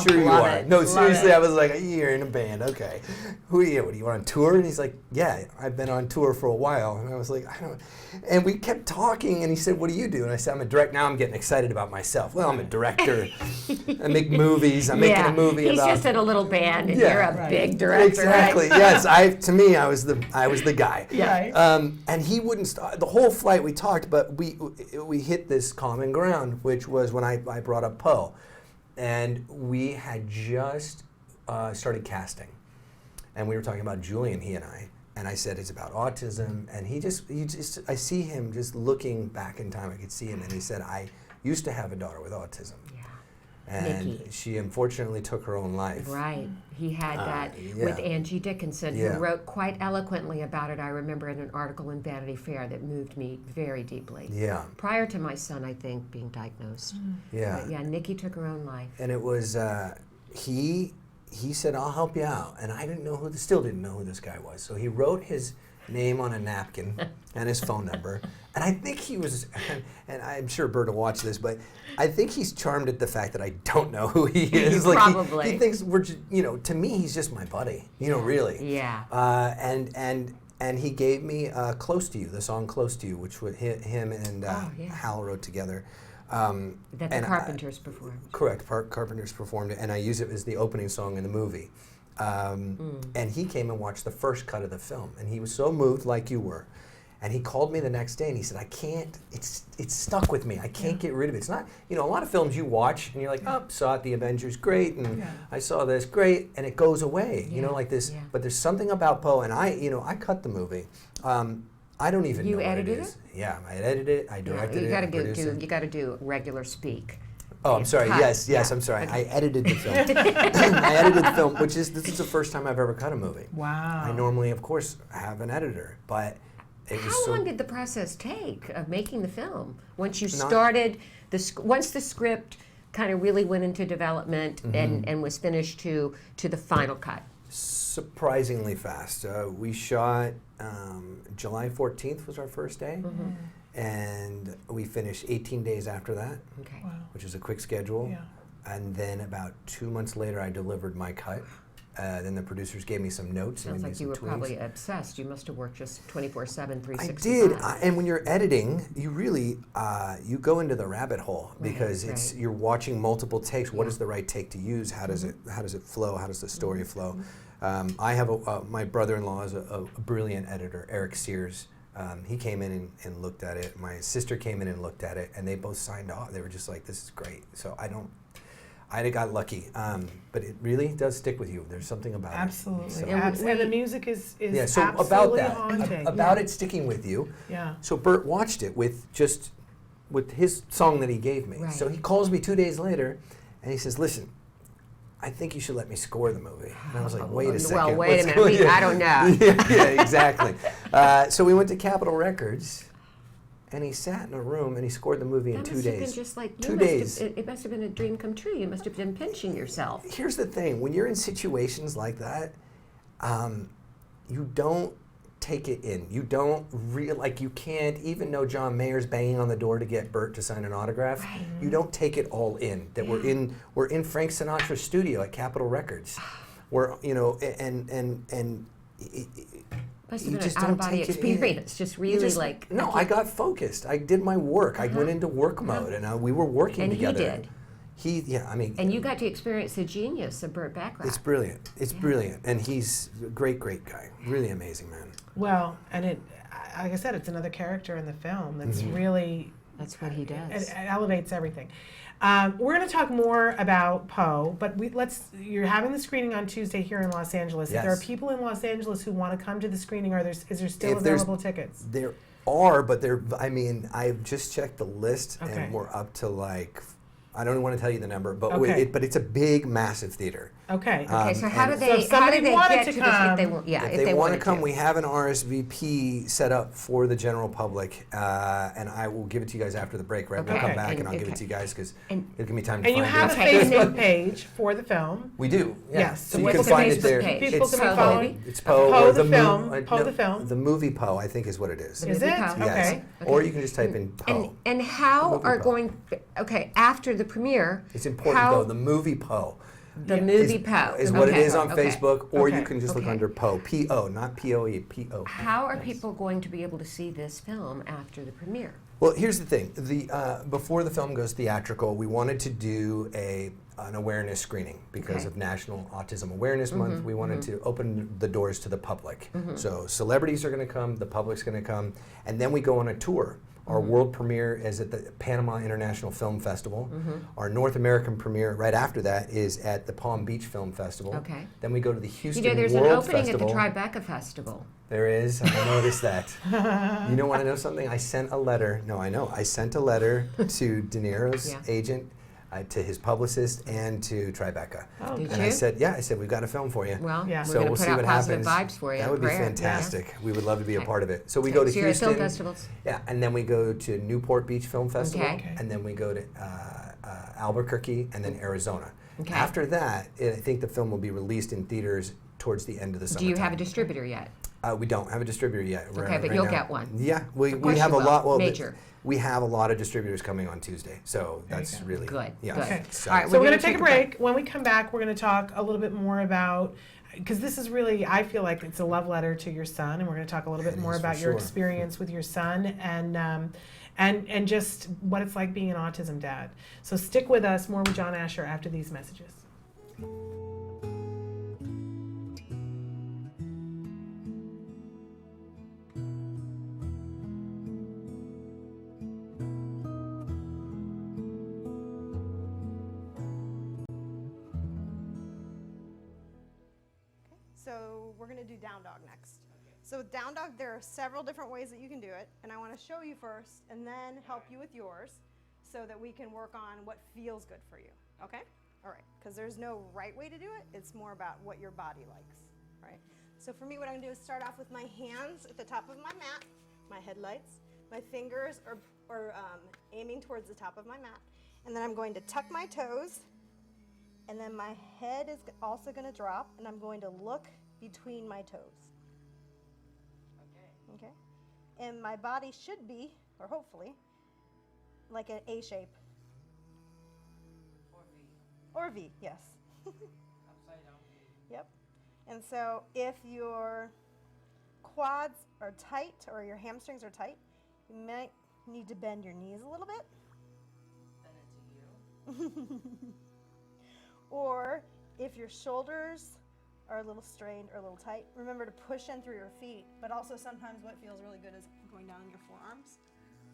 Speaker 13: sure you are. No, seriously, I was like, you're in a band, okay. Who are you? What, are you on tour? And he's like, yeah, I've been on tour for a while. And I was like, I don't. And we kept talking, and he said, what do you do? And I said, I'm a director. Now I'm getting excited about myself. Well, I'm a director. I make movies. I'm making a movie
Speaker 16: He's just in a little band, and you're a big director.
Speaker 13: Exactly.
Speaker 16: Right?
Speaker 13: Yes. To me, I was the guy.
Speaker 16: Yeah.
Speaker 13: And he wouldn't stop. The whole flight we talked, but we hit this common ground, which was when I brought up Poe, and we had just started casting, and we were talking about Julian, he and I. And I said, it's about autism. And he just, I see him just looking back in time. I could see him. And he said, I used to have a daughter with autism. Yeah. And
Speaker 16: Nikki.
Speaker 13: she unfortunately took her own life.
Speaker 16: Right. He had that with Angie Dickinson, who wrote quite eloquently about it. I remember in an article in Vanity Fair that moved me very deeply.
Speaker 13: Yeah.
Speaker 16: Prior to my son, I think, being diagnosed.
Speaker 13: Yeah.
Speaker 16: But yeah, Nikki took her own life.
Speaker 13: And it was, he said, I'll help you out. And I still didn't know who this guy was. So he wrote his name on a napkin and his phone number. And I think he was, and I'm sure Bert will watch this, but I think he's charmed at the fact that I don't know who he is.
Speaker 16: Probably.
Speaker 13: He thinks we're just, to me, he's just my buddy, really.
Speaker 16: Yeah.
Speaker 13: And he gave me Close to You, the song Close to You, which him and Hal wrote together.
Speaker 16: That the Carpenters performed.
Speaker 13: Correct, Carpenters performed it, and I use it as the opening song in the movie. And he came and watched the first cut of the film, and he was so moved, like you were. And he called me the next day, and he said, I can't, it's stuck with me. I can't get rid of it. It's not, a lot of films you watch, and you're like, oh, saw it, The Avengers, great, and I saw this, great, and it goes away, like this. But there's something about Poe, and I cut the movie. I don't even know what it is. You edited it? Yeah, I edited it, I directed it,
Speaker 16: You got to do regular speak.
Speaker 13: Oh, I'm sorry. Yes, I'm sorry. Okay. I edited the film. I edited the film, this is the first time I've ever cut a movie.
Speaker 2: Wow.
Speaker 13: I normally, of course, have an editor, but it was
Speaker 16: How long did the process take of making the film? Once you started, once the script kind of really went into development and was finished to the final cut?
Speaker 13: Surprisingly fast. We shot July 14th was our first day. And we finished 18 days after that, which is a quick schedule.
Speaker 2: Yeah.
Speaker 13: And then about 2 months later, I delivered my cut. Then the producers gave me some notes.
Speaker 16: Sounds like you were
Speaker 13: tweaks. Probably
Speaker 16: obsessed. You must have worked just 24/7, 365.
Speaker 13: I did, and when you're editing, you really you go into the rabbit hole because you're watching multiple takes. What is the right take to use? How does it flow? How does the story flow? I have my brother-in-law is a brilliant editor, Eric Sears. He came in and looked at it. My sister came in and looked at it, and they both signed off. They were just like, "This is great." So I got lucky, but it really does stick with you. There's something about it.
Speaker 2: Absolutely,
Speaker 13: so,
Speaker 2: and the music is
Speaker 13: so
Speaker 2: absolutely
Speaker 13: about that,
Speaker 2: haunting.
Speaker 13: About it sticking with you.
Speaker 2: Yeah.
Speaker 13: So Bert watched it with his song that he gave me.
Speaker 16: Right.
Speaker 13: So he calls me 2 days later, and he says, "Listen, I think you should let me score the movie." And I was like, wait a second.
Speaker 16: Well, wait a minute. I don't know.
Speaker 13: yeah, exactly. So we went to Capitol Records, and he sat in a room and he scored the movie in 2 days.
Speaker 16: That must have been just like
Speaker 13: 2 days.
Speaker 16: It must have been a dream come true. You must have been pinching yourself.
Speaker 13: Here's the thing: when you're in situations like that, you don't take it in. You don't you can't, even though John Mayer's banging on the door to get Bert to sign an autograph, you don't take it all in. That we're in Frank Sinatra's studio at Capitol Records. We're, and
Speaker 16: must have been an out-of-body experience, just really
Speaker 13: No, I got focused. I did my work. I went into work mode, and we were working together.
Speaker 16: And he did.
Speaker 13: And
Speaker 16: you got to experience the genius of Burt Bacharach.
Speaker 13: It's brilliant. It's brilliant, and he's a great guy. Really amazing man.
Speaker 2: Well, and like I said, it's another character in the film that's really...
Speaker 16: That's what he does.
Speaker 2: It elevates everything. We're going to talk more about Poe, but you're having the screening on Tuesday here in Los Angeles.
Speaker 13: Yes.
Speaker 2: If there are people in Los Angeles who want to come to the screening, is there still available tickets?
Speaker 13: There are, but I've just checked the list, and we're up to I don't want to tell you the number, but but it's a big, massive theater.
Speaker 2: Okay.
Speaker 16: So how do they get to this if they want to
Speaker 13: come? We have an RSVP set up for the general public, and I will give it to you guys after the break. Right, we'll come back and I'll give it to you guys because it'll give me time to find it.
Speaker 2: And you have a Facebook page for the film.
Speaker 13: We do. Yeah.
Speaker 2: Yes.
Speaker 13: So you can find it there.
Speaker 2: People can be following.
Speaker 13: It's Poe.
Speaker 2: Poe the film. Poe the film.
Speaker 13: The movie Poe, I think, is what it is.
Speaker 2: Is it?
Speaker 13: Yes.
Speaker 2: Okay.
Speaker 13: Or you can just type in Poe.
Speaker 16: And how are going? After the premiere.
Speaker 13: It's important though. The movie Poe.
Speaker 16: The movie Poe
Speaker 13: is what it is on Facebook, or you can just look under Poe, P-O, not P-O-E, P-O.
Speaker 16: How are people going to be able to see this film after the premiere?
Speaker 13: Well, here's the thing. Before the film goes theatrical, we wanted to do an awareness screening because of National Autism Awareness Month. We wanted to open the doors to the public. So celebrities are going to come, the public's going to come, and then we go on a tour. Our world premiere is at the Panama International Film Festival. Our North American premiere right after that is at the Palm Beach Film Festival.
Speaker 16: Okay.
Speaker 13: Then we go to the Houston
Speaker 16: there's
Speaker 13: World
Speaker 16: an opening
Speaker 13: Festival.
Speaker 16: at the Tribeca Festival.
Speaker 13: There is. I noticed that. You want to know something? I sent a letter. No, I know. I sent a letter to De Niro's agent to his publicist and to Tribeca.
Speaker 16: Oh, did
Speaker 13: and
Speaker 16: you?
Speaker 13: I said, we've got a film for you.
Speaker 16: Well,
Speaker 2: Yeah.
Speaker 13: So
Speaker 16: we're
Speaker 13: we'll
Speaker 16: going to
Speaker 13: see
Speaker 16: put
Speaker 13: what
Speaker 16: out positive
Speaker 13: happens.
Speaker 16: vibes for you.
Speaker 13: That would be
Speaker 16: Prayer.
Speaker 13: fantastic.
Speaker 16: Yeah.
Speaker 13: We would love to be a part of it. So we go to
Speaker 16: So you're at
Speaker 13: Houston.
Speaker 16: film festivals?
Speaker 13: Yeah, and then we go to Newport Beach Film Festival,
Speaker 16: Okay.
Speaker 13: and then we go to Albuquerque, and then Arizona.
Speaker 16: Okay.
Speaker 13: After that, I think the film will be released in theaters towards the end of the summer.
Speaker 16: Do you have a distributor yet?
Speaker 13: We don't have a distributor yet.
Speaker 16: Okay, but you'll get one.
Speaker 13: Yeah, we
Speaker 16: Of course
Speaker 13: have
Speaker 16: you
Speaker 13: a
Speaker 16: will.
Speaker 13: lot. Well,
Speaker 16: Major.
Speaker 13: We have a lot of distributors coming on Tuesday, so
Speaker 2: There you
Speaker 13: that's
Speaker 2: go.
Speaker 13: really
Speaker 16: Good,
Speaker 13: Yeah,
Speaker 16: good.
Speaker 2: Okay.
Speaker 13: So,
Speaker 16: All right,
Speaker 2: So we're going to take a break. When we come back, we're going to talk a little bit more about, because this is really, I feel like it's a love letter to your son, and we're going to talk a little bit more
Speaker 13: is, for
Speaker 2: about your
Speaker 13: sure.
Speaker 2: experience with your son and just what it's like being an autism dad. So stick with us. More with John Asher after these messages.
Speaker 14: So we're going to do down dog next. So with down dog, there are several different ways that you can do it, and I want to show you first and then help you with yours so that we can work on what feels good for you, okay? All right, because there's no right way to do it. It's more about what your body likes, all right? So for me, what I'm going to do is start off with my hands at the top of my mat, my headlights. My fingers are aiming towards the top of my mat, and then I'm going to tuck my toes, and then my head is also going to drop, and I'm going to look between my toes. Okay? And my body should be, or hopefully, like an A shape. Or V, yes.
Speaker 15: Upside down V.
Speaker 14: Yep. And so if your quads are tight or your hamstrings are tight, you might need to bend your knees a little bit.
Speaker 15: Send it to you.
Speaker 14: Or if your shoulders are a little strained or a little tight, remember to push in through your feet, but also sometimes what feels really good is going down your forearms,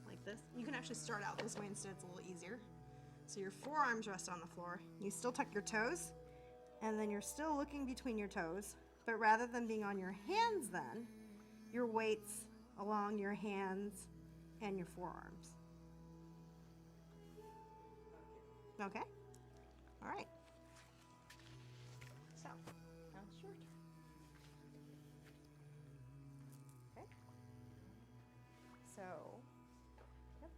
Speaker 14: like this. You can actually start out this way instead, it's a little easier. So your forearms rest on the floor, you still tuck your toes, and then you're still looking between your toes, but rather than being on your hands then, your weight's along your hands and your forearms. Okay? All right. So, now it's your turn. Okay. So, yep.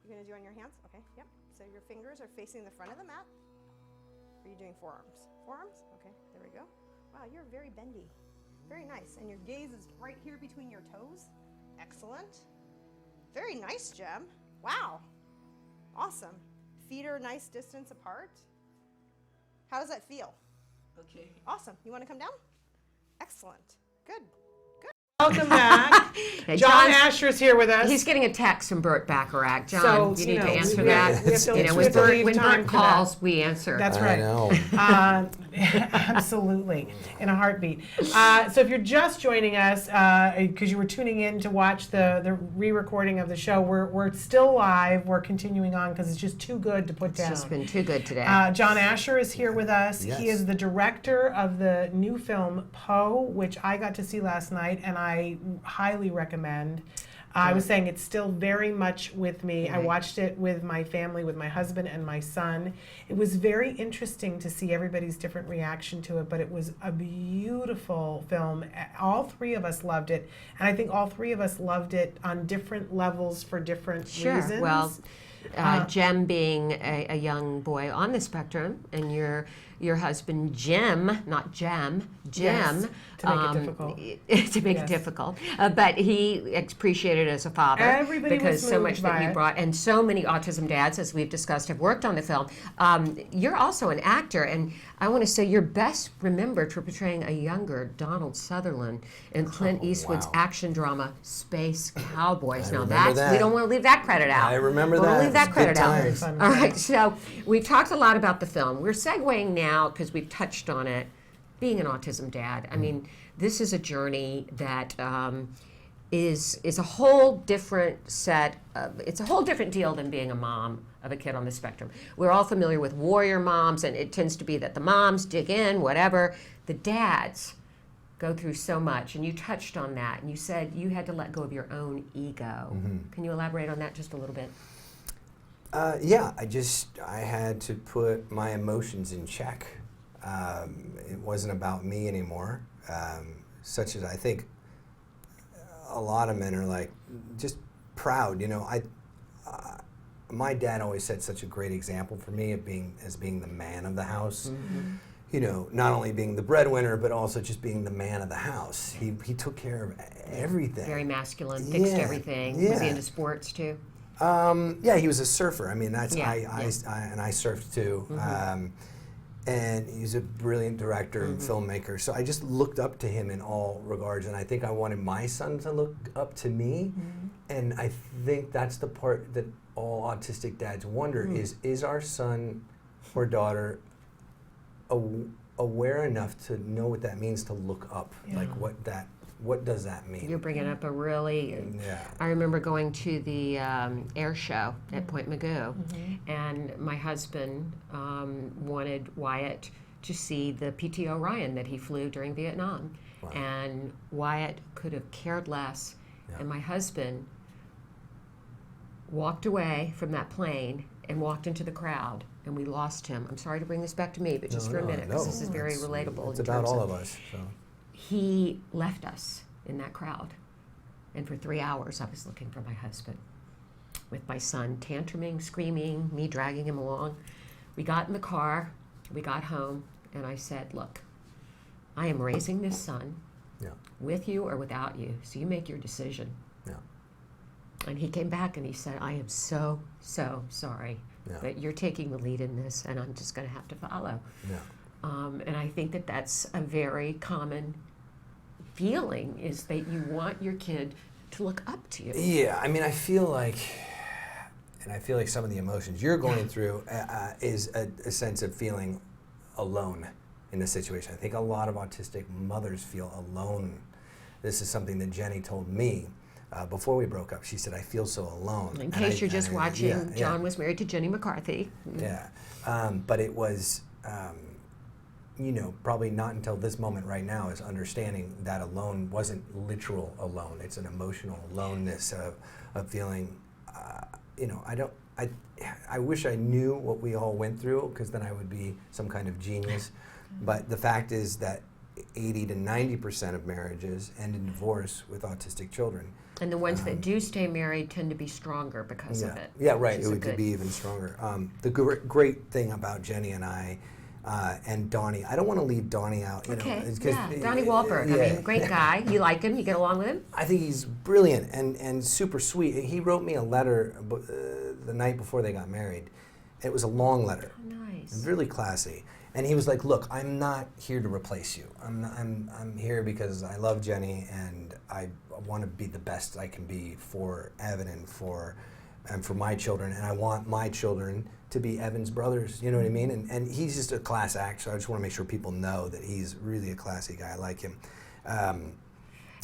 Speaker 14: You're going to do on your hands? Okay, yep. So your fingers are facing the front of the mat. Or are you doing forearms? Forearms? Okay, there we go. Wow, you're very bendy. Very nice. And your gaze is right here between your toes. Excellent. Very nice, Jem. Wow. Awesome. Feet are a nice distance apart. How does that feel?
Speaker 15: Okay.
Speaker 14: Awesome. You want to come down? Excellent. Good.
Speaker 2: Welcome back.
Speaker 16: Yeah,
Speaker 2: John Asher's here with us.
Speaker 16: He's getting a text from Burt Bacharach. John,
Speaker 2: So,
Speaker 16: you need to answer
Speaker 2: we
Speaker 16: that.
Speaker 2: have to- we
Speaker 16: when
Speaker 2: have to leave
Speaker 16: Burt
Speaker 2: time for
Speaker 16: calls,
Speaker 2: that.
Speaker 16: we answer.
Speaker 2: That's
Speaker 13: I
Speaker 2: right.
Speaker 13: know.
Speaker 2: Absolutely, in a heartbeat. So if you're just joining us, because you were tuning in to watch the re-recording of the show, we're still live. We're continuing on because it's just too good to put down.
Speaker 16: It's just been too good today.
Speaker 2: John Asher is here with us.
Speaker 13: Yes.
Speaker 2: He is the director of the new film Poe, which I got to see last night, and I highly recommend. I was saying it's still very much with me. I watched it with my family, with my husband and my son. It was very interesting to see everybody's different reaction to it, but it was a beautiful film. All three of us loved it, and I think all three of us loved it on different levels for different reasons.
Speaker 16: Well, Jem being a young boy on the spectrum, and your husband Jim, not Jem, Jim.
Speaker 2: Yes, to make it difficult.
Speaker 16: To make it difficult. But he appreciated it as a father.
Speaker 2: Everybody
Speaker 16: because
Speaker 2: was
Speaker 16: so
Speaker 2: moved
Speaker 16: much that
Speaker 2: by
Speaker 16: you
Speaker 2: it.
Speaker 16: brought, and so many autism dads, as we've discussed, have worked on the film. You're also an actor, and I want to say you're best remembered for portraying a younger Donald Sutherland in Clint Eastwood's action drama Space Cowboys.
Speaker 13: I
Speaker 16: Now
Speaker 13: remember
Speaker 16: that's we
Speaker 13: that.
Speaker 16: don't want to leave that credit out.
Speaker 13: I remember
Speaker 16: we
Speaker 13: that.
Speaker 16: We'll leave that
Speaker 13: It was good
Speaker 16: credit out.
Speaker 13: times.
Speaker 16: All right, so we talked a lot about the film. We're segueing now because we've touched on it. Being an autism dad, I mean, this is a journey that is a whole different set. It's a whole different deal than being a mom of a kid on the spectrum. We're all familiar with warrior moms, and it tends to be that the moms dig in, whatever. The dads go through so much, and you touched on that, and you said you had to let go of your own ego. Can you elaborate on that just a little bit?
Speaker 13: Yeah, I had to put my emotions in check. It wasn't about me anymore, such as I think a lot of men are like just proud. You know, my dad always set such a great example for me of being the man of the house.
Speaker 16: Mm-hmm.
Speaker 13: You know, not only being the breadwinner, but also just being the man of the house. He took care of everything.
Speaker 16: Very masculine, fixed everything.
Speaker 13: Yeah.
Speaker 16: Was he into sports too?
Speaker 13: Yeah, he was a surfer. I mean, that's
Speaker 16: Yeah,
Speaker 13: I surfed too.
Speaker 16: Mm-hmm.
Speaker 13: And he's a brilliant director and
Speaker 16: Mm-hmm.
Speaker 13: filmmaker. So I just looked up to him in all regards, and I think I wanted my son to look up to me.
Speaker 16: Mm-hmm.
Speaker 13: And I think that's the part that all autistic dads wonder: is our son or daughter aware enough to know what that means to look up?
Speaker 16: Yeah.
Speaker 13: Like what does that mean?
Speaker 16: You're bringing up a really.
Speaker 13: Yeah.
Speaker 16: I remember going to the air show at Point Magoo,
Speaker 2: Mm-hmm.
Speaker 16: and my husband wanted Wyatt to see the PT Orion that he flew during Vietnam.
Speaker 13: Wow.
Speaker 16: And Wyatt could have cared less.
Speaker 13: Yeah.
Speaker 16: And my husband walked away from that plane and walked into the crowd, and we lost him. I'm sorry to bring this back to me, but just for a minute, because this is very relatable.
Speaker 13: It's
Speaker 16: in
Speaker 13: about
Speaker 16: terms
Speaker 13: all of us. So.
Speaker 16: He left us in that crowd, and for 3 hours I was looking for my husband, with my son tantruming, screaming, me dragging him along. We got in the car, we got home, and I said, look, I am raising this son with you or without you, so you make your decision.
Speaker 13: Yeah.
Speaker 16: And he came back and he said, I am so, so sorry that you're taking the lead in this, and I'm just going to have to follow.
Speaker 13: Yeah.
Speaker 16: And I think that that's a very common feeling, is that you want your kid to look up to you.
Speaker 13: Yeah, I mean, I feel like some of the emotions you're going through is a sense of feeling alone in this situation. I think a lot of autistic mothers feel alone. This is something that Jenny told me before we broke up. She said, I feel so alone.
Speaker 16: In case you're just watching, John was married to Jenny McCarthy.
Speaker 13: Yeah, but it was, you know, probably not until this moment right now is understanding that alone wasn't literal alone. It's an emotional aloneness of feeling, you know, I wish I knew what we all went through, because then I would be some kind of genius. But the fact is that 80 to 90% of marriages end in divorce with autistic children.
Speaker 16: And the ones that do stay married tend to be stronger because of it.
Speaker 13: Yeah, right. It would be even stronger. The great thing about Jenny and I and Donnie, I don't want to leave Donnie out. You know,
Speaker 16: Donnie Wahlberg. I mean, great guy. You like him? You get along with him?
Speaker 13: I think he's brilliant and super sweet. He wrote me a letter the night before they got married. It was a long letter.
Speaker 16: Oh, nice.
Speaker 13: Really classy. And he was like, look, I'm not here to replace you. I'm here because I love Jenny, and I want to be the best I can be for Evan and for my children, and I want my children to be Evan's brothers, you know what I mean? And he's just a class act, so I just want to make sure people know that he's really a classy guy. I like him.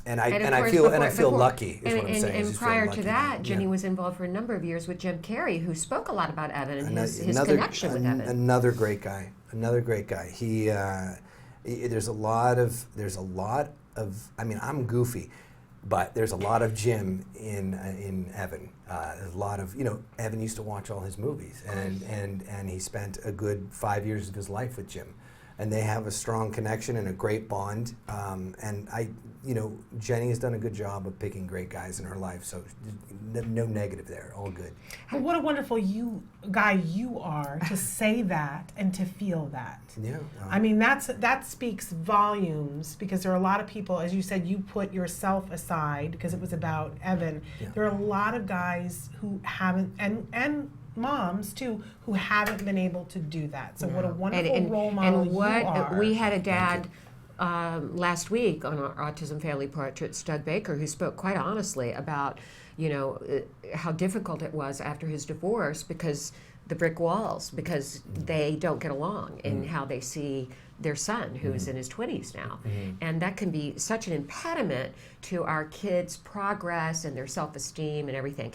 Speaker 13: And I feel lucky, is what I'm saying.
Speaker 16: And prior to that, Jenny was involved for a number of years with Jim Carrey, who spoke a lot about Evan and his connection with Evan.
Speaker 13: Another great guy. He there's a lot of I mean, I'm goofy, but there's a lot of Jim in Evan. There's a lot of, you know, Evan used to watch all his movies, and he spent a good 5 years of his life with Jim. And they have a strong connection and a great bond. And Jenny has done a good job of picking great guys in her life, so no negative there, all good.
Speaker 2: But what a wonderful guy you are to say that and to feel that.
Speaker 13: Yeah.
Speaker 2: I mean, that speaks volumes, because there are a lot of people, as you said, you put yourself aside because it was about Evan. Yeah. There are a lot of guys who haven't, and moms too, who haven't been able to do that. So what a wonderful role model you are.
Speaker 16: We had a dad last week on our Autism Family Portraits, Doug Baker, who spoke quite honestly about, you know, how difficult it was after his divorce, because the brick walls, because they don't get along in how they see their son, who is in his 20s now. And that can be such an impediment to our kids' progress and their self-esteem and everything.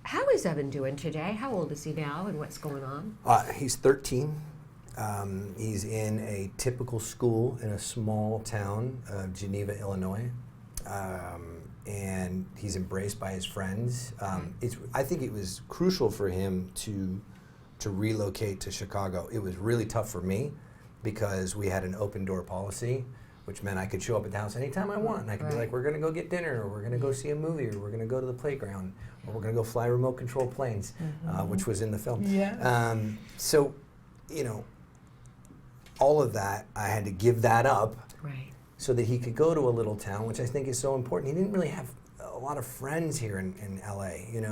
Speaker 16: How is Evan doing today? How old is he now, and what's going on?
Speaker 13: He's 13. He's in a typical school in a small town of Geneva, Illinois. and he's embraced by his friends. I think it was crucial for him to relocate to Chicago. It was really tough for me because we had an open door policy, which meant I could show up at the house anytime I want. And I could be like, we're going to go get dinner, or we're going to go see a movie, or we're going to go to the playground, or we're going to go fly remote control planes, which was in the film.
Speaker 2: Yeah.
Speaker 13: So, all of that, I had to give that up so that he could go to a little town, which I think is so important. He didn't really have a lot of friends here in LA.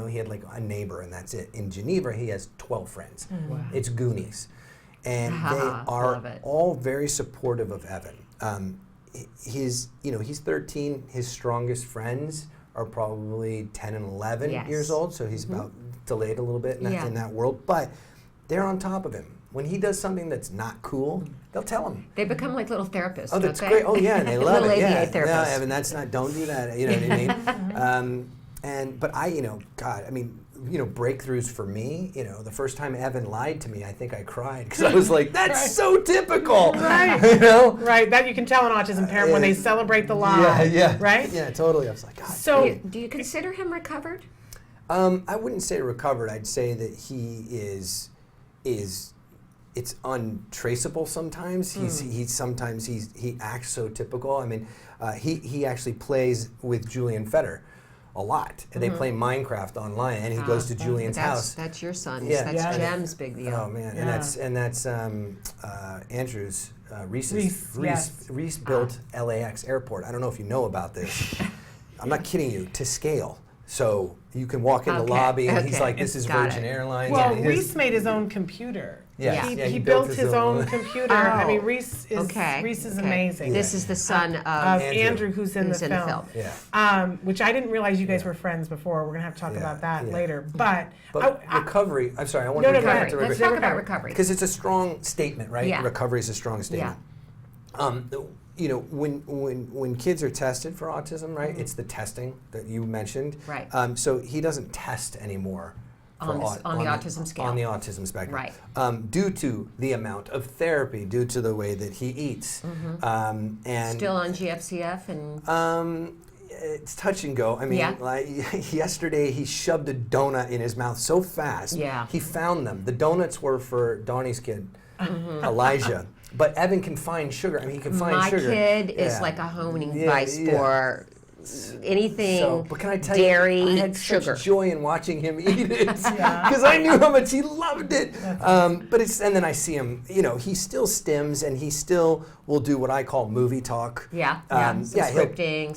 Speaker 13: He had like a neighbor, and that's it. In Geneva, he has 12 friends.
Speaker 16: Wow.
Speaker 13: It's Goonies. And they are all very supportive of Evan. He's 13. His strongest friends are probably 10 and 11 years old, so he's about delayed a little bit in that world. But they're on top of him. When he does something that's not cool, they'll tell him.
Speaker 16: They become like little therapists.
Speaker 13: Oh, that's
Speaker 16: don't they?
Speaker 13: great. Oh, yeah, and they love
Speaker 16: little
Speaker 13: it.
Speaker 16: ABA
Speaker 13: Yeah,
Speaker 16: therapists.
Speaker 13: no, Evan, that's not. Don't do that. You know what I mean? But breakthroughs for me. The first time Evan lied to me, I think I cried because I was like, "That's so typical."
Speaker 2: Right. Right. That you can tell an autism parent when they celebrate the lie.
Speaker 13: Yeah.
Speaker 2: Right.
Speaker 13: Yeah, totally. I was like, God.
Speaker 2: So,
Speaker 16: do you consider him recovered?
Speaker 13: I wouldn't say recovered. I'd say that he is. It's untraceable sometimes. He acts so typical. I mean, he actually plays with Julian Feder a lot, and they play Minecraft online, and he goes to Julian's house.
Speaker 16: That's your son.
Speaker 13: Yeah.
Speaker 16: That's Jem's big deal.
Speaker 13: Oh man, and that's Andrew's Reese's. Reese built LAX airport. I don't know if you know about this. I'm not kidding you. To scale. So you can walk in the lobby, and he's like, "This is Virgin Airlines."
Speaker 2: Well, Reese made his own computer.
Speaker 13: Yes.
Speaker 2: He built his own computer. I mean, Reese is amazing.
Speaker 16: This is the son of
Speaker 2: Andrew, who's in the film.
Speaker 13: Yeah.
Speaker 2: Which I didn't realize you guys were friends before. We're gonna have to talk about that later. But
Speaker 13: recovery. I'm sorry. I want to
Speaker 16: go back to recovery. Let's talk about recovery
Speaker 13: because it's a strong statement, right?
Speaker 16: Yeah.
Speaker 13: Recovery is a strong statement. When kids are tested for autism, right? It's the testing that you mentioned.
Speaker 16: Right.
Speaker 13: So he doesn't test anymore.
Speaker 16: On the autism scale.
Speaker 13: On the autism spectrum.
Speaker 16: Right.
Speaker 13: Due to the amount of therapy, due to the way that he eats. And
Speaker 16: still on GFCF and.
Speaker 13: It's touch and go. I mean, like yesterday he shoved a donut in his mouth so fast.
Speaker 16: Yeah.
Speaker 13: He found them. The donuts were for Donnie's kid, Elijah. But Evan can find sugar. I mean, he can find sugar.
Speaker 16: My kid is like a homing device for anything
Speaker 13: but can I tell
Speaker 16: dairy,
Speaker 13: you, I had
Speaker 16: sugar.
Speaker 13: such joy in watching him eat it because I knew how much he loved it. And then I see him, he still stims and he still will do what I call movie talk.
Speaker 16: Some scripting,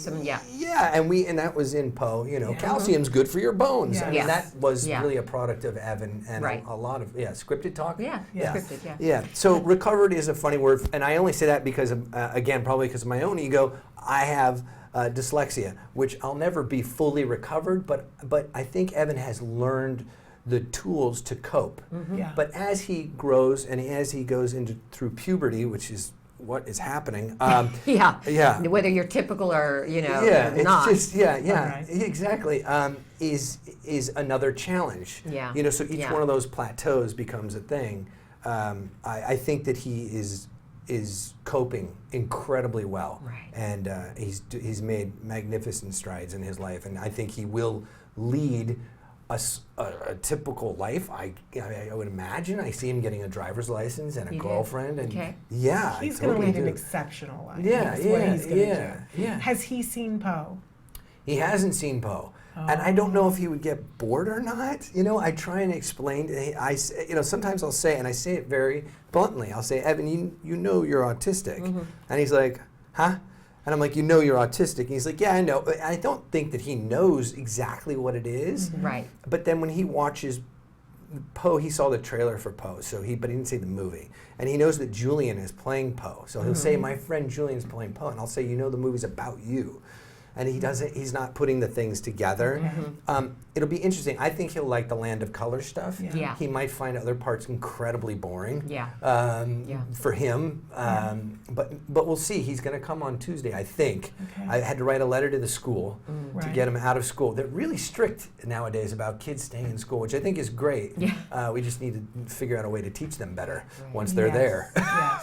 Speaker 13: Yeah, and that was in Poe. Calcium's good for your bones. I mean, that was really a product of Evan and a lot of scripted talk.
Speaker 16: Scripted.
Speaker 13: Yeah. So recovered is a funny word, and I only say that because of, again, probably because of my own ego. I have dyslexia, which I'll never be fully recovered, but I think Evan has learned the tools to cope. But as he grows and as he goes through puberty, which is what is happening.
Speaker 16: Whether you're typical or not.
Speaker 13: It's just exactly. Is another challenge. So each one of those plateaus becomes a thing. I think that he is coping incredibly well, and he's made magnificent strides in his life, and I think he will lead a typical life. I would imagine. I see him getting a driver's license and a girlfriend, and
Speaker 2: he's going to lead an exceptional life.
Speaker 13: Yeah.
Speaker 2: Has he seen Poe?
Speaker 13: He hasn't seen Poe. And I don't know if he would get bored or not. I try and explain. Sometimes I'll say, and I say it very bluntly. I'll say, Evan, you know you're autistic, and he's like, huh? And I'm like, you know you're autistic, and he's like, yeah, I know. I don't think that he knows exactly what it is.
Speaker 16: Right.
Speaker 13: But then when he watches Poe, he saw the trailer for Poe, but he didn't see the movie, and he knows that Julian is playing Poe. So he'll say, my friend Julian's playing Poe, and I'll say, the movie's about you. And he's not putting the things together. It'll be interesting. I think he'll like the Land of Color stuff. He might find other parts incredibly boring for him. But we'll see. He's going to come on Tuesday, I think. I had to write a letter to the school to get him out of school. They're really strict nowadays about kids staying in school, which I think is great. We just need to figure out a way to teach them better once they're there.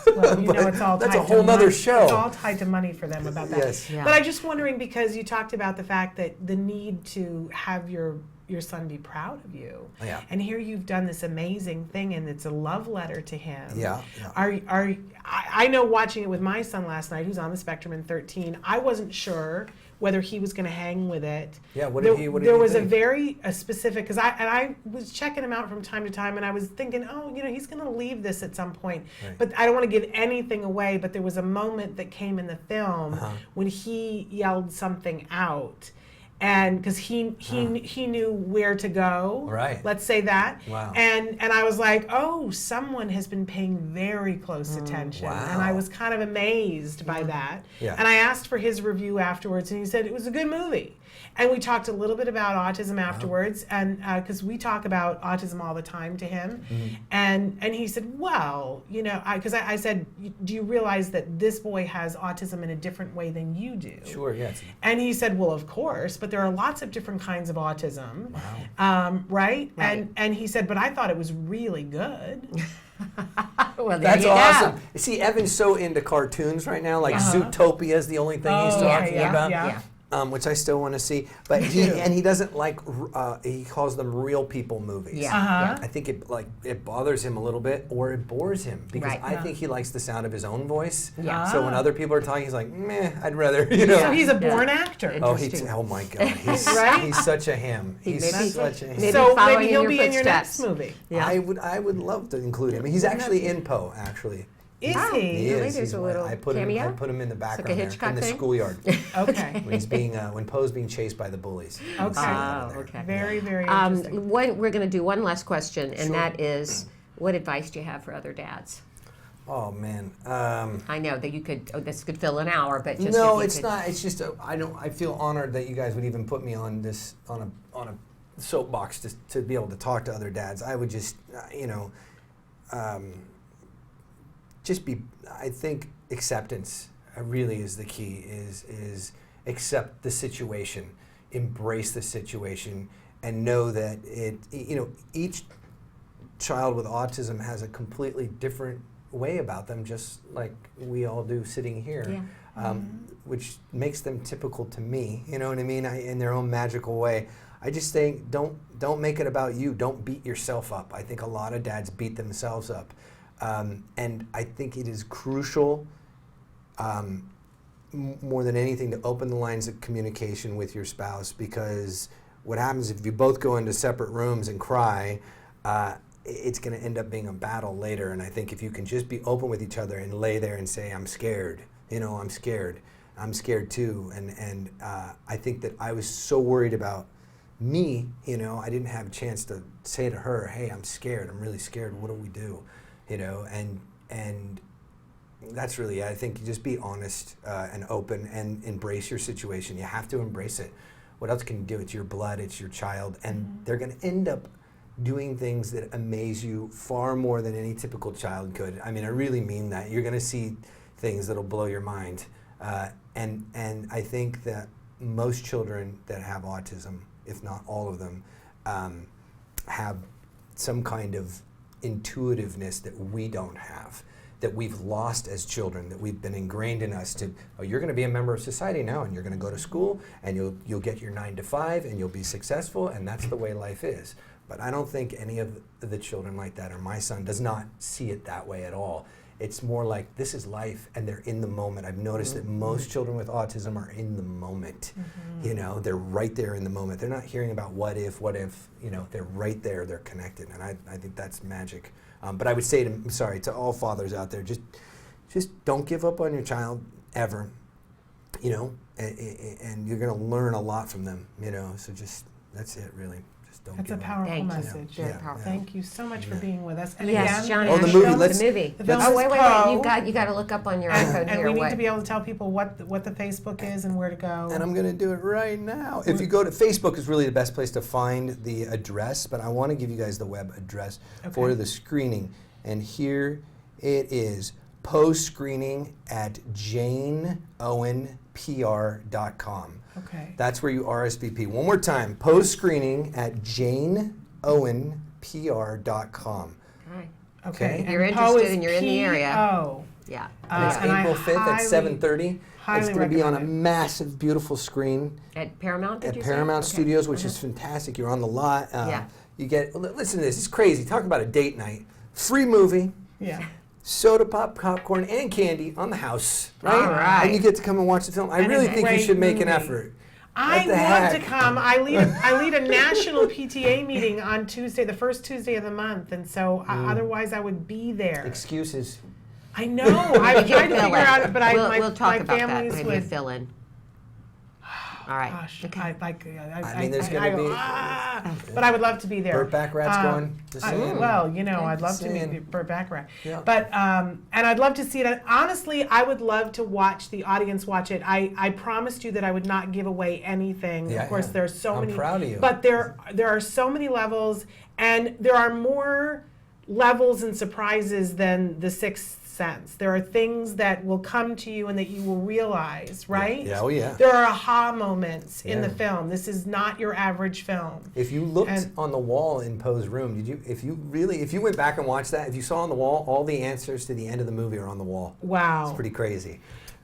Speaker 2: Well, it's all
Speaker 13: that's
Speaker 2: tied
Speaker 13: a whole nother show.
Speaker 2: It's all tied to money for them about that. But I'm just wondering because because you talked about the fact that the need to have your son be proud of you.
Speaker 13: Yeah.
Speaker 2: And here you've done this amazing thing, and it's a love letter to him.
Speaker 13: Yeah.
Speaker 2: I know watching it with my son last night, who's on the spectrum and 13, I wasn't sure whether he was going to hang with it.
Speaker 13: Yeah, what did he
Speaker 2: There was
Speaker 13: think?
Speaker 2: a very specific, because I was checking him out from time to time, and I was thinking, oh, he's going to leave this at some point.
Speaker 13: Right.
Speaker 2: But I don't want to give anything away, but there was a moment that came in the film when he yelled something out. And because he knew where to go,
Speaker 13: Right.
Speaker 2: let's say that.
Speaker 13: Wow.
Speaker 2: And I was like, oh, someone has been paying very close attention.
Speaker 13: Wow.
Speaker 2: And I was kind of amazed by that.
Speaker 13: Yeah.
Speaker 2: And I asked for his review afterwards, and he said it was a good movie. And we talked a little bit about autism afterwards, and because we talk about autism all the time to him. And he said, well, because I said, do you realize that this boy has autism in a different way than you do?
Speaker 13: Sure, yes.
Speaker 2: And he said, well, of course, but there are lots of different kinds of autism. Wow. Right? And he said, but I thought it was really good.
Speaker 16: Well, there
Speaker 13: That's
Speaker 16: you
Speaker 13: awesome.
Speaker 16: go.
Speaker 13: See, Evan's so into cartoons right now, like Zootopia is the only thing he's talking about. Which I still want to see, but he doesn't like. He calls them real people movies.
Speaker 16: Yeah.
Speaker 13: I think it bothers him a little bit, or it bores him because I think he likes the sound of his own voice.
Speaker 16: Yeah.
Speaker 13: So when other people are talking, he's like, meh, I'd rather.
Speaker 2: So he's a born actor.
Speaker 13: Oh my God, he's such a ham. He's such a ham.
Speaker 2: So maybe he'll be in your next movie.
Speaker 13: Yeah. I would love to include him. He's actually in Poe, actually.
Speaker 2: Is he?
Speaker 13: He
Speaker 16: Really?
Speaker 13: is.
Speaker 16: There's
Speaker 13: He's
Speaker 16: a little
Speaker 13: I put
Speaker 16: cameo?
Speaker 13: him in the background
Speaker 16: like a
Speaker 13: there,
Speaker 16: Hitchcock
Speaker 13: in the
Speaker 16: thing?
Speaker 13: schoolyard.
Speaker 2: Okay.
Speaker 13: When Poe's being chased by the bullies.
Speaker 2: Okay.
Speaker 16: Okay.
Speaker 2: Very, very interesting.
Speaker 16: We're going to do one last question, and
Speaker 13: Sure.
Speaker 16: that is, what advice do you have for other dads?
Speaker 13: Oh man.
Speaker 16: I know that you could. This could fill an hour, but just
Speaker 13: No,
Speaker 16: if you
Speaker 13: it's
Speaker 16: could-
Speaker 13: not. It's just I feel honored that you guys would even put me on this on a soapbox to be able to talk to other dads. I would just just be. I think acceptance really is the key. Is accept the situation, embrace the situation, and know that each child with autism has a completely different way about them, just like we all do sitting here, which makes them typical to me. You know what I mean? In their own magical way. I just think don't make it about you. Don't beat yourself up. I think a lot of dads beat themselves up, and I think it is crucial, more than anything, to open the lines of communication with your spouse, because what happens if you both go into separate rooms and cry, it's going to end up being a battle later. And I think if you can just be open with each other and lay there and say, I'm scared, I'm scared too. And I think that I was so worried about me, I didn't have a chance to say to her, hey, I'm scared, I'm really scared, what do we do? And that's really, I think, you just be honest and open and embrace your situation. You have to embrace it. What else can you do? It's your blood, it's your child, and they're going to end up doing things that amaze you far more than any typical child could. I mean, I really mean that. You're going to see things that'll blow your mind. And I think that most children that have autism, if not all of them, have some kind of intuitiveness that we don't have, that we've lost as children, that we've been ingrained in us to, you're going to be a member of society now, and you're going to go to school, and you'll get your 9 to 5, and you'll be successful, and that's the way life is. But I don't think any of the children like that, or my son does not see it that way at all. It's more like, this is life, and they're in the moment. I've noticed that most children with autism are in the moment. They're right there in the moment. They're not hearing about what if, they're right there, they're connected, and I think that's magic. But I would say to all fathers out there, just don't give up on your child ever, and you're gonna learn a lot from them, so just, that's it really.
Speaker 2: That's a powerful message.
Speaker 16: Very powerful.
Speaker 2: Thank you so much for being with us. And
Speaker 16: yes,
Speaker 2: again,
Speaker 16: Johnny.
Speaker 13: the movie.
Speaker 16: The film
Speaker 2: is
Speaker 16: wait.
Speaker 2: Poe.
Speaker 16: You got to look up on your iPhone
Speaker 2: and
Speaker 16: here.
Speaker 2: we need to be able to tell people what the Facebook is and where to go.
Speaker 13: And I'm going to do it right now. If you go to Facebook, is really the best place to find the address, but I want to give you guys the web address for the screening. And here it is: post-screening at janeowenpr.com.
Speaker 2: Okay.
Speaker 13: That's where you RSVP. One more time: post-screening at janeowenpr.com.
Speaker 16: Okay.
Speaker 2: Okay.
Speaker 16: If you're interested and you're in the area. Yeah.
Speaker 13: And it's April 5th at 7:30. It's going to be on a massive, beautiful screen.
Speaker 16: At Paramount,
Speaker 13: At Paramount Studios, which is fantastic. You're on the lot.
Speaker 16: Yeah.
Speaker 13: You get, listen to this, it's crazy. Talk about a date night. Free movie.
Speaker 2: Yeah.
Speaker 13: Soda pop, popcorn, and candy on the house, right?
Speaker 16: All right.
Speaker 13: And you get to come and watch the film. I really think you should make an effort.
Speaker 2: I want to come. I lead a national PTA meeting on Tuesday, the first Tuesday of the month, and so otherwise I would be there.
Speaker 13: Excuses.
Speaker 2: I know. I've tried to figure out, but
Speaker 16: we'll talk about that.
Speaker 2: families
Speaker 16: Maybe fill in. All right.
Speaker 2: Gosh,
Speaker 16: okay.
Speaker 13: I mean, there's going to be.
Speaker 2: But I would love to be there.
Speaker 13: Burt Bacharach's going. Just saying.
Speaker 2: Well, you know, I'd love to meet Burt Bacharach.
Speaker 13: Yeah.
Speaker 2: But and I'd love to see it. Honestly, I would love to watch the audience watch it. I promised you that I would not give away anything.
Speaker 13: Yeah,
Speaker 2: of course,
Speaker 13: yeah.
Speaker 2: there's so many.
Speaker 13: I'm proud of you.
Speaker 2: But there are so many levels, and there are more levels and surprises than The Sixth Sense. There are things that will come to you and that you will realize, right?
Speaker 13: Yeah. Oh, yeah.
Speaker 2: There are aha moments in the film. This is not your average film.
Speaker 13: If you looked on the wall in Poe's room, if you went back and watched that, if you saw on the wall, all the answers to the end of the movie are on the wall.
Speaker 2: Wow.
Speaker 13: It's pretty crazy.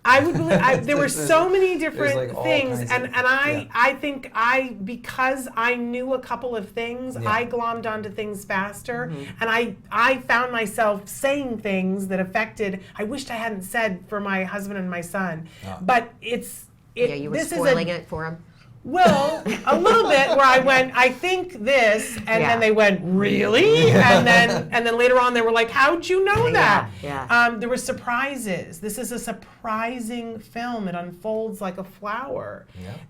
Speaker 2: I would believe there were so many different
Speaker 13: like
Speaker 2: things, and I think because I knew a couple of things, I glommed onto things faster, and I found myself saying things that affected. I wished I hadn't said for my husband and my son, but
Speaker 16: you were spoiling it for him.
Speaker 2: Well, a little bit where I went, I think this, and then they went, really? And then later on they were like, how'd you know that? There were surprises. This is a surprising film. It unfolds like a flower.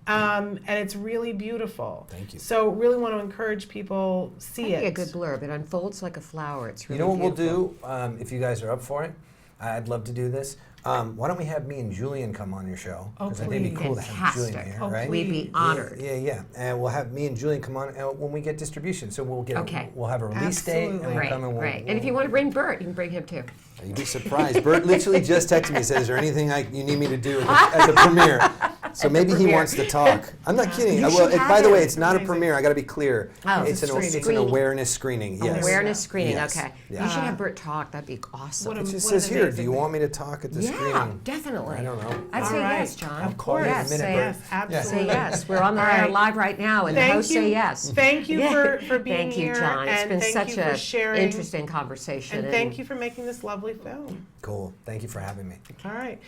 Speaker 2: And it's really beautiful.
Speaker 13: Thank you.
Speaker 2: So really want to encourage people, see it.
Speaker 16: A good blurb. It unfolds like a flower. It's really
Speaker 13: You know what
Speaker 16: beautiful.
Speaker 13: we'll do, if you guys are up for it? I'd love to do this. Why don't we have me and Julian come on your show? Because I think it'd be cool to have Julian here, right?
Speaker 16: We'd be honored.
Speaker 13: Yeah. And we'll have me and Julian come on when we get distribution. So we'll get we'll have a release date. And we'll come and
Speaker 16: And if you want to bring Bert, you can bring him too.
Speaker 13: You'd be surprised. Bert literally just texted me and said, is there anything you need me to do at the premiere? So maybe he wants to talk. I'm not kidding. By the way, it's not a premiere. I got to be clear.
Speaker 16: Oh,
Speaker 13: it's an awareness screening. Yes.
Speaker 16: Awareness screening.
Speaker 13: Yes.
Speaker 16: Okay.
Speaker 13: Yeah.
Speaker 16: You should have Bert talk. That'd be awesome.
Speaker 13: It just says here, do you want me to talk at the screening?
Speaker 16: Yeah, definitely.
Speaker 13: I don't know.
Speaker 16: I'd say yes, John.
Speaker 13: I'll call you in a minute,
Speaker 16: say
Speaker 13: Bert.
Speaker 16: yes.
Speaker 2: Absolutely.
Speaker 16: Say yes. We're on the air live right now, and the hosts say yes.
Speaker 2: Thank you for being
Speaker 16: here. Thank you, John. It's been such an interesting conversation.
Speaker 2: And thank you for making this lovely film.
Speaker 13: Cool. Thank you for having me.
Speaker 2: All right.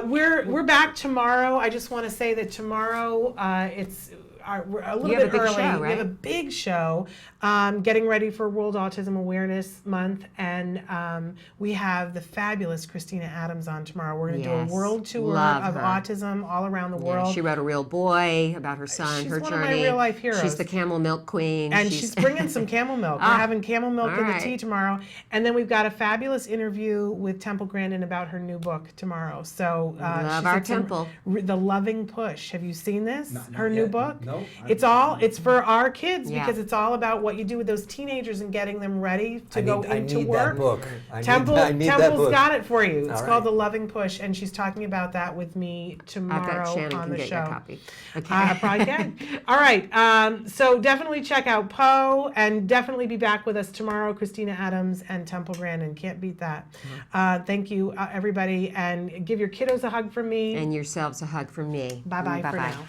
Speaker 2: We're back tomorrow. I just want to say that tomorrow we're a little bit early.
Speaker 16: Show, right?
Speaker 2: We have a big show getting ready for World Autism Awareness Month, and we have the fabulous Christina Adams on tomorrow. We're going to do a world tour of autism all around the world.
Speaker 16: She wrote A Real Boy about her son, her journey.
Speaker 2: She's one of my real life heroes.
Speaker 16: She's the camel milk queen.
Speaker 2: And she's bringing some camel milk. We're having camel milk in the tea tomorrow. And then we've got a fabulous interview with Temple Grandin about her new book tomorrow. So
Speaker 16: love our Temple.
Speaker 2: The Loving Push. Have you seen this? Her new book?
Speaker 13: No.
Speaker 2: It's for our kids because it's all about what you do with those teenagers and getting them ready to go into work.
Speaker 13: That book.
Speaker 2: Temple's got it for you. It's called The Loving Push, and she's talking about that with me tomorrow on the show.
Speaker 16: Copy. Okay.
Speaker 2: I probably can. All right. So definitely check out Poe, and definitely be back with us tomorrow. Christina Adams and Temple Grandin. Can't beat that. Thank you, everybody, and give your kiddos a hug from me.
Speaker 16: And yourselves a hug from me.
Speaker 2: Bye-bye for now.